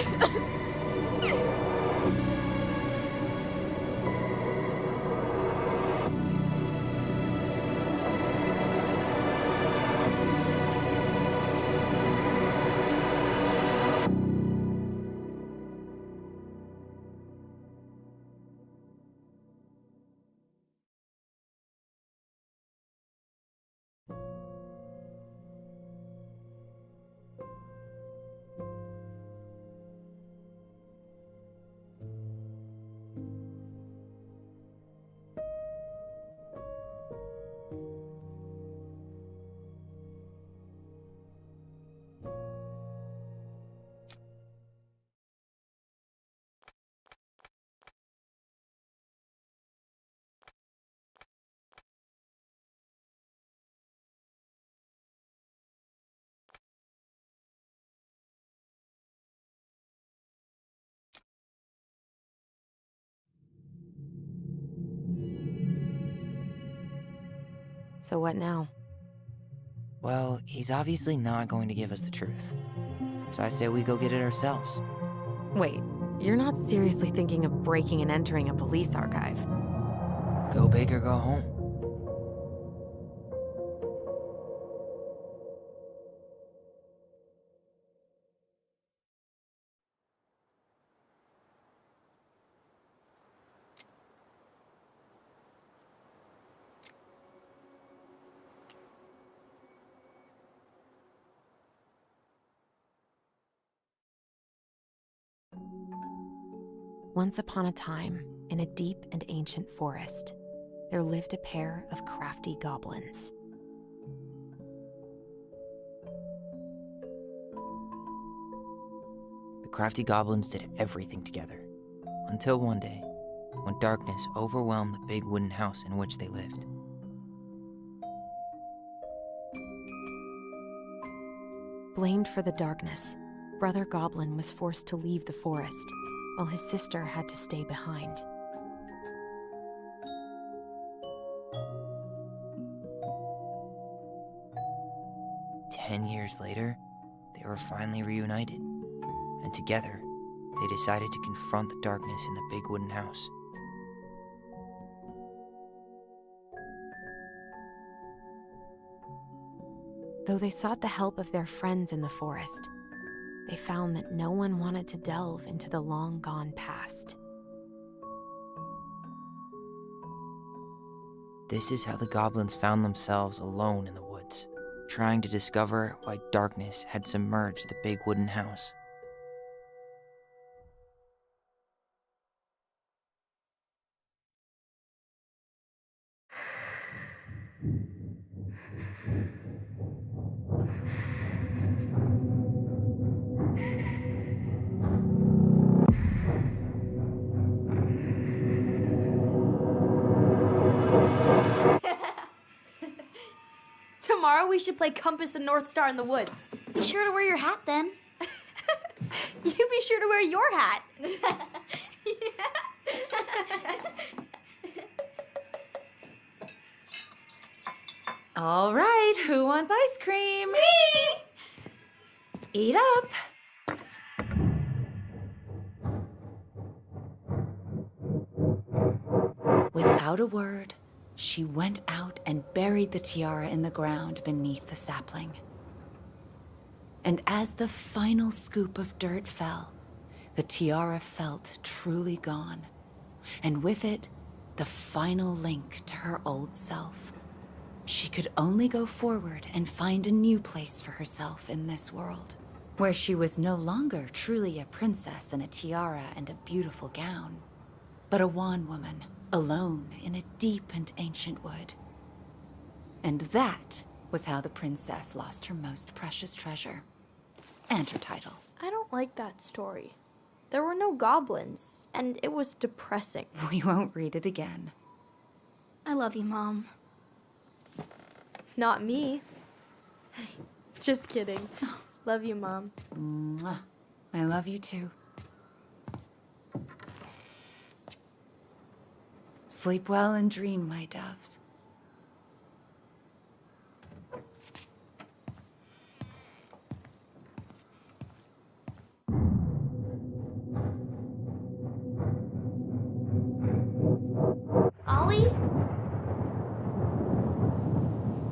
So what now? Well, he's obviously not going to give us the truth. So I say we go get it ourselves. Wait, you're not seriously thinking of breaking and entering a police archive? Go big or go home. Once upon a time, in a deep and ancient forest, there lived a pair of crafty goblins. The crafty goblins did everything together, until one day, when darkness overwhelmed the big wooden house in which they lived. Blamed for the darkness, Brother Goblin was forced to leave the forest, while his sister had to stay behind. Ten years later, they were finally reunited, and together, they decided to confront the darkness in the big wooden house. Though they sought the help of their friends in the forest, they found that no one wanted to delve into the long-gone past. This is how the goblins found themselves alone in the woods, trying to discover why darkness had submerged the big wooden house. Tomorrow we should play Compass and North Star in the woods. Be sure to wear your hat then. You be sure to wear your hat. All right, who wants ice cream? Me! Eat up. Without a word, she went out and buried the tiara in the ground beneath the sapling. And as the final scoop of dirt fell, the tiara felt truly gone, and with it, the final link to her old self. She could only go forward and find a new place for herself in this world, where she was no longer truly a princess in a tiara and a beautiful gown, but a wan woman, alone in a deep and ancient wood. And that was how the princess lost her most precious treasure, and her title. I don't like that story. There were no goblins, and it was depressing. We won't read it again. I love you, Mom. Not me. Just kidding. Love you, Mom. Mwah. I love you too. Sleep well and dream, my doves. Ollie?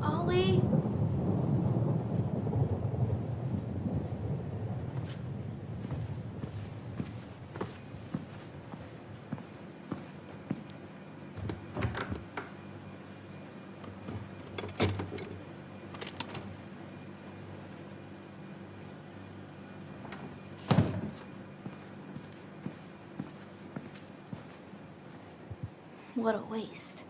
Ollie? What a waste.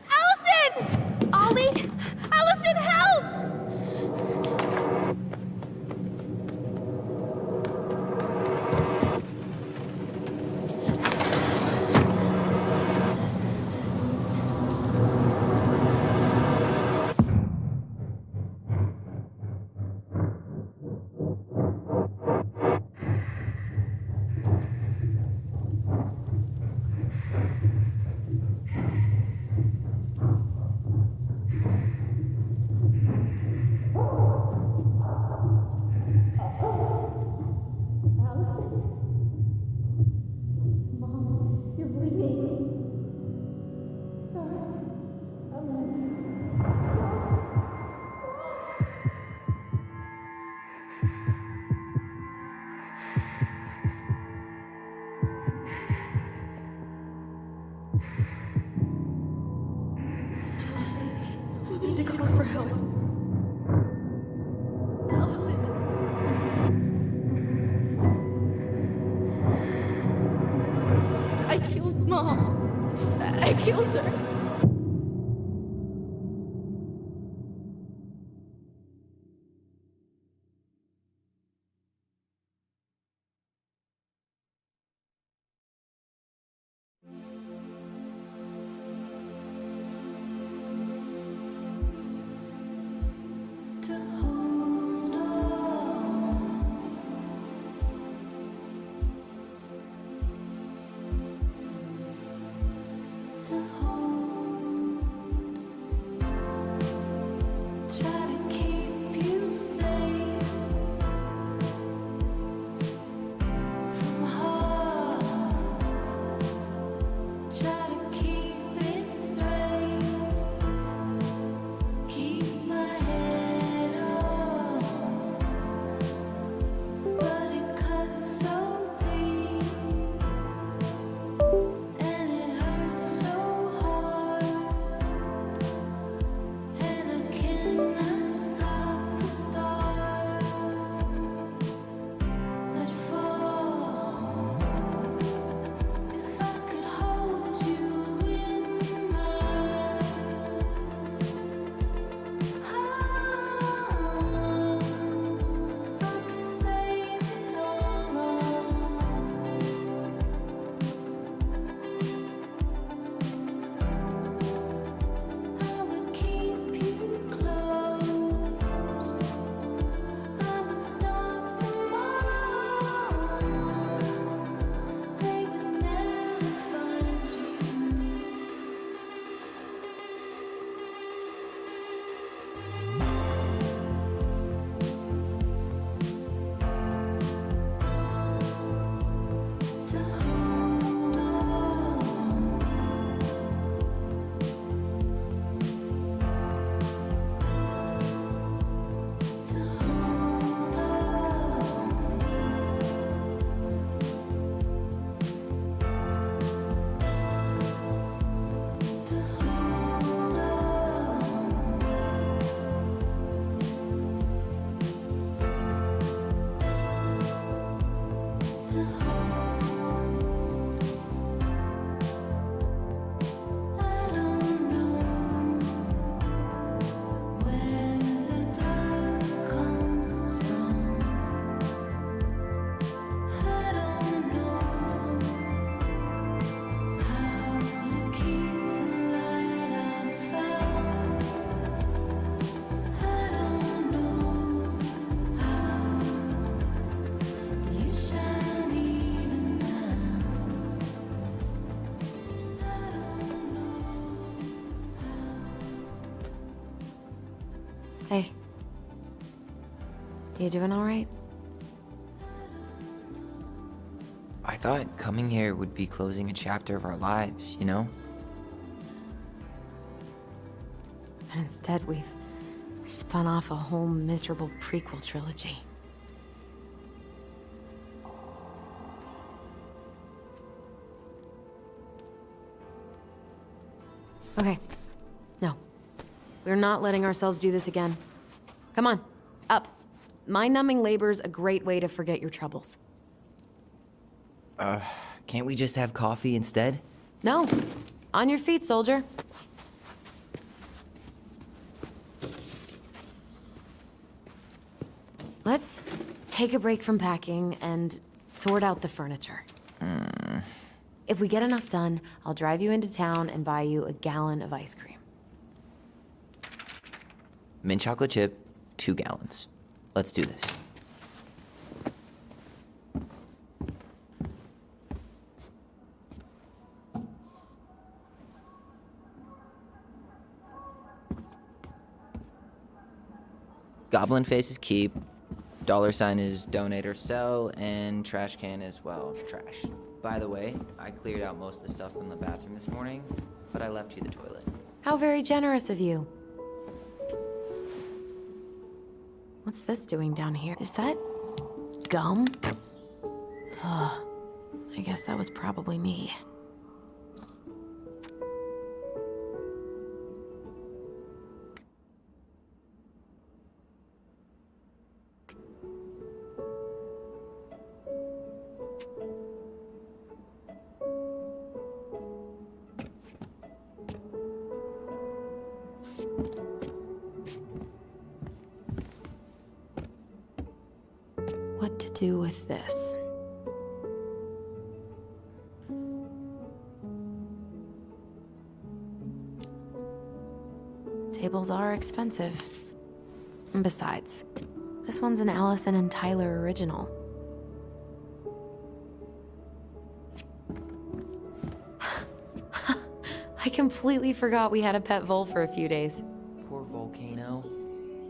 Allison! Ollie! Allison, help! shelter. Hey. You doing all right? I thought coming here would be closing a chapter of our lives, you know? And instead, we've spun off a whole miserable prequel trilogy. Okay. No. We're not letting ourselves do this again. Come on. Up. Mind-numbing labor's a great way to forget your troubles. Can't we just have coffee instead? No. On your feet, soldier. Let's take a break from packing and sort out the furniture. If we get enough done, I'll drive you into town and buy you a gallon of ice cream. Mint chocolate chip, 2 gallons. Let's do this. Goblin face is keep, $sign is donate or sell, and trash can is, well, trash. By the way, I cleared out most of the stuff from the bathroom this morning, but I left you the toilet. How very generous of you. What's this doing down here? Is that gum? Ugh. I guess that was probably me. do with this? Tables are expensive. And besides, this one's an Allison and Tyler original. I completely forgot we had a pet vole for a few days. Poor Volcano.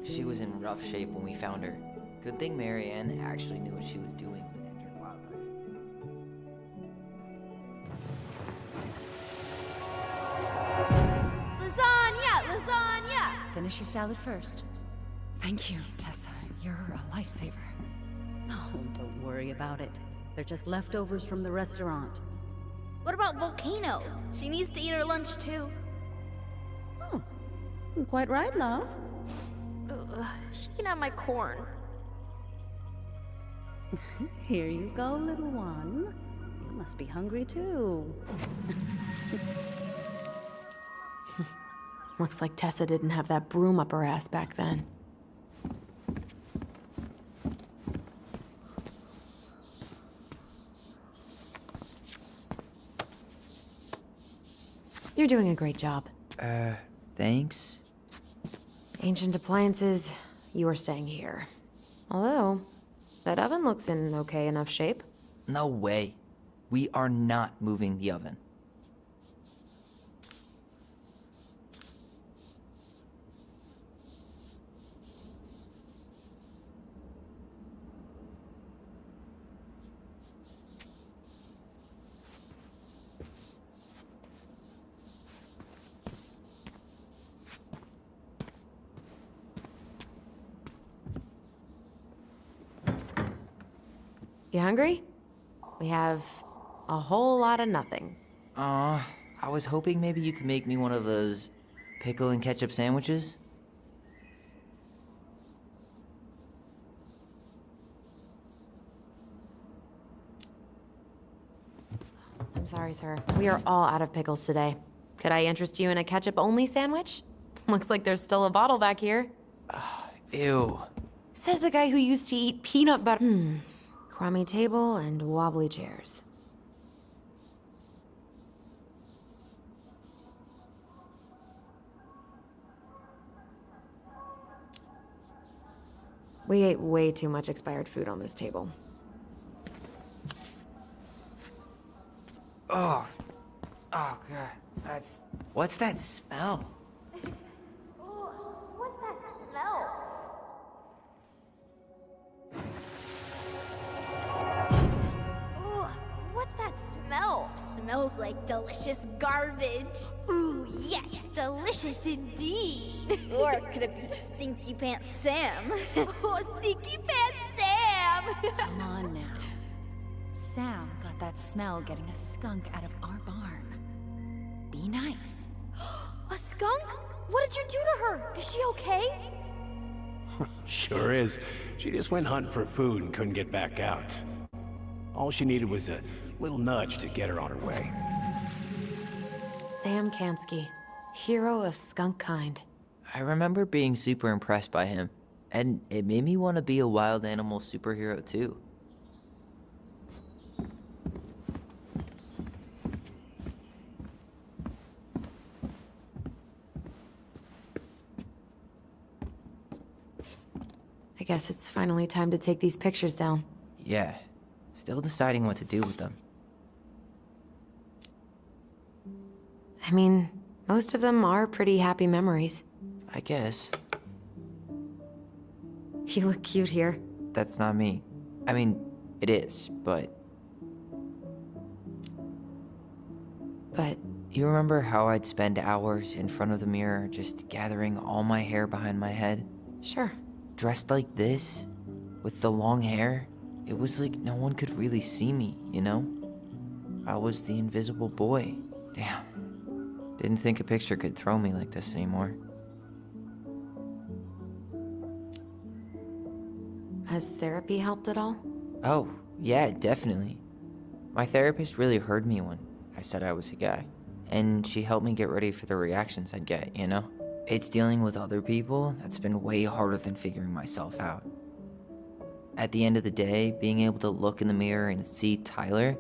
She was in rough shape when we found her. Good thing Marianne actually knew what she was doing with injured wildlife. Lasagna! Lasagna! Finish your salad first. Thank you, Tessa. You're a lifesaver. Oh, don't worry about it. They're just leftovers from the restaurant. What about Volcano? She needs to eat her lunch too. Oh, quite right, love. She can have my corn. Here you go, little one. You must be hungry too. Looks like Tessa didn't have that broom up her ass back then. You're doing a great job. Thanks? Ancient appliances, you are staying here. Although, that oven looks in okay enough shape. No way. We are not moving the oven. You hungry? We have a whole lot of nothing. I was hoping maybe you could make me one of those pickle and ketchup sandwiches. I'm sorry, sir. We are all out of pickles today. Could I interest you in a ketchup-only sandwich? Looks like there's still a bottle back here. Ew. Says the guy who used to eat peanut butter. Crummy table and wobbly chairs. We ate way too much expired food on this table. Oh. Oh, God. What's that smell? What's that smell? What's that smell? Smells like delicious garbage. Ooh, yes, delicious indeed. Or could it be Stinky Pants Sam? Oh, Stinky Pants Sam! Come on now. Sam got that smell getting a skunk out of our barn. Be nice. A skunk? What did you do to her? Is she okay? Sure is. She just went hunting for food and couldn't get back out. All she needed was a little nudge to get her on her way. Sam Kansky, hero of skunk kind. I remember being super impressed by him, and it made me want to be a wild animal superhero too. I guess it's finally time to take these pictures down. Yeah, still deciding what to do with them. I mean, most of them are pretty happy memories. I guess. You look cute here. That's not me. I mean, it is, but... But You remember how I'd spend hours in front of the mirror just gathering all my hair behind my head? sure. Dressed like this, with the long hair, it was like no one could really see me, you know? I was the invisible boy. Damn. Didn't think a picture could throw me like this anymore. Has therapy helped at all? Oh, yeah, definitely. My therapist really heard me when I said I was a guy. And she helped me get ready for the reactions I'd get, you know? It's dealing with other people that's been way harder than figuring myself out. At the end of the day, being able to look in the mirror and see Tyler,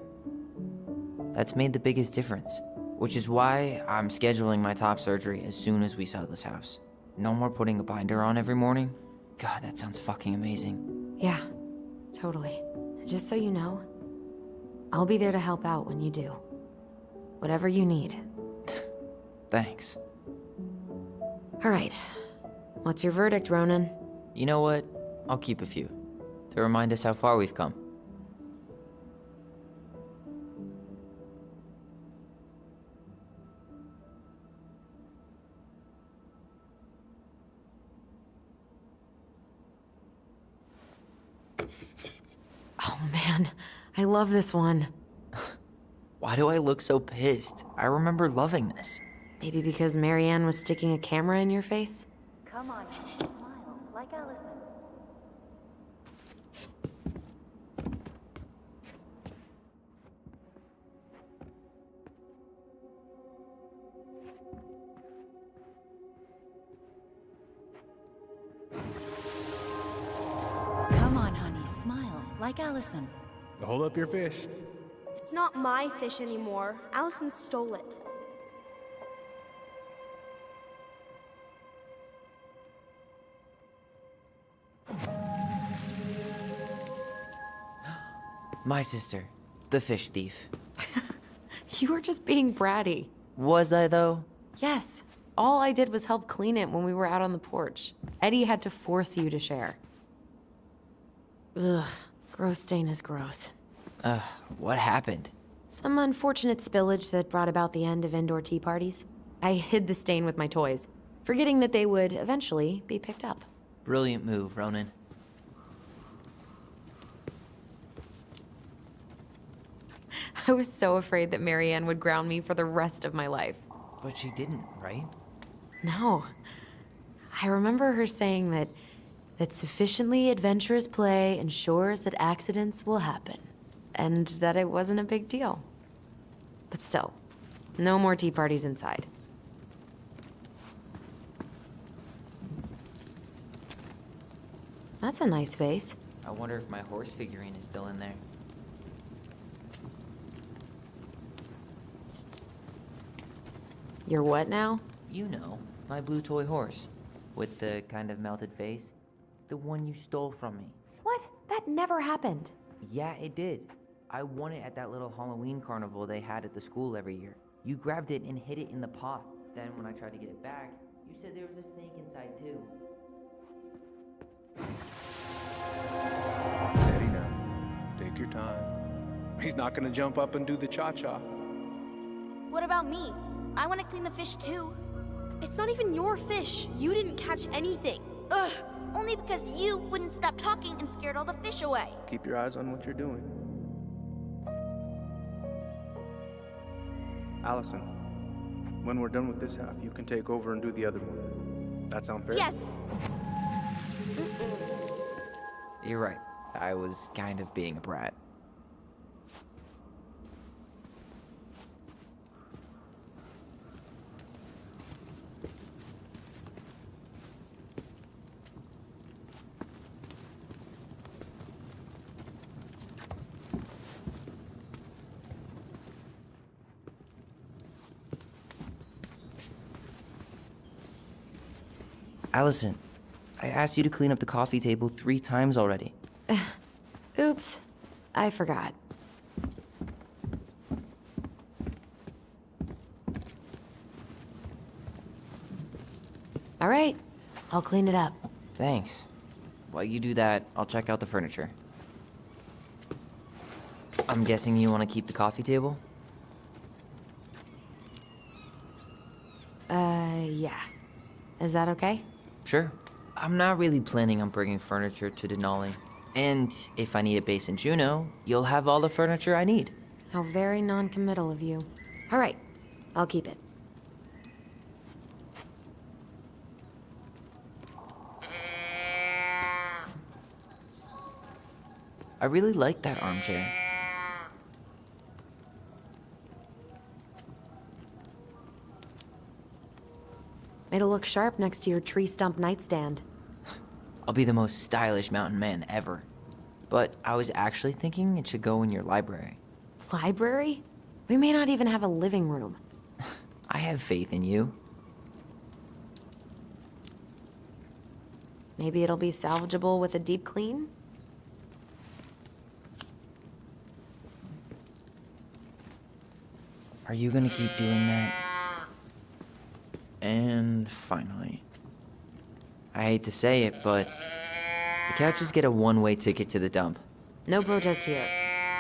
that's made the biggest difference. Which is why I'm scheduling my top surgery as soon as we sell this house. No more putting a binder on every morning. God, that sounds fucking amazing. Yeah, totally. Just so you know, I'll be there to help out when you do. Whatever you need. Thanks. All right. What's your verdict, Ronan? You know what? I'll keep a few. To remind us how far we've come. Oh man, I love this one. Why do I look so pissed? I remember loving this. Maybe because Marianne was sticking a camera in your face? Come on, smile like Allison. Come on, honey, smile like Allison. Hold up your fish. It's not my fish anymore. Allison stole it. My sister, the fish thief. You were just being bratty. Was I, though? Yes. All I did was help clean it when we were out on the porch. Eddie had to force you to share. Ugh. Gross stain is gross. What happened? Some unfortunate spillage that brought about the end of indoor tea parties. I hid the stain with my toys, forgetting that they would eventually be picked up. Brilliant move, Ronan. I was so afraid that Marianne would ground me for the rest of my life. But she didn't, right? No. I remember her saying that sufficiently adventurous play ensures that accidents will happen, and that it wasn't a big deal. But still, no more tea parties inside. That's a nice vase. I wonder if my horse figurine is still in there. You're what now? You know, my blue toy horse. With the kind of melted face. The one you stole from me. What? That never happened. Yeah, it did. I won it at that little Halloween carnival they had at the school every year. You grabbed it and hid it in the pot. Then when I tried to get it back, you said there was a snake inside too. Steady now. Take your time. He's not gonna jump up and do the cha-cha. What about me? I want to clean the fish too. It's not even your fish. You didn't catch anything. Ugh. Only because you wouldn't stop talking and scared all the fish away. Keep your eyes on what you're doing. Allison, when we're done with this half, you can take over and do the other one. That sound fair? Yes. You're right. I was kind of being a brat. Allison, I asked you to clean up the coffee table 3 times already. Oops. I forgot. All right. I'll clean it up. Thanks. While you do that, I'll check out the furniture. I'm guessing you want to keep the coffee table? Yeah. Is that okay? Sure. I'm not really planning on bringing furniture to Denali. And if I need a base in Juneau, you'll have all the furniture I need. How very non-committal of you. All right. I'll keep it. I really like that armchair. It'll look sharp next to your tree stump nightstand. I'll be the most stylish mountain man ever. But I was actually thinking it should go in your library. Library? We may not even have a living room. I have faith in you. Maybe it'll be salvageable with a deep clean? Are you gonna keep doing that? And finally, I hate to say it, but the couches get a one-way ticket to the dump. No protest here.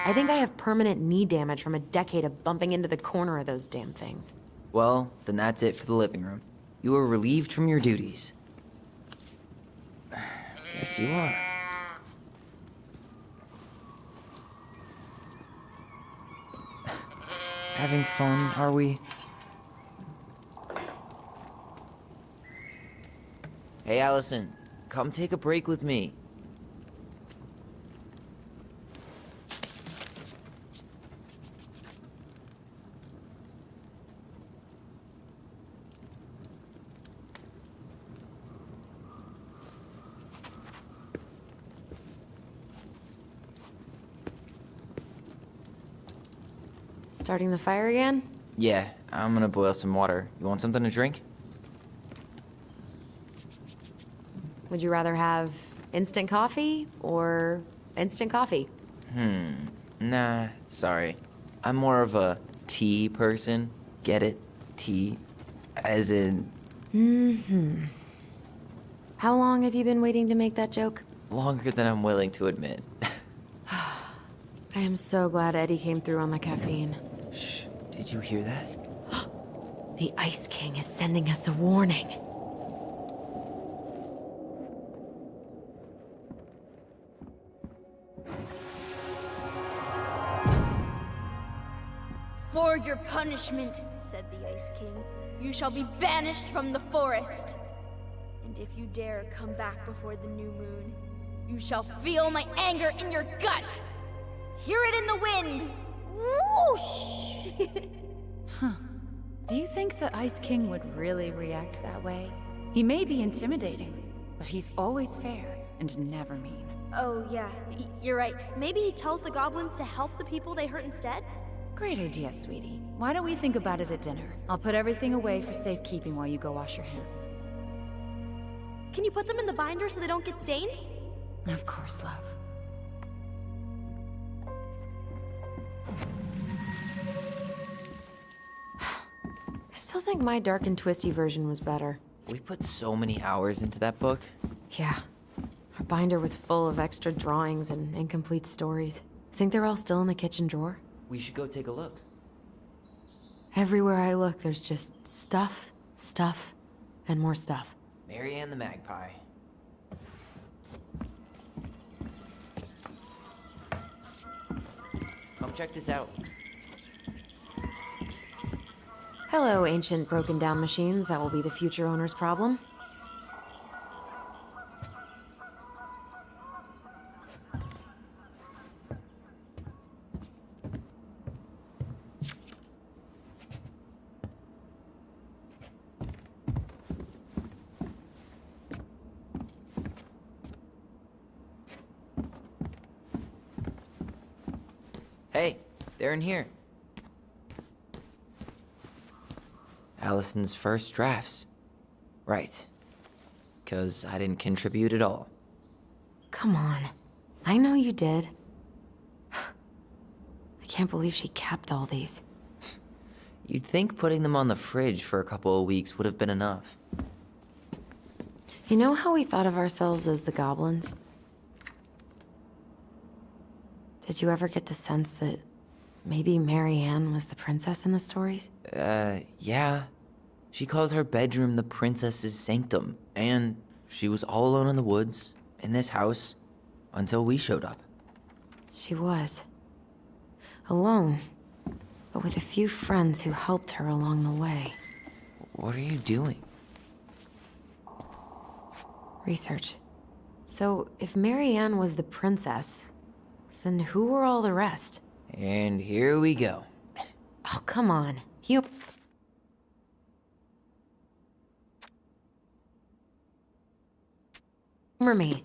I think I have permanent knee damage from a decade of bumping into the corner of those damn things. Well, then that's it for the living room. You are relieved from your duties. Yes, you are. Having fun, are we? Hey, Allison, come take a break with me. Starting the fire again? Yeah, I'm gonna boil some water. You want something to drink? Would you rather have instant coffee or instant coffee? Nah, sorry. I'm more of a tea person. Get it? Tea. As in, How long have you been waiting to make that joke? longer than I'm willing to admit. I am so glad Eddie came through on the caffeine. Shh, did you hear that? The Ice King is sending us a warning. For your punishment, said the Ice King, you shall be banished from the forest. And if you dare come back before the new moon, you shall feel my anger in your gut. Hear it in the wind. Whoosh! Do you think the Ice King would really react that way? He may be intimidating, but he's always fair and never mean. Oh, yeah, you're right. Maybe he tells the goblins to help the people they hurt instead? Great idea, sweetie. Why don't we think about it at dinner? I'll put everything away for safekeeping while you go wash your hands. Can you put them in the binder so they don't get stained? Of course, love. I still think my dark and twisty version was better. We put so many hours into that book. Yeah. Our binder was full of extra drawings and incomplete stories. Think they're all still in the kitchen drawer? We should go take a look. Everywhere I look, there's just stuff, stuff, and more stuff. Marianne the Magpie. Come check this out. Hello, ancient broken down machines that will be the future owner's problem. Hey, they're in here. Allison's first drafts. Right. 'Cause I didn't contribute at all. Come on. I know you did. I can't believe she kept all these. You'd think putting them on the fridge for a couple of weeks would have been enough. You know how we thought of ourselves as the goblins? Did you ever get the sense that maybe Marianne was the princess in the stories? Yeah. She called her bedroom the princess's sanctum, and she was all alone in the woods, in this house, until we showed up. She was. Alone, but with a few friends who helped her along the way. What are you doing? Research. So, if Marianne was the princess, then who were all the rest? And here we go. Oh, come on. Humor me.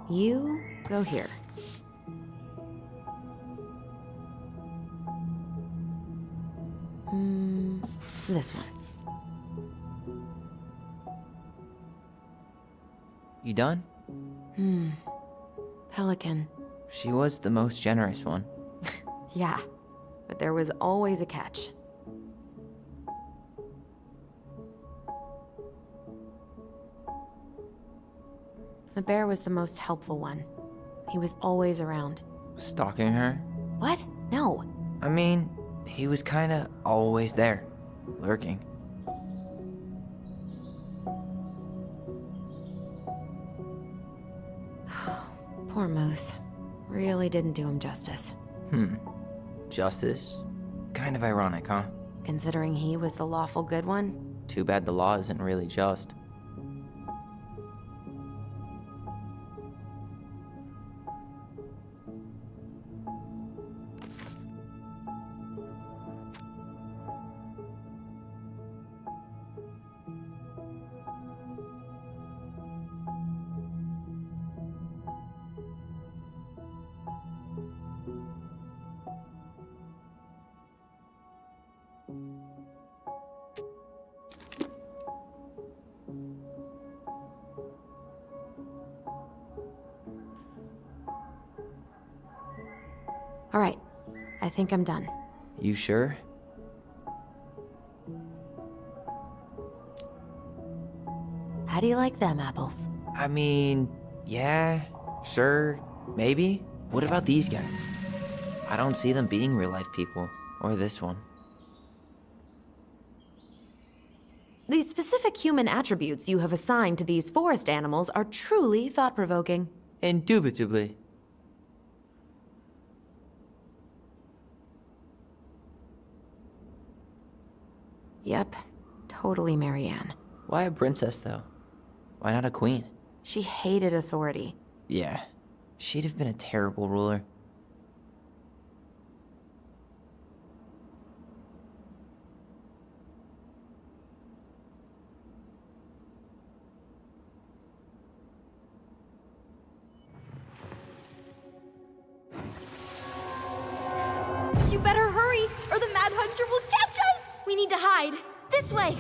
You go here. This one. You done? Pelican. She was the most generous one. Yeah, but there was always a catch. The bear was the most helpful one. He was always around. Stalking her? What? No. I mean, he was kinda always there. Lurking. Poor Moose. Really didn't do him justice. Justice? Kind of ironic, huh? Considering he was the lawful good one. Too bad the law isn't really just. All right, I think I'm done. You sure? How do you like them apples? I mean, yeah, sure, maybe. What about these guys? I don't see them being real life people, or this one. The specific human attributes you have assigned to these forest animals are truly thought-provoking. Indubitably. Yep, totally Marianne. Why a princess, though? Why not a queen? She hated authority. Yeah, she'd have been a terrible ruler. You better hurry, or the Mad Hunter will catch us! We need to hide. This way!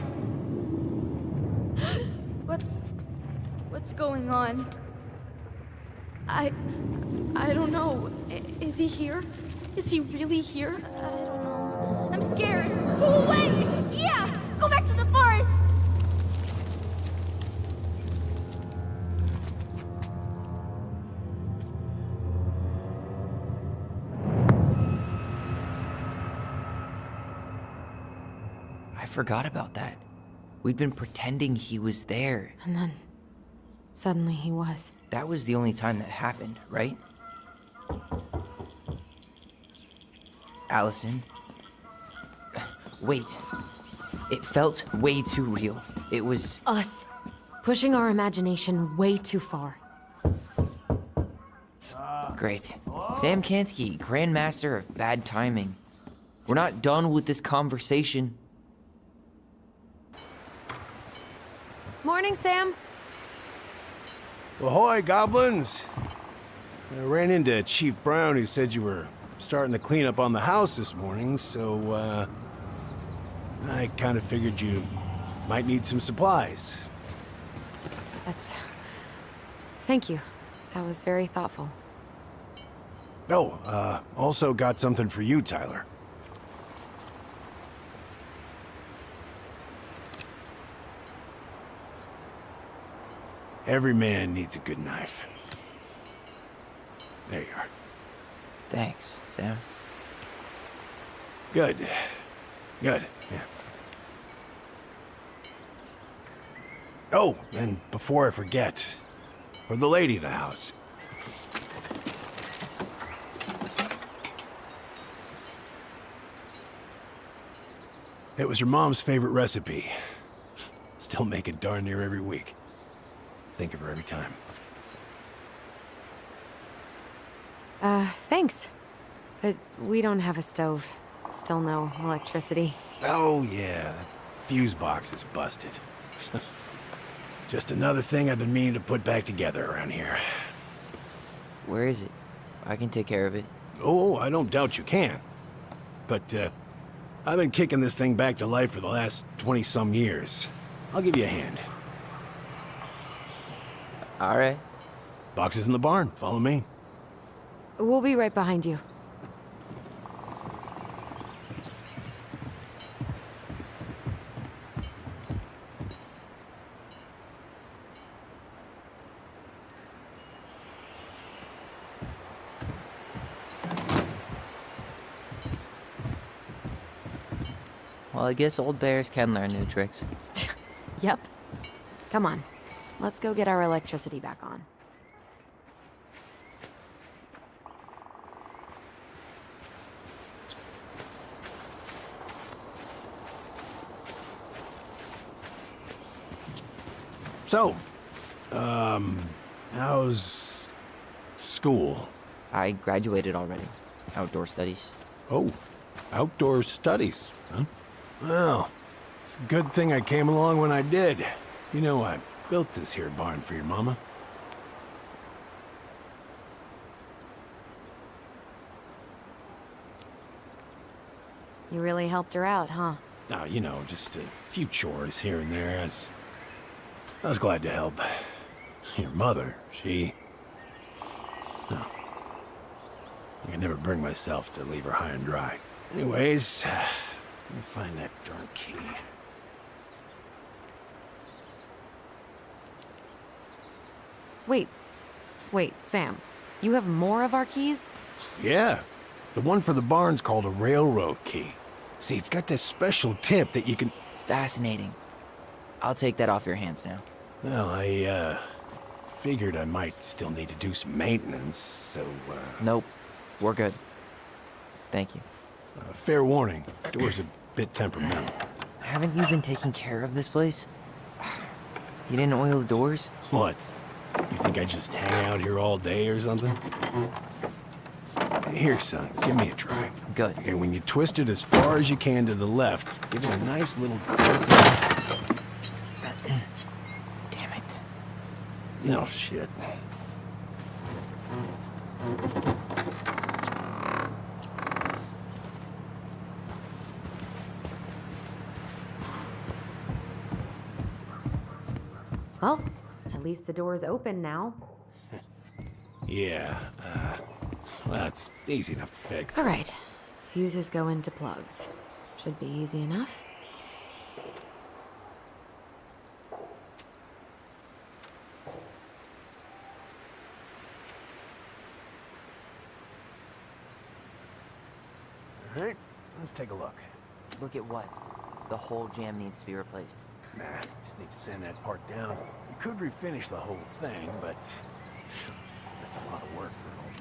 What's going on? I don't know. Is he here? Is he really here? I don't know. I'm scared. Go away! Yeah! Go back to the forest! I forgot about that. We'd been pretending he was there. And then, suddenly he was. That was the only time that happened, right? Allison? Wait. It felt way too real. It was... Us. Pushing our imagination way too far. Great. Sam Kansky, Grandmaster of Bad Timing. We're not done with this conversation. Morning, Sam. Ahoy, goblins! I ran into Chief Brown, who said you were starting to clean up on the house this morning, so, I kind of figured you might need some supplies. Thank you. That was very thoughtful. Oh, also got something for you, Tyler. Every man needs a good knife. There you are. Thanks, Sam. Good. Good, yeah. Oh, and before I forget, for the lady of the house. It was her mom's favorite recipe. Still make it darn near every week. Think of her every time. Thanks. But we don't have a stove. Still no electricity. Oh, yeah. That fuse box is busted. Just another thing I've been meaning to put back together around here. Where is it? I can take care of it. Oh, I don't doubt you can. But, I've been kicking this thing back to life for the last 20-some years. I'll give you a hand. All right. Box is in the barn. Follow me. We'll be right behind you. Well, I guess old bears can learn new tricks. Yep. Come on. Let's go get our electricity back on. So, how's school? I graduated already. Outdoor studies. Oh, outdoor studies, huh? Well, it's a good thing I came along when I did. You know, I built this here barn for your mama. You really helped her out, huh? Now, you know, just a few chores here and there. I was glad to help. Your mother, she... No. I could never bring myself to leave her high and dry. Anyways, let me find that darn key. Wait, Sam. You have more of our keys? Yeah, the one for the barn's called a railroad key. See, it's got this special tip that you can... Fascinating. I'll take that off your hands now. Well, I, figured I might still need to do some maintenance, so, Nope. We're good. Thank you. fair warning, door's a bit temperamental. Haven't you been taking care of this place? You didn't oil the doors? What? You think I just hang out here all day or something? Here, son, give me a try. Good. Okay, when you twist it as far as you can to the left, give it a nice little... Damn it. No shit. Well, at least the door's open now. Yeah, well, that's easy enough to fix. All right. Fuses go into plugs. Should be easy enough. All right, let's take a look. Look at what? The whole jam needs to be replaced. Nah, just need to sand that part down. You could refinish the whole thing, but that's a lot of work for an old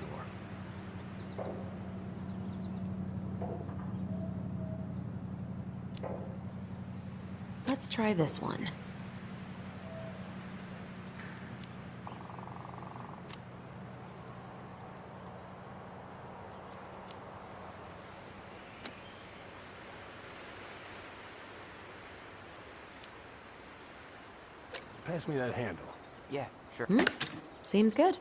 door. Let's try this one. Pass me that handle. Yeah, sure. Seems good.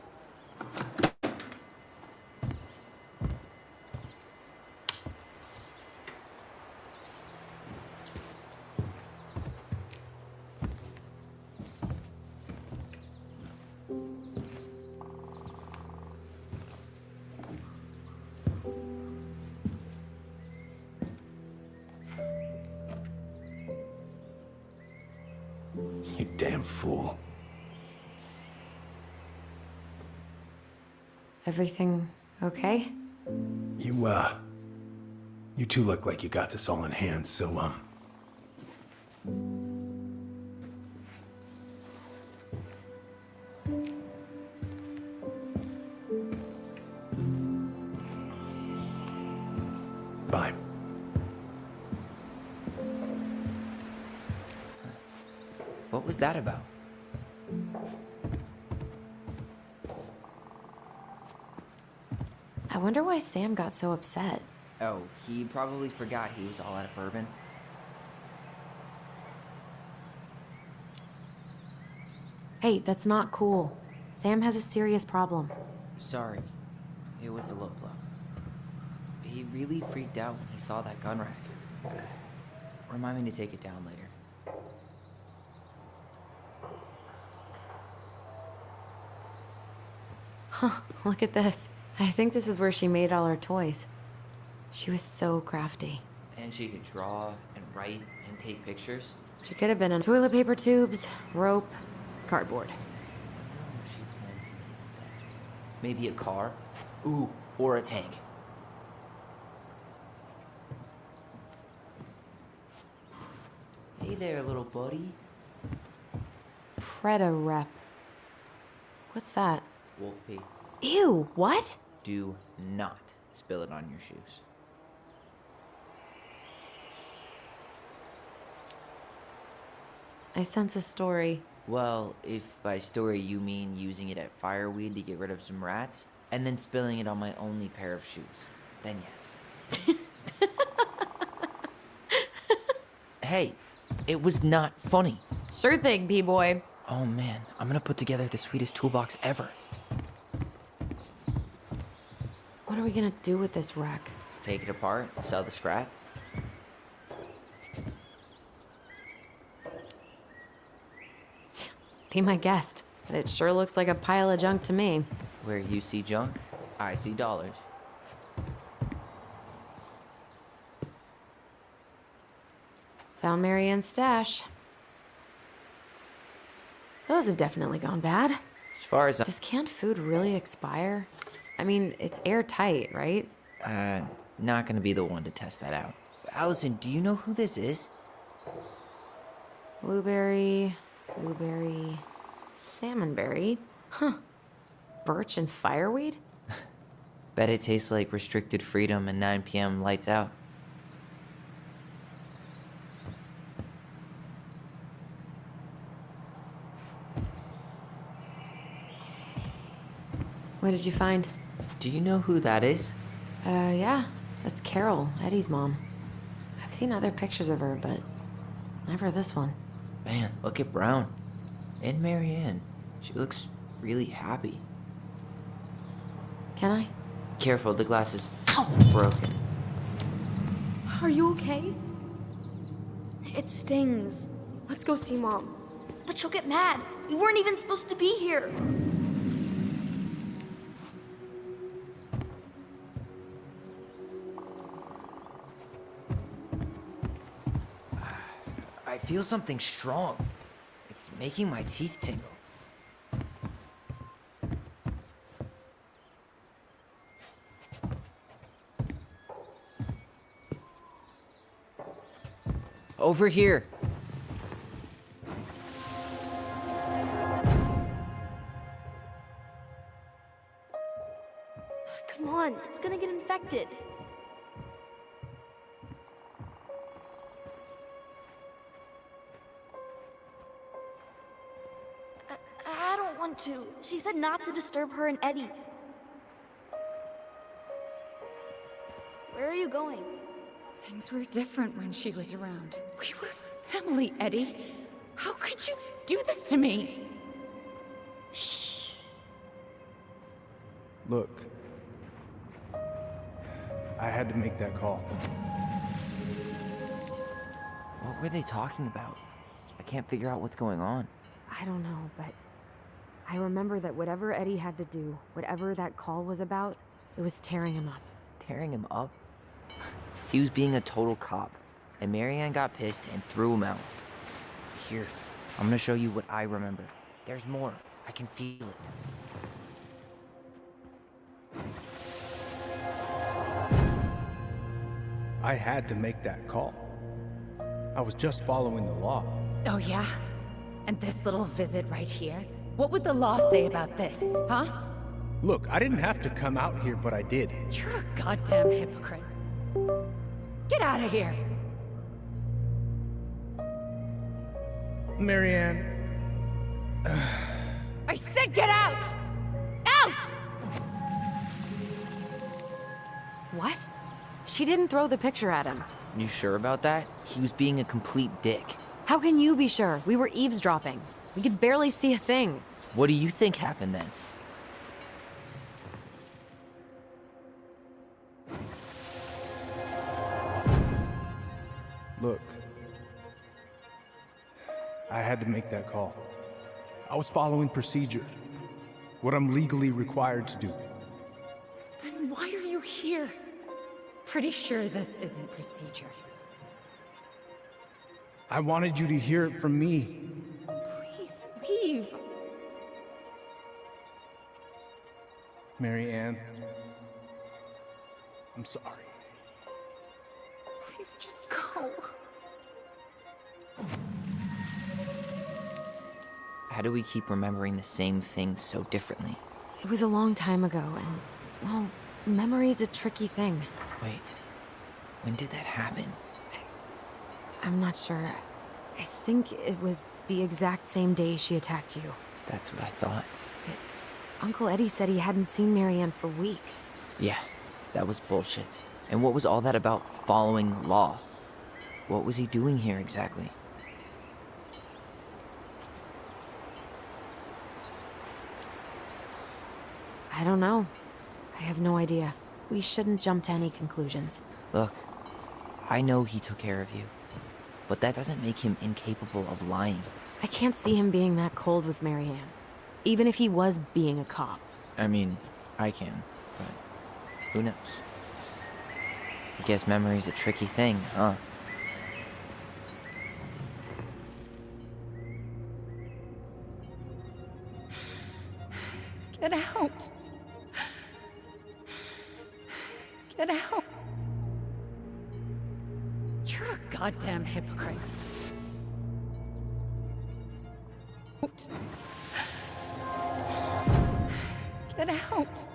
You damn fool. Everything okay? You two look like you got this all in hand, so, bye. What was that about? I wonder why Sam got so upset. Oh, he probably forgot he was all out of bourbon. Hey, that's not cool. Sam has a serious problem. Sorry. It was a low blow. He really freaked out when he saw that gun rack. Remind me to take it down later. Huh, look at this. I think this is where she made all her toys. She was so crafty. And she could draw and write and take pictures. She could have been on toilet paper tubes, rope, cardboard. I don't know what she planned to make with that. Maybe a car? Ooh, or a tank. Hey there, little buddy. Preda rep. What's that? Wolf pee. Ew, what? Do not spill it on your shoes. I sense a story. Well, if by story you mean using it at fireweed to get rid of some rats, and then spilling it on my only pair of shoes, then yes. Hey, it was not funny. Sure thing, B-boy. Oh man, I'm gonna put together the sweetest toolbox ever. What are we gonna do with this wreck? Take it apart, sell the scrap. Be my guest. But it sure looks like a pile of junk to me. Where you see junk, I see dollars. Found Marianne's stash. Those have definitely gone bad. As far as Does canned food really expire? I mean, it's airtight, right? not gonna be the one to test that out. Allison, do you know who this is? Blueberry, salmonberry. Huh. Birch and fireweed? Bet it tastes like restricted freedom and 9 p.m. lights out. What did you find? Do you know who that is? Yeah. That's Carol, Eddie's mom. I've seen other pictures of her, but never this one. Man, look at Brown. And Marianne. She looks really happy. Can I? Careful, the glass is broken. Are you okay? It stings. Let's go see Mom. But she'll get mad. We weren't even supposed to be here. I feel something strong. It's making my teeth tingle. Over here. Come on, it's gonna get infected. I don't want to. She said not to disturb her and Eddie. Where are you going? Things were different when she was around. We were family, Eddie. How could you do this to me? Shh. Look, I had to make that call. What were they talking about? I can't figure out what's going on. I don't know, but I remember that whatever Eddie had to do, whatever that call was about, it was tearing him up. Tearing him up? He was being a total cop, and Marianne got pissed and threw him out. Here, I'm gonna show you what I remember. There's more. I can feel it. I had to make that call. I was just following the law. Oh, yeah? And this little visit right here? What would the law say about this, huh? Look, I didn't have to come out here, but I did. You're a goddamn hypocrite. Get out of here! Marianne, I said get out! Out! What? She didn't throw the picture at him. You sure about that? He was being a complete dick. How can you be sure? We were eavesdropping. We could barely see a thing. What do you think happened then? Look, I had to make that call. I was following procedure, what I'm legally required to do. Then why are you here? Pretty sure this isn't procedure. I wanted you to hear it from me. Please leave. Mary Ann, I'm sorry. Please just go. How do we keep remembering the same things so differently? It was a long time ago, and, well, memory's a tricky thing. Wait, when did that happen? I'm not sure. I think it was the exact same day she attacked you. That's what I thought. Uncle Eddie said he hadn't seen Marianne for weeks. Yeah, that was bullshit. And what was all that about following law? What was he doing here exactly? I don't know. I have no idea. We shouldn't jump to any conclusions. Look, I know he took care of you, but that doesn't make him incapable of lying. I can't see him being that cold with Marianne, even if he was being a cop. I mean, I can, but who knows? I guess memory's a tricky thing, huh? Get out. Get out. You're a goddamn hypocrite. Out. Get out.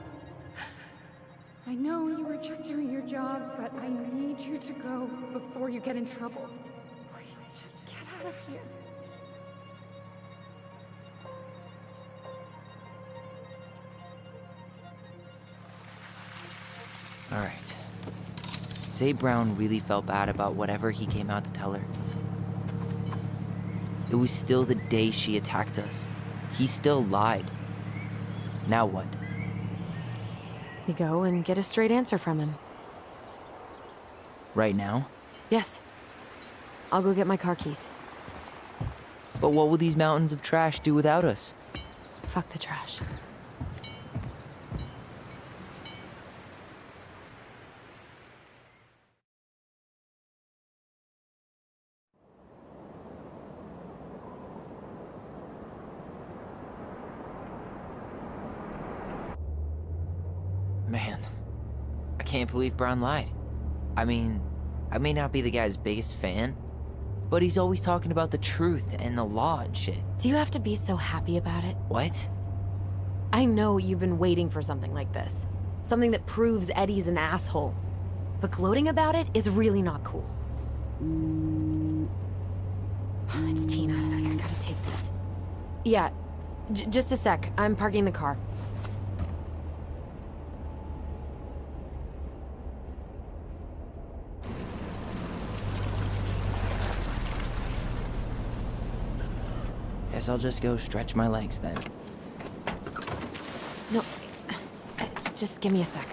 I know you were just doing your job, but I need you to go before you get in trouble. Please, just get out of here. Alright. Say Brown really felt bad about whatever he came out to tell her. It was still the day she attacked us. He still lied. Now what? We go and get a straight answer from him. Right now? Yes. I'll go get my car keys. But what will these mountains of trash do without us? Fuck the trash. Man, I can't believe Brown lied. I mean, I may not be the guy's biggest fan, but he's always talking about the truth and the law and shit. Do you have to be so happy about it? What? I know you've been waiting for something like this. Something that proves Eddie's an asshole. But gloating about it is really not cool. It's Tina. I gotta take this. Yeah, just a sec. I'm parking the car. Guess I'll just go stretch my legs then. No, just give me a sec.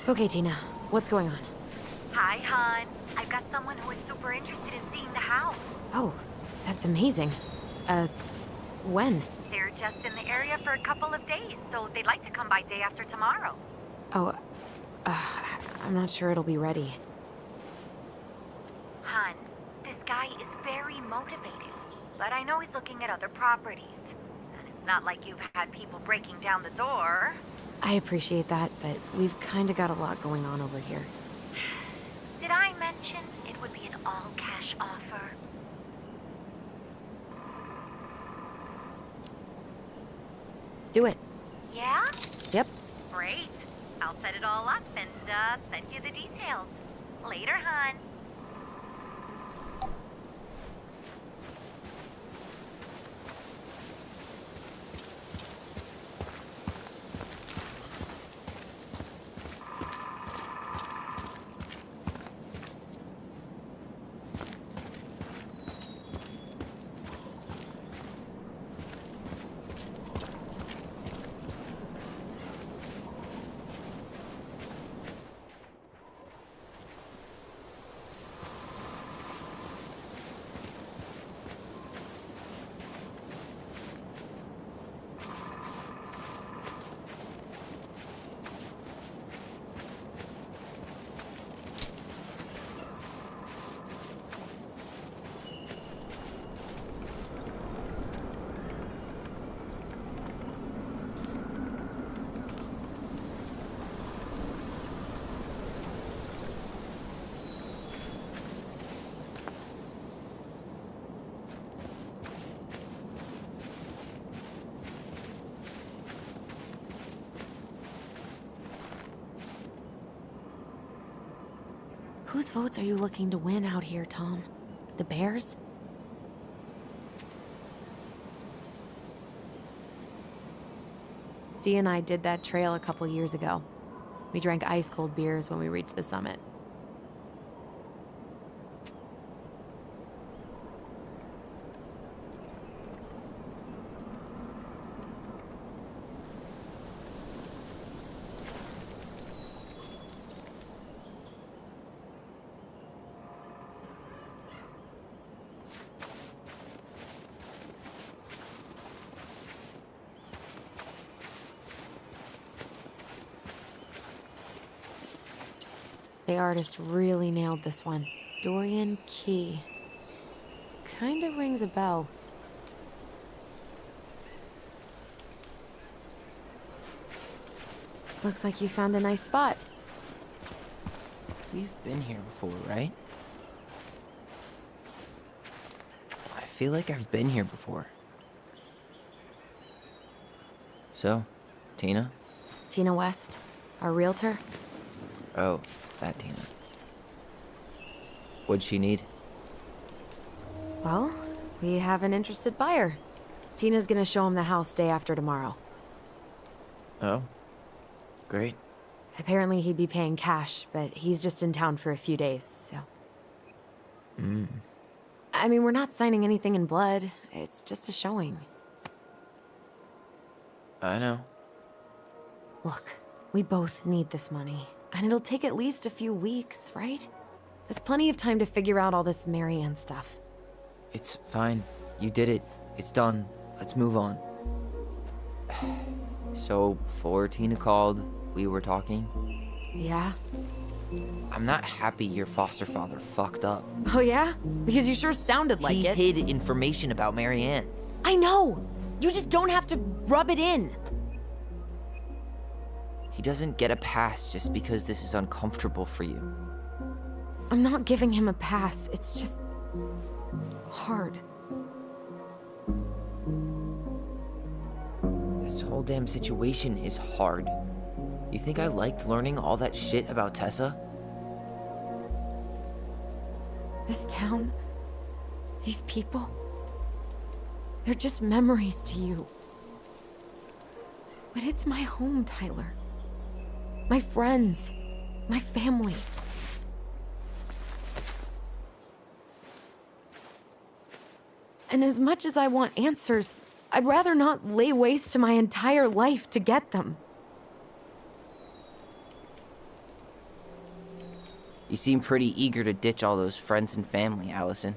Okay, Tina, what's going on? Hi, hon. I've got someone who is super interested in seeing the house. Oh, that's amazing. When? They're just in the area for a couple of days, so they'd like to come by day after tomorrow. Oh, I'm not sure it'll be ready. Hun, this guy is very motivated, but I know he's looking at other properties. And it's not like you've had people breaking down the door. I appreciate that, but we've kind of got a lot going on over here. Did I mention it would be an all-cash offer? Do it. Yeah? Yep. Great. I'll set it all up and send you the details. Later, hon. Whose votes are you looking to win out here, Tom? The Bears? Dee and I did that trail a couple years ago. We drank ice-cold beers when we reached the summit. The artist really nailed this one. Dorian Key. Kinda rings a bell. Looks like you found a nice spot. We've been here before, right? I feel like I've been here before. So, Tina? Tina West, our realtor. Oh, that Tina. What'd she need? Well, we have an interested buyer. Tina's gonna show him the house day after tomorrow. Oh, great. Apparently he'd be paying cash, but he's just in town for a few days, so... I mean, we're not signing anything in blood. It's just a showing. I know. Look, we both need this money. And it'll take at least a few weeks, right? There's plenty of time to figure out all this Marianne stuff. It's fine. You did it. It's done. Let's move on. So, before Tina called, we were talking. Yeah? I'm not happy your foster father fucked up. Oh yeah? Because you sure sounded like He it. hid information about Marianne. I know! You just don't have to rub it in. He doesn't get a pass just because this is uncomfortable for you. I'm not giving him a pass. It's just... hard. This whole damn situation is hard. You think I liked learning all that shit about Tessa? This town... these people... they're just memories to you. But it's my home, Tyler. My friends. My family. And as much as I want answers, I'd rather not lay waste to my entire life to get them. You seem pretty eager to ditch all those friends and family, Allison.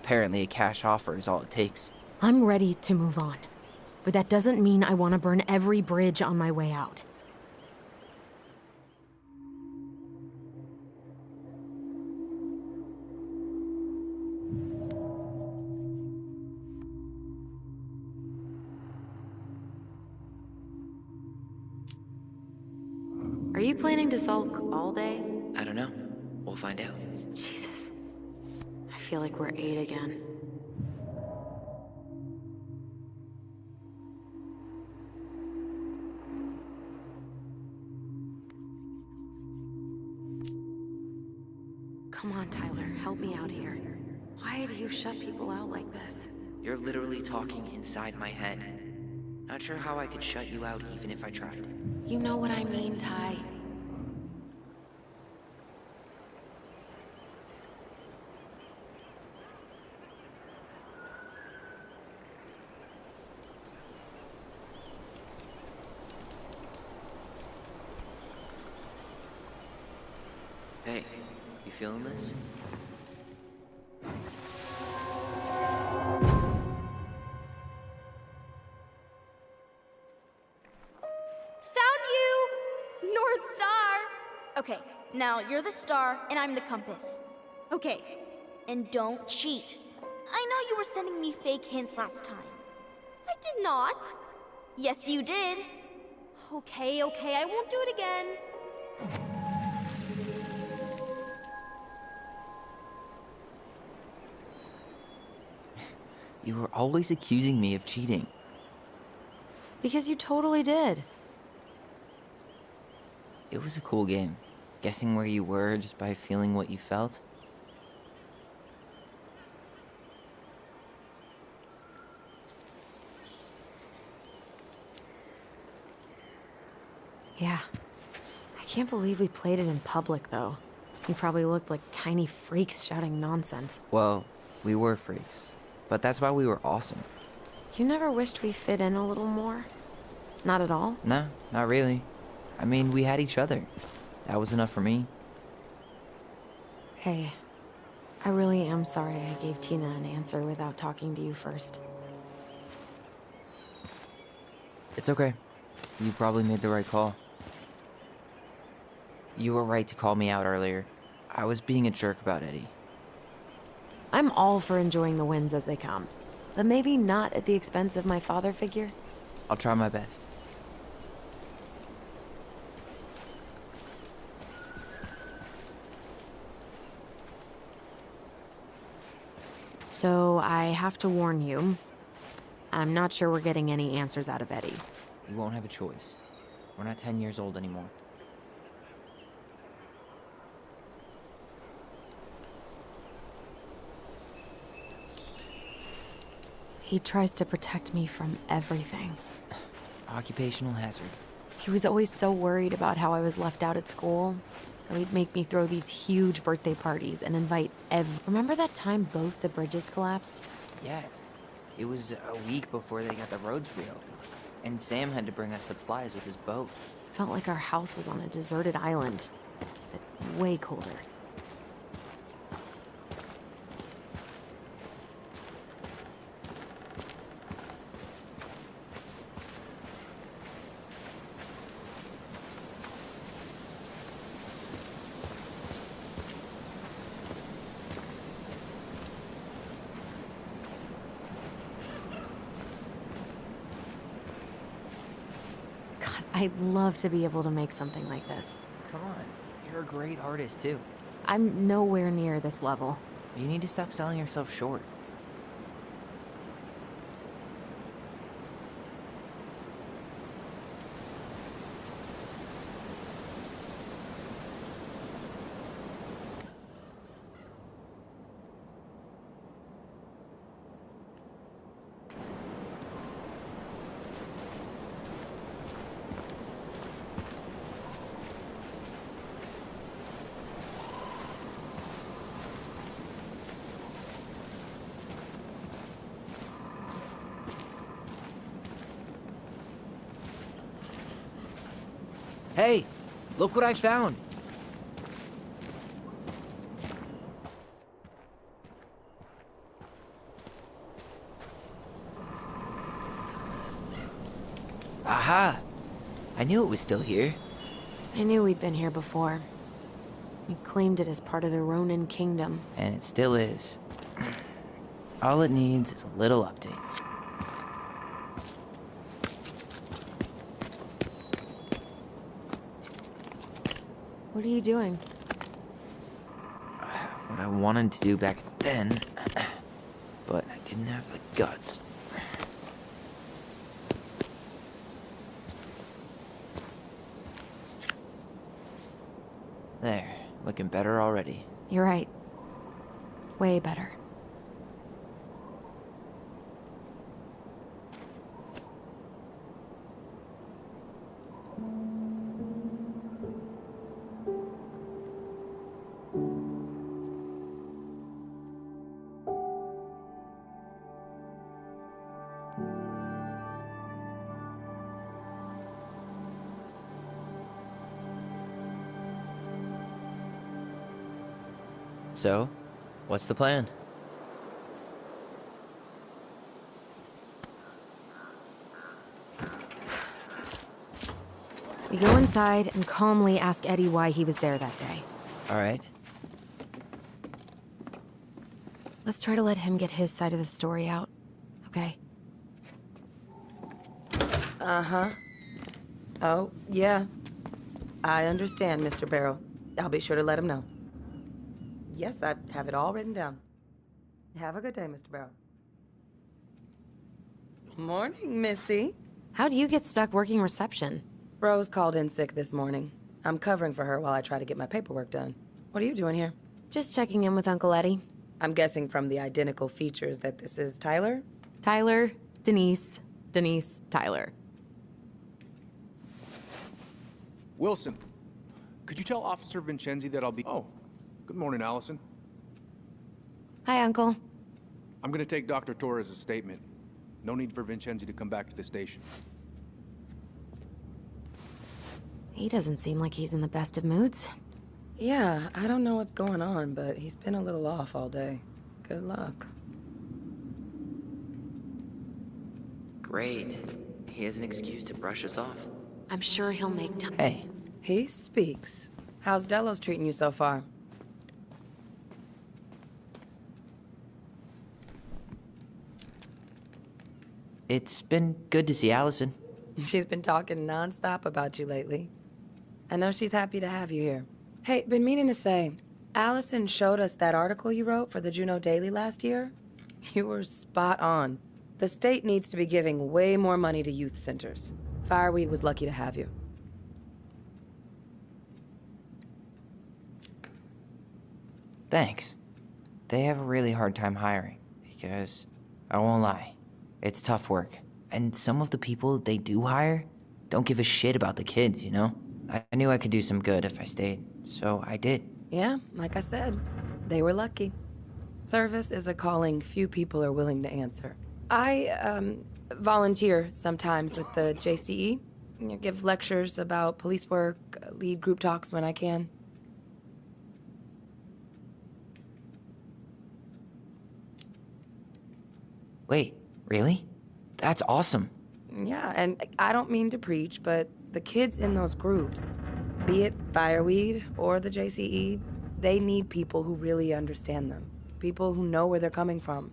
Apparently a cash offer is all it takes. I'm ready to move on. But that doesn't mean I want to burn every bridge on my way out. Are you planning to sulk all day? I don't know. We'll find out. Jesus. I feel like we're 8 again. Come on, Tyler. Help me out here. Why do you shut people out like this? You're literally talking inside my head. Not sure how I could shut you out even if I tried. You know what I mean, Ty. Hey, you feeling this? Found you! North Star! Okay, now you're the star and I'm the compass. Okay, and don't cheat. I know you were sending me fake hints last time. I did not. Yes, you did. Okay, I won't do it again. You were always accusing me of cheating. Because you totally did. It was a cool game. Guessing where you were just by feeling what you felt? Yeah. I can't believe we played it in public, though. You probably looked like tiny freaks shouting nonsense. Well, we were freaks. But that's why we were awesome. You never wished we fit in a little more? Not at all? No, not really. I mean, we had each other. That was enough for me. Hey, I really am sorry I gave Tina an answer without talking to you first. It's okay. You probably made the right call. You were right to call me out earlier. I was being a jerk about Eddie. I'm all for enjoying the wins as they come, but maybe not at the expense of my father figure. I'll try my best. So I have to warn you, I'm not sure we're getting any answers out of Eddie. You won't have a choice. We're not 10 years old anymore. He tries to protect me from everything. Occupational hazard. He was always so worried about how I was left out at school, so he'd make me throw these huge birthday parties and invite Remember that time both the bridges collapsed? Yeah. It was a week before they got the roads reopened. And Sam had to bring us supplies with his boat. Felt like our house was on a deserted island, but way colder. I'd love to be able to make something like this. Come on. You're a great artist, too. I'm nowhere near this level. You need to stop selling yourself short. Hey, look what I found. Aha! I knew it was still here. I knew we'd been here before. We claimed it as part of the Ronin kingdom. And it still is. All it needs is a little update. What are you doing? What I wanted to do back then, but I didn't have the guts. There, looking better already. You're right. Way better. So, what's the plan? We go inside and calmly ask Eddie why he was there that day. All right. Let's try to let him get his side of the story out, okay? Uh-huh. Oh, yeah. I understand, Mr. Barrow. I'll be sure to let him know. Yes, I have it all written down. Have a good day, Mr. Barrow. Morning, Missy. How'd you get stuck working reception? Rose called in sick this morning. I'm covering for her while I try to get my paperwork done. What are you doing here? Just checking in with Uncle Eddie. I'm guessing from the identical features that this is Tyler? Tyler, Denise, Denise, Tyler. Wilson, could you tell Officer Vincenzi that I'll be... Oh, good morning, Allison. Hi, Uncle. I'm gonna take Dr. Torres' statement. No need for Vincenzi to come back to the station. He doesn't seem like he's in the best of moods. Yeah, I don't know what's going on, but he's been a little off all day. Good luck. Great. He has an excuse to brush us off. I'm sure he'll make time. Hey, He speaks. How's Delos treating you so far? it's been good to see Allison. She's been talking nonstop about you lately. I know she's happy to have you here. Hey, been meaning to say, Allison showed us that article you wrote for the Juneau Daily last year. You were spot on. The state needs to be giving way more money to youth centers. Fireweed was lucky to have you. Thanks. They have a really hard time hiring because, I won't lie, it's tough work. And some of the people they do hire don't give a shit about the kids, you know? I knew I could do some good if I stayed, so I did. Yeah, like I said, they were lucky. Service is a calling few people are willing to answer. I, volunteer sometimes with the JCE. Give lectures about police work, lead group talks when I can. Wait, really? That's awesome. Yeah, and I don't mean to preach, but the kids in those groups, be it Fireweed or the JCE, they need people who really understand them. People who know where they're coming from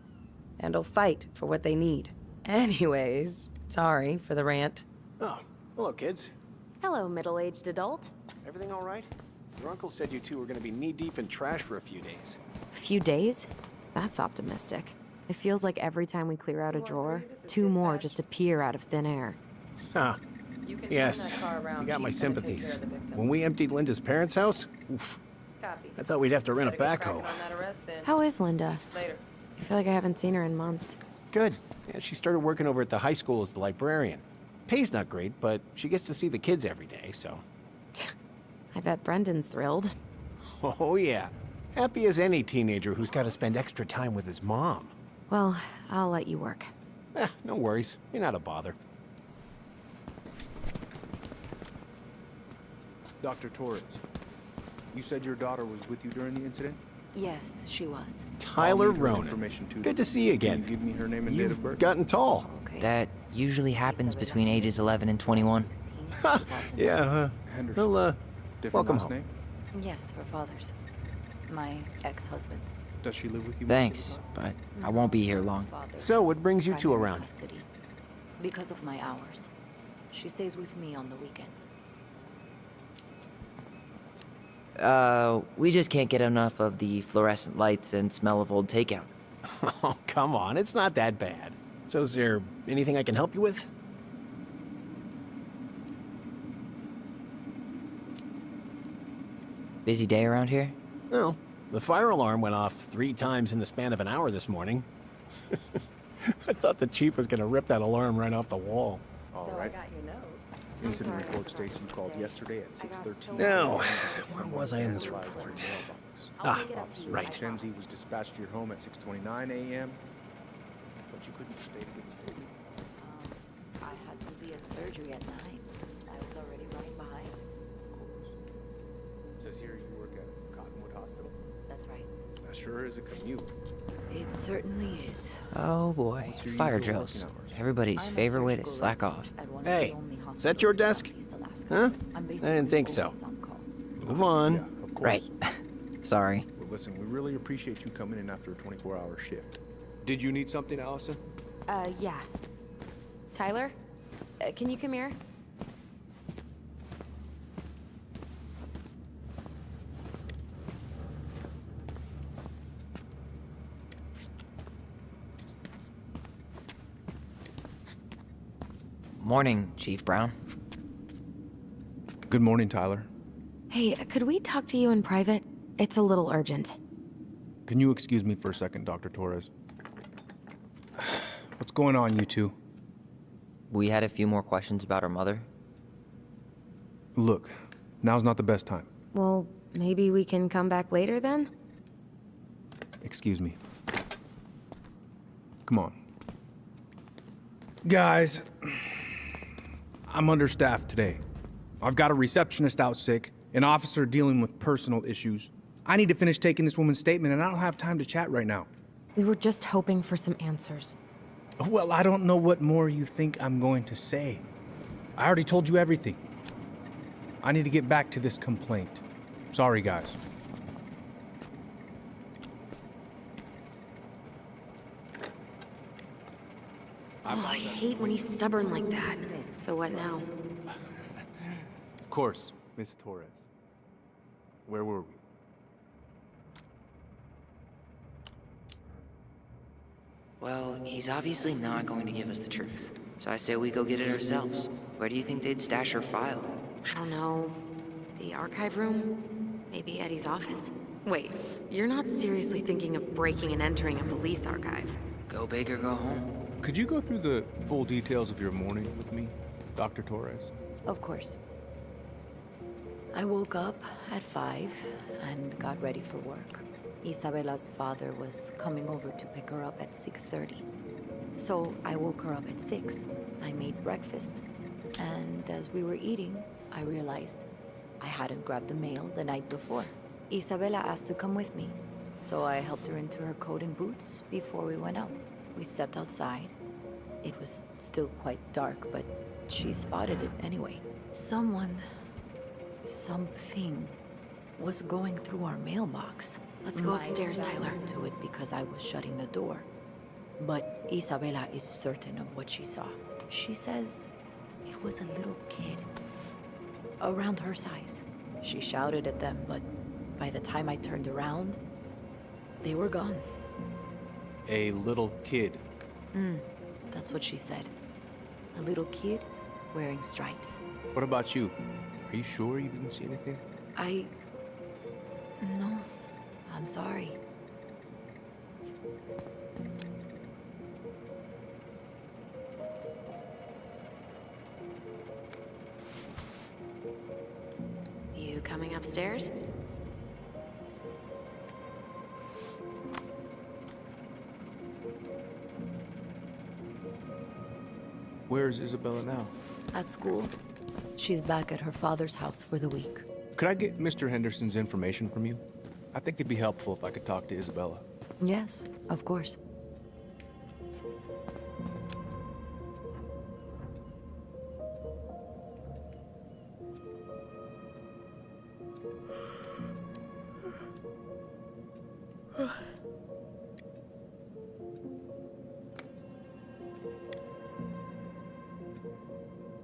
and will fight for what they need. Anyways, sorry for the rant. Oh, hello, kids. Hello, middle-aged adult. Everything all right? Your uncle said you two were gonna be knee-deep in trash for a few days. A few days? That's optimistic. It feels like every time we clear out a drawer, two more just appear out of thin air. Huh. Yes, you got my sympathies. When we emptied Linda's parents' house, oof, I thought we'd have to rent a backhoe. How is Linda? I feel like I haven't seen her in months. Good. Yeah, she started working over at the high school as the librarian. Pay's not great, but she gets to see the kids every day, so... I bet Brendan's thrilled. Oh, yeah. Happy as any teenager who's got to spend extra time with his mom. Well, I'll let you work. No worries. You're not a bother. Dr. Torres, you said your daughter was with you during the incident? Yes, she was. Tyler I'll need her Ronan. information too. Good to see you again. Can you give me her name and date of birth? You've gotten tall. That usually happens between ages 11 and 21. Yeah, Henderson. well, Different welcome last home. name? Yes, her father's. My ex-husband. Does she live with you? Thanks, but I won't be here long. So, what brings you two Primary around? custody. Because of my hours. She stays with me on the weekends. We just can't get enough of the fluorescent lights and smell of old takeout. Oh, come on. It's not that bad. So is there anything I can help you with? Busy day around here? No. The fire alarm went off 3 times in the span of an hour this morning. I thought the chief was going to rip that alarm right off the wall. All right. Incident report states you called yesterday at 6:13. Now, where was I in this report? Ah, right. Vincenzi was dispatched to your home at 6:29 a.m. But you couldn't stay to give a statement. I had to be at surgery at 9. I was already running behind. It says here you work at Cottonwood Hospital. That's right. That sure is a commute. It certainly is. Oh boy, What's your fire usual drills. working hours? Everybody's I'm a favorite way to surgical slack resident off. at one of Hey, the only is that your hospitals in desk? Southeast Alaska. Huh? I'm I basically didn't think so. always on call. Move on. Yeah, of course. Right. Sorry. Well, listen, we really appreciate you coming in after a 24-hour shift. Did you need something, Allison? Yeah. Tyler? Can you come here? Morning, Chief Brown. Good morning, Tyler. Hey, could we talk to you in private? It's a little urgent. Can you excuse me for a second, Dr. Torres? What's going on, you two? We had a few more questions about our mother. Look, now's not the best time. Well, maybe we can come back later then? Excuse me. Come on. Guys, I'm understaffed today. I've got a receptionist out sick, an officer dealing with personal issues. I need to finish taking this woman's statement, and I don't have time to chat right now. We were just hoping for some answers. Well, I don't know what more you think I'm going to say. I already told you everything. I need to get back to this complaint. Sorry, guys. Oh, I hate when he's stubborn like that. So what now? Of course, Miss Torres. Where were we? Well, he's obviously not going to give us the truth. So I say we go get it ourselves. Where do you think they'd stash her file? I don't know. The archive room? Maybe Eddie's office? Wait, you're not seriously thinking of breaking and entering a police archive? Go big or go home. Could you go through the full details of your morning with me, Dr. Torres? Of course. I woke up at 5 and got ready for work. Isabella's father was coming over to pick her up at 6:30. So I woke her up at 6. I made breakfast. And as we were eating, I realized I hadn't grabbed the mail the night before. Isabella asked to come with me, so I helped her into her coat and boots before we went out. We stepped outside. It was still quite dark, but she spotted it anyway. Something was going through our mailbox. Let's go upstairs, Tyler. To it because I was shutting the door. But Isabella is certain of what she saw. She says it was a little kid, around her size. She shouted at them, but by the time I turned around, they were gone. A little kid. That's what she said. A little kid wearing stripes. What about you? Are you sure you didn't see anything? No. I'm sorry. You coming upstairs? Where's Isabella now? At school. She's back at her father's house for the week. Could I get Mr. Henderson's information from you? I think it'd be helpful if I could talk to Isabella. Yes, of course.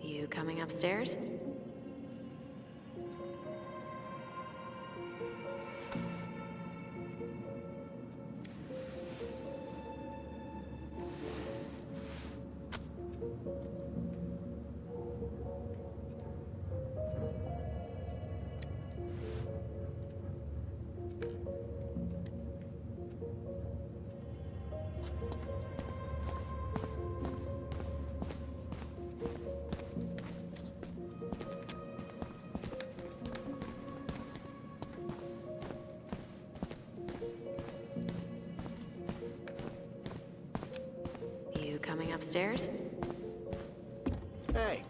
You coming upstairs? You coming upstairs? Hey,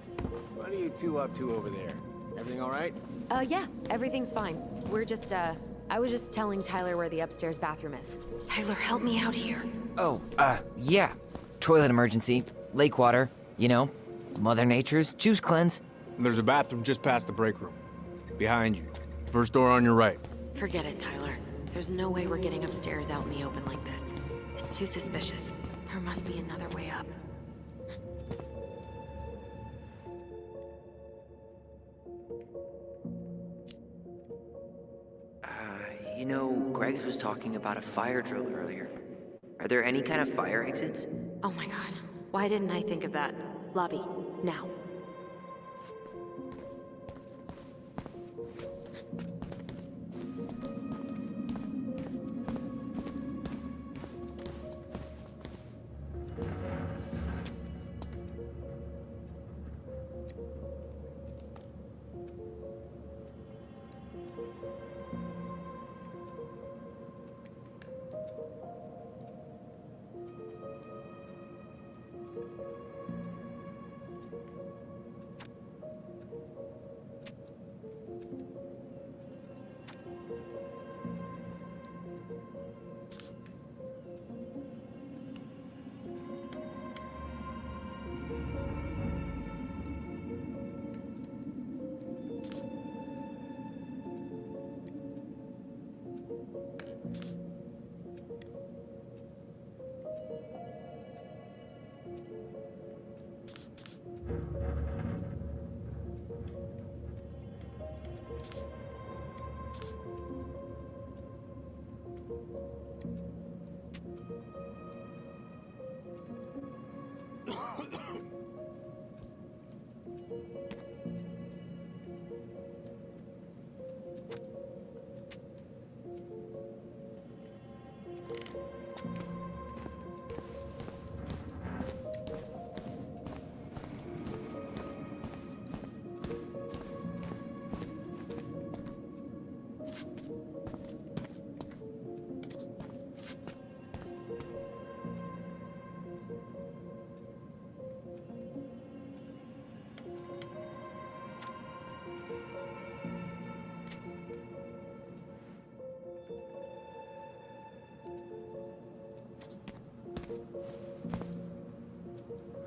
what are you two up to over there? Everything all right? Yeah, everything's fine. We're just, I was just telling Tyler where the upstairs bathroom is. Tyler, help me out here. Oh, yeah. Toilet emergency. Lake water. You know, Mother Nature's juice cleanse. There's a bathroom just past the break room. Behind you. First door on your right. Forget it, Tyler. There's no way we're getting upstairs out in the open like this. It's too suspicious. There must be another way up. You know, Greggs was talking about a fire drill earlier. Are there any kind of fire exits? Oh my god. Why didn't I think of that? Lobby, now.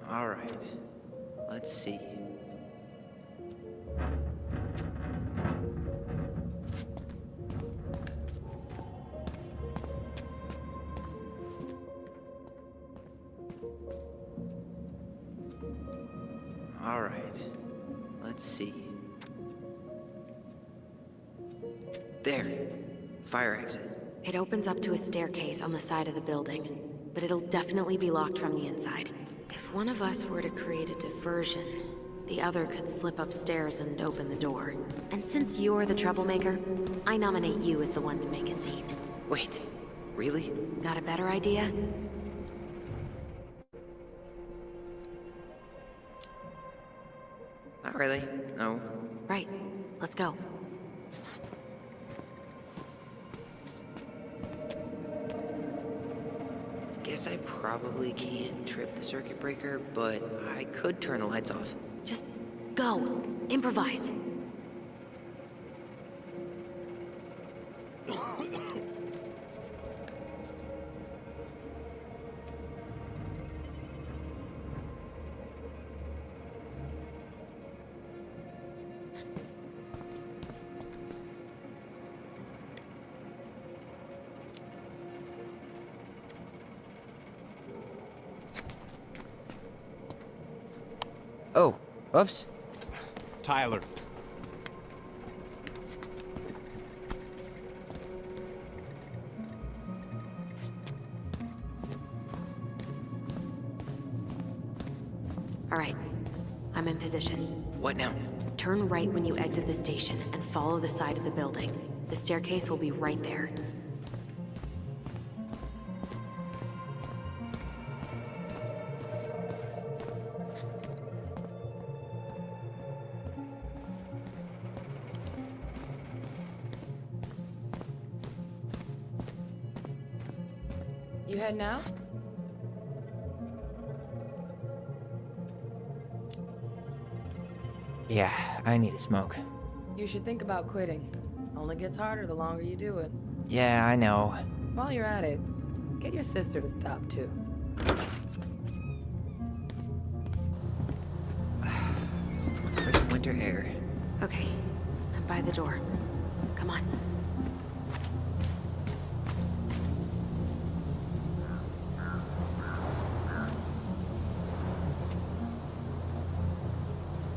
All right. Let's see. All right. Let's see. There. Fire exit. It opens up to a staircase on the side of the building, but it'll definitely be locked from the inside. If one of us were to create a diversion, the other could slip upstairs and open the door. And since you're the troublemaker, I nominate you as the one to make a scene. Wait, really? Got a better idea? Not really, no. Right. Let's go. Guess I probably can't trip the circuit breaker, but I could turn the lights off. Just go. Improvise. Oh, oops. Tyler. All right. I'm in position. What now? Turn right when you exit the station and follow the side of the building. The staircase will be right there. You head now? Yeah, I need a smoke. You should think about quitting. Only gets harder the longer you do it. Yeah, I know. While you're at it, get your sister to stop too. Crisp winter air. Okay. I'm by the door. Come on.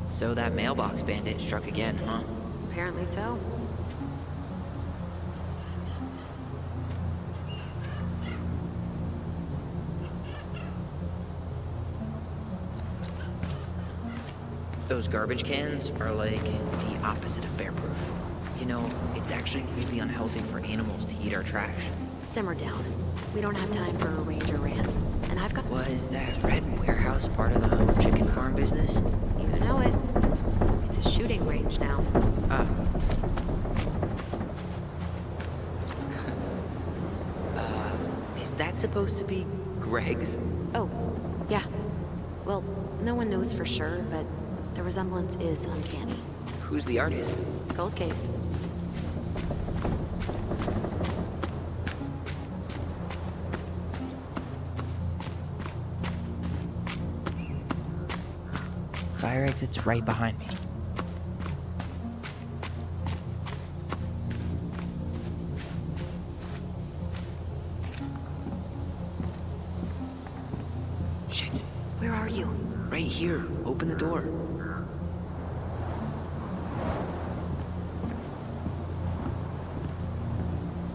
So that mailbox bandit struck again, huh? Apparently so. Those garbage cans are like the opposite of bear-proof. You know, it's actually really unhealthy for animals to eat our trash. Simmer down. We don't have time for a ranger rant. And I've got... Was that red warehouse part of the whole chicken farm business? You know it. It's a shooting range now. Ah. Is that supposed to be Greg's? Oh, yeah. Well, no one knows for sure, but the resemblance is uncanny. Who's the artist? Cold case. Fire exit's right behind me. Shit. Where are you? Right here. Open the door.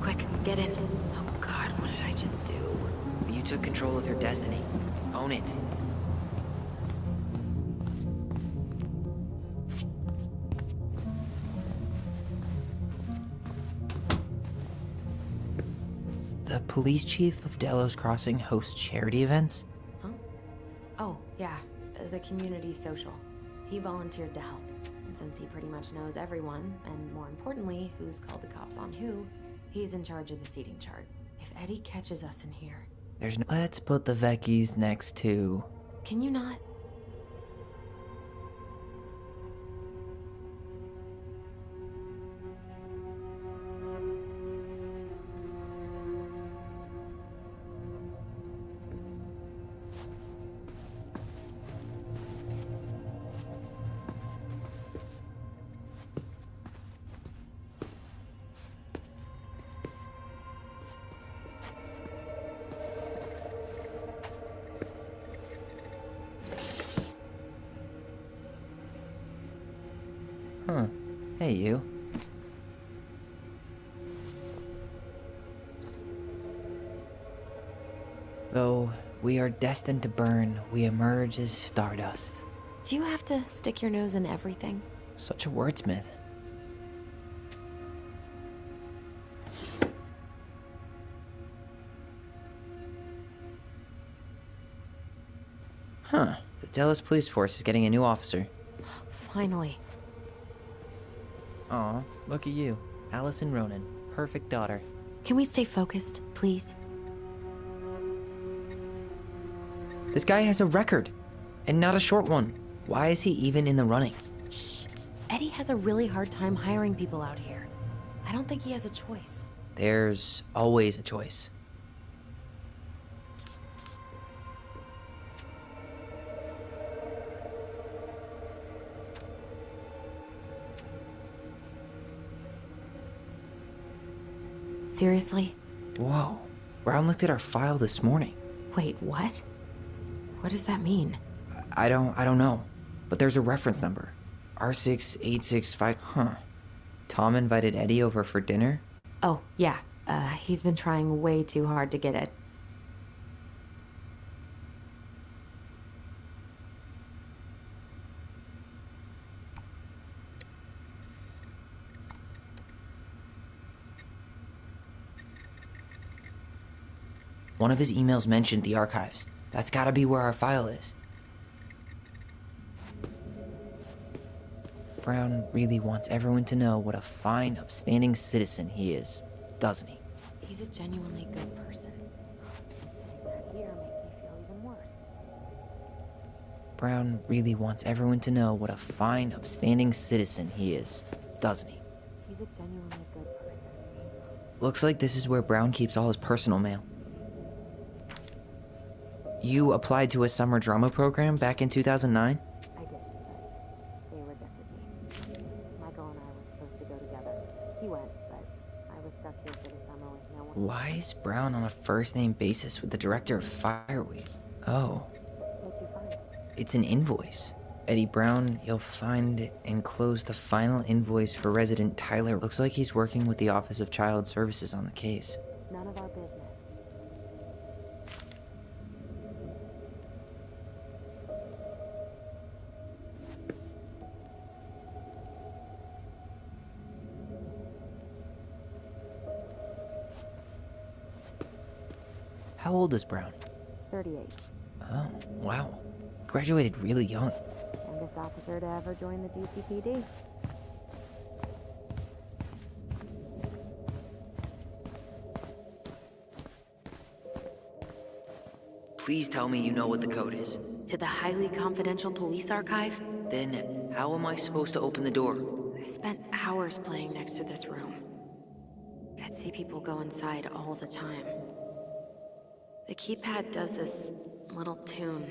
Quick, get in. Oh God, what did I just do? You took control of your destiny. Own it. The police chief of Delos Crossing hosts charity events? Huh? Oh, yeah. The community social. He volunteered to help. And since he pretty much knows everyone, and more importantly, who's called the cops on who, he's in charge of the seating chart. If Eddie catches us in here... There's no... Let's put the Vecchies next to... Can you not? Huh. Hey, you. Though we are destined to burn, we emerge as stardust. Do you have to stick your nose in everything? Such a wordsmith. Huh. The Delos police force is getting a new officer. Finally. Aw, look at you. Allison Ronan. Perfect daughter. Can we stay focused, please? This guy has a record, and not a short one. Why is he even in the running? Shh. Eddie has a really hard time hiring people out here. I don't think he has a choice. There's always a choice. Seriously? Whoa. Brown looked at our file this morning. Wait, what? What does that mean? I don't know. But there's a reference number. R6865. Huh. Tom invited Eddie over for dinner? Oh, yeah. He's been trying way too hard to get it. One of his emails mentioned the archives. That's gotta be where our file is. Brown really wants everyone to know what a fine, upstanding citizen he is, doesn't he? He's a genuinely good person. That here makes me feel even worse. Brown really wants everyone to know what a fine, upstanding citizen he is, doesn't he? He's a genuinely good person. Looks like this is where Brown keeps all his personal mail. You applied to a summer drama program back in 2009? I did, but they rejected me. Michael and I were supposed to go together. He went, but I was stuck here for the summer with no one. Why is Brown on a first-name basis with the director of Fireweed? Oh. What'd you find? It's an invoice. Eddie Brown, you'll find enclosed the final invoice for resident Tyler. Looks like he's working with the Office of Child Services on the case. None of our business. How old is Brown? 38. Oh, wow. Graduated really young. Youngest officer to ever join the GCPD. Please tell me you know what the code is. To the highly confidential police archive? Then how am I supposed to open the door? I spent hours playing next to this room. I'd see people go inside all the time. The keypad does this little tune.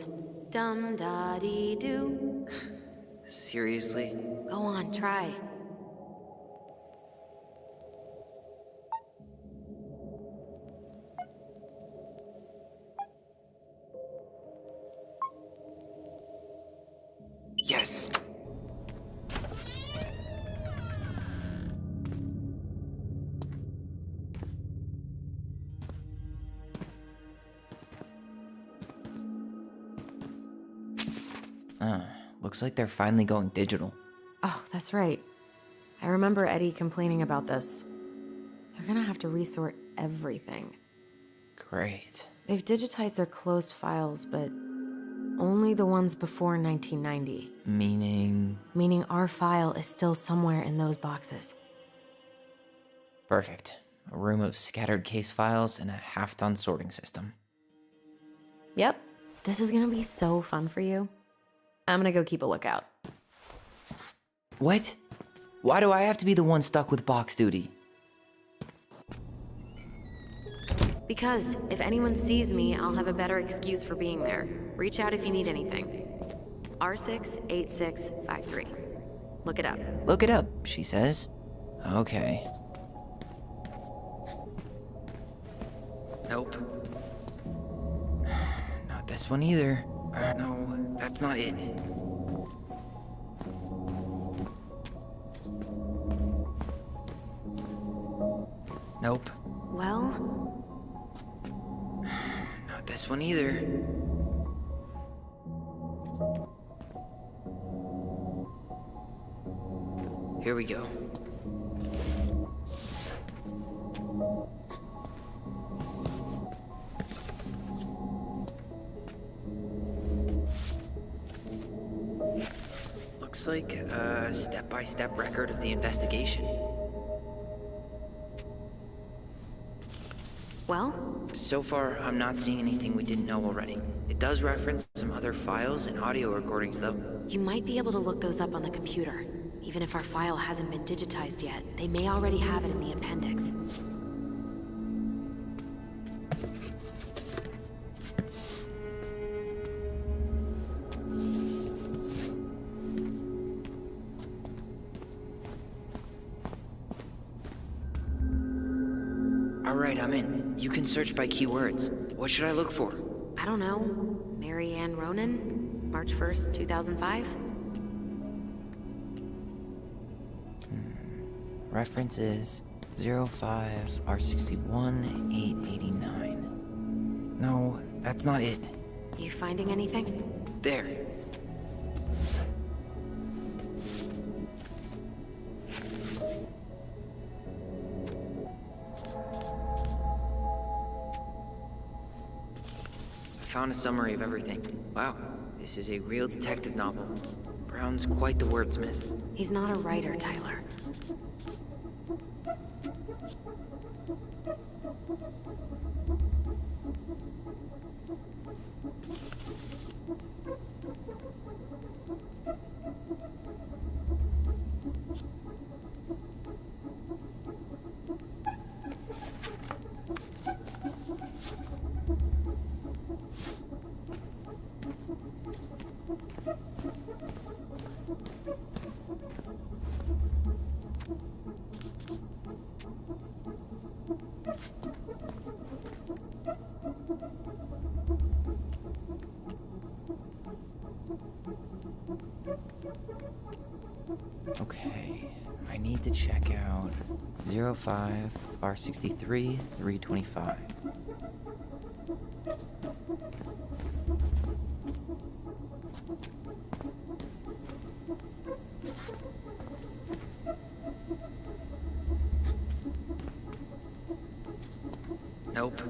Dum-da-dee-doo. Seriously? Go on, try. Yes! Looks like they're finally going digital. Oh, that's right. I remember Eddie complaining about this. They're gonna have to resort everything. Great. They've digitized their closed files, but only the ones before 1990. Meaning? Meaning our file is still somewhere in those boxes. Perfect. A room of scattered case files and a half-done sorting system. Yep. This is gonna be so fun for you. I'm gonna go keep a lookout. What? Why do I have to be the one stuck with box duty? Because if anyone sees me, I'll have a better excuse for being there. Reach out if you need anything. R68653. Look it up. Look it up, she says. Okay. Nope. Not this one either. No, that's not it. Nope. Well? Not this one either. Here we go. Looks like a step-by-step record of the investigation. Well? So far, I'm not seeing anything we didn't know already. It does reference some other files and audio recordings, though. You might be able to look those up on the computer. Even if our file hasn't been digitized yet, they may already have it in the appendix. Alright, I'm in. You can search by keywords. What should I look for? I don't know. Mary Ann Ronan? March 1st, 2005? References 05R61-889. No, that's not it. You finding anything? There. I found a summary of everything. Wow, this is a real detective novel. Brown's quite the wordsmith. He's not a writer, Tyler. Okay, I need to check out 05R63-325. Nope.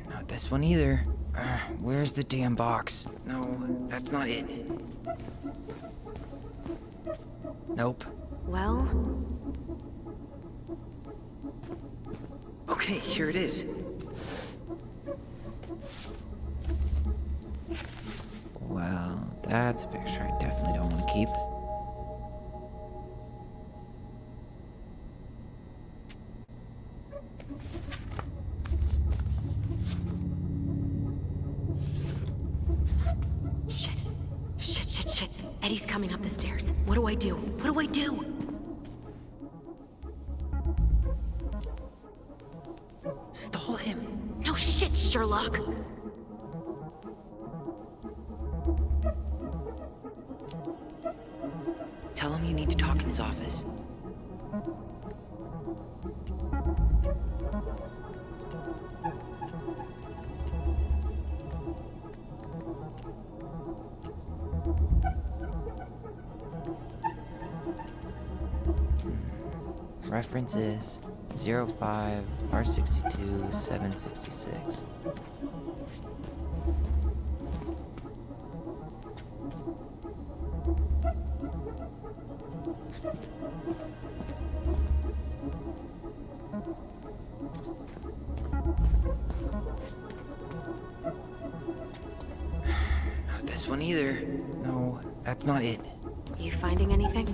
Not this one either. Where's the damn box? No, that's not it. Nope. Well, Okay, here it is. Well, that's a picture I definitely don't want to keep. shit. Eddie's coming up the stairs. What do I do? What do I do? Stall him. No shit, Sherlock. Tell him you need to talk in his office. References 05 R62 766. Not this one either. No, that's not it. You finding anything?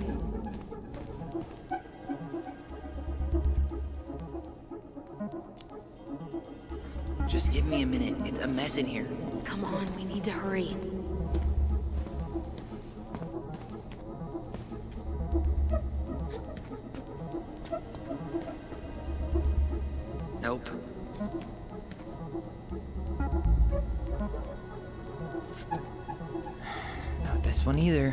Just give me a minute. It's a mess in here. Come on, we need to hurry. Nope. Not this one either.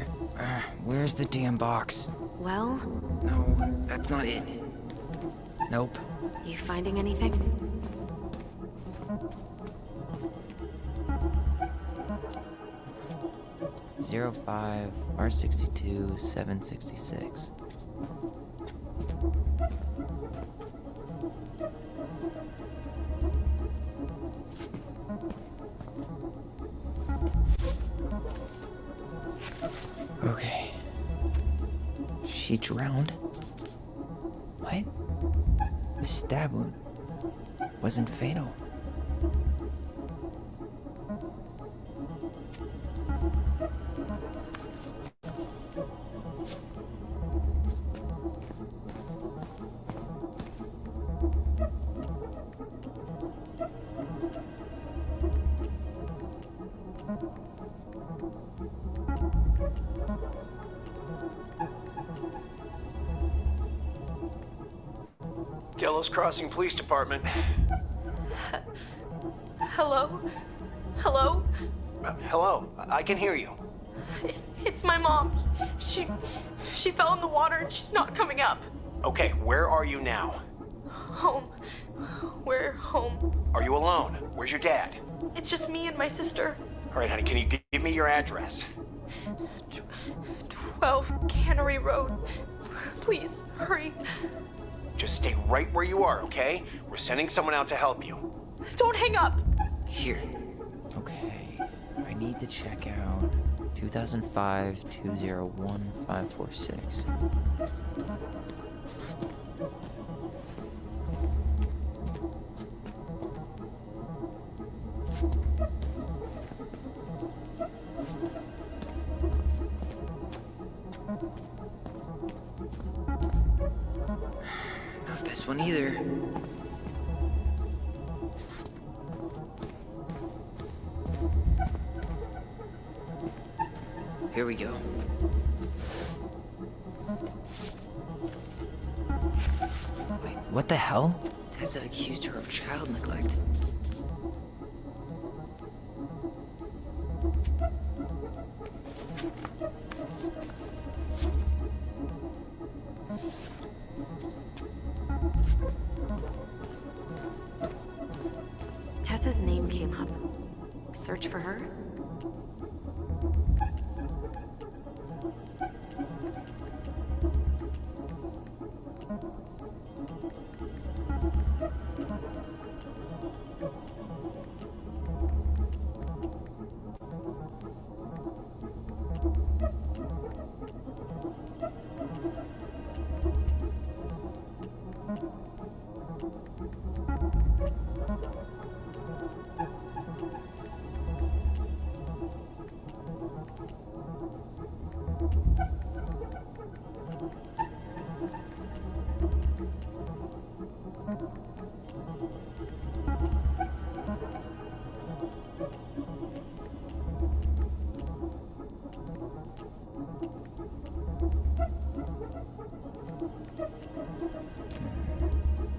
Where's the damn box? Well, No, that's not it. Nope. you finding anything? Zero 05 R62 766. Okay. She drowned? What? The stab wound wasn't fatal. Delos Crossing Police Department. Hello? Hello? Hello, I can hear you. It's my mom. She fell in the water and she's not coming up. Okay, where are you now? Home. We're home. Are you alone? Where's your dad? It's just me and my sister. All right, honey, can you give me your address? 12 Cannery Road. Please, hurry. Just stay right where you are, okay? We're sending someone out to help you. Don't hang up. Here. Okay. I need to check out 2005 201 546. Not this one either. Here we go. Wait, what the hell? Tessa accused her of child neglect. Tessa's name came up. Search for her?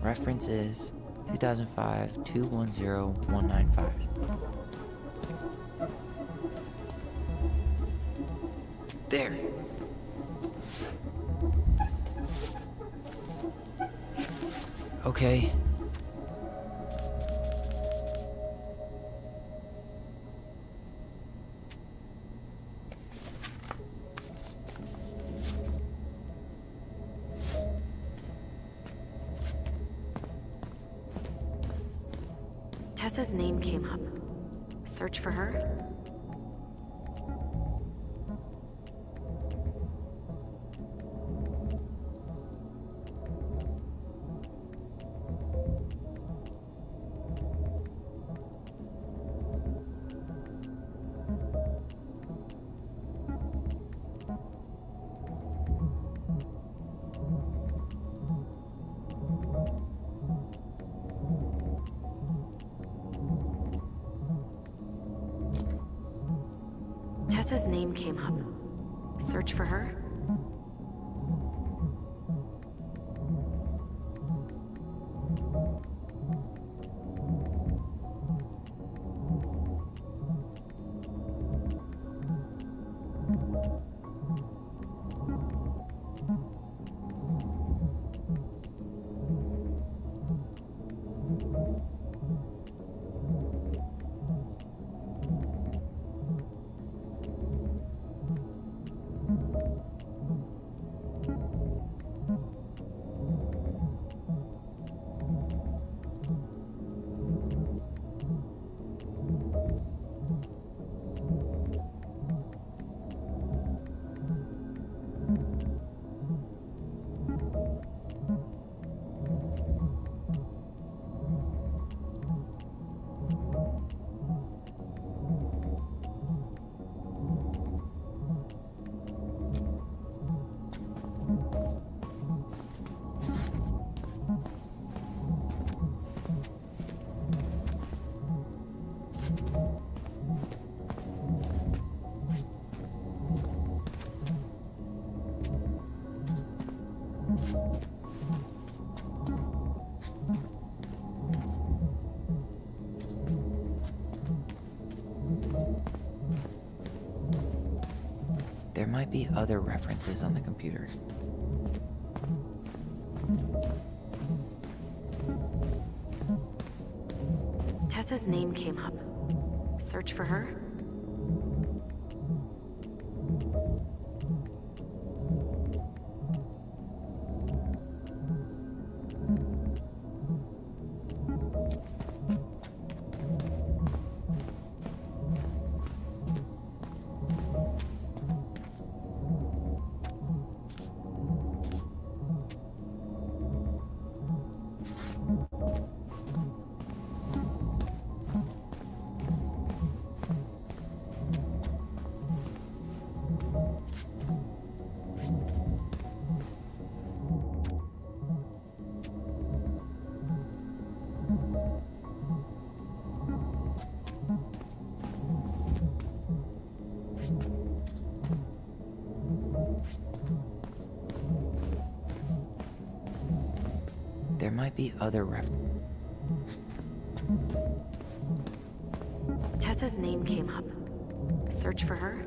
Reference is 2005-210-195. There. Okay. Tessa's name came up. Search for her? Tessa's name came up. Search for her? There might be other references on the computer. Tessa's name came up. Search for her? There might be other Tessa's name came up. Search for her?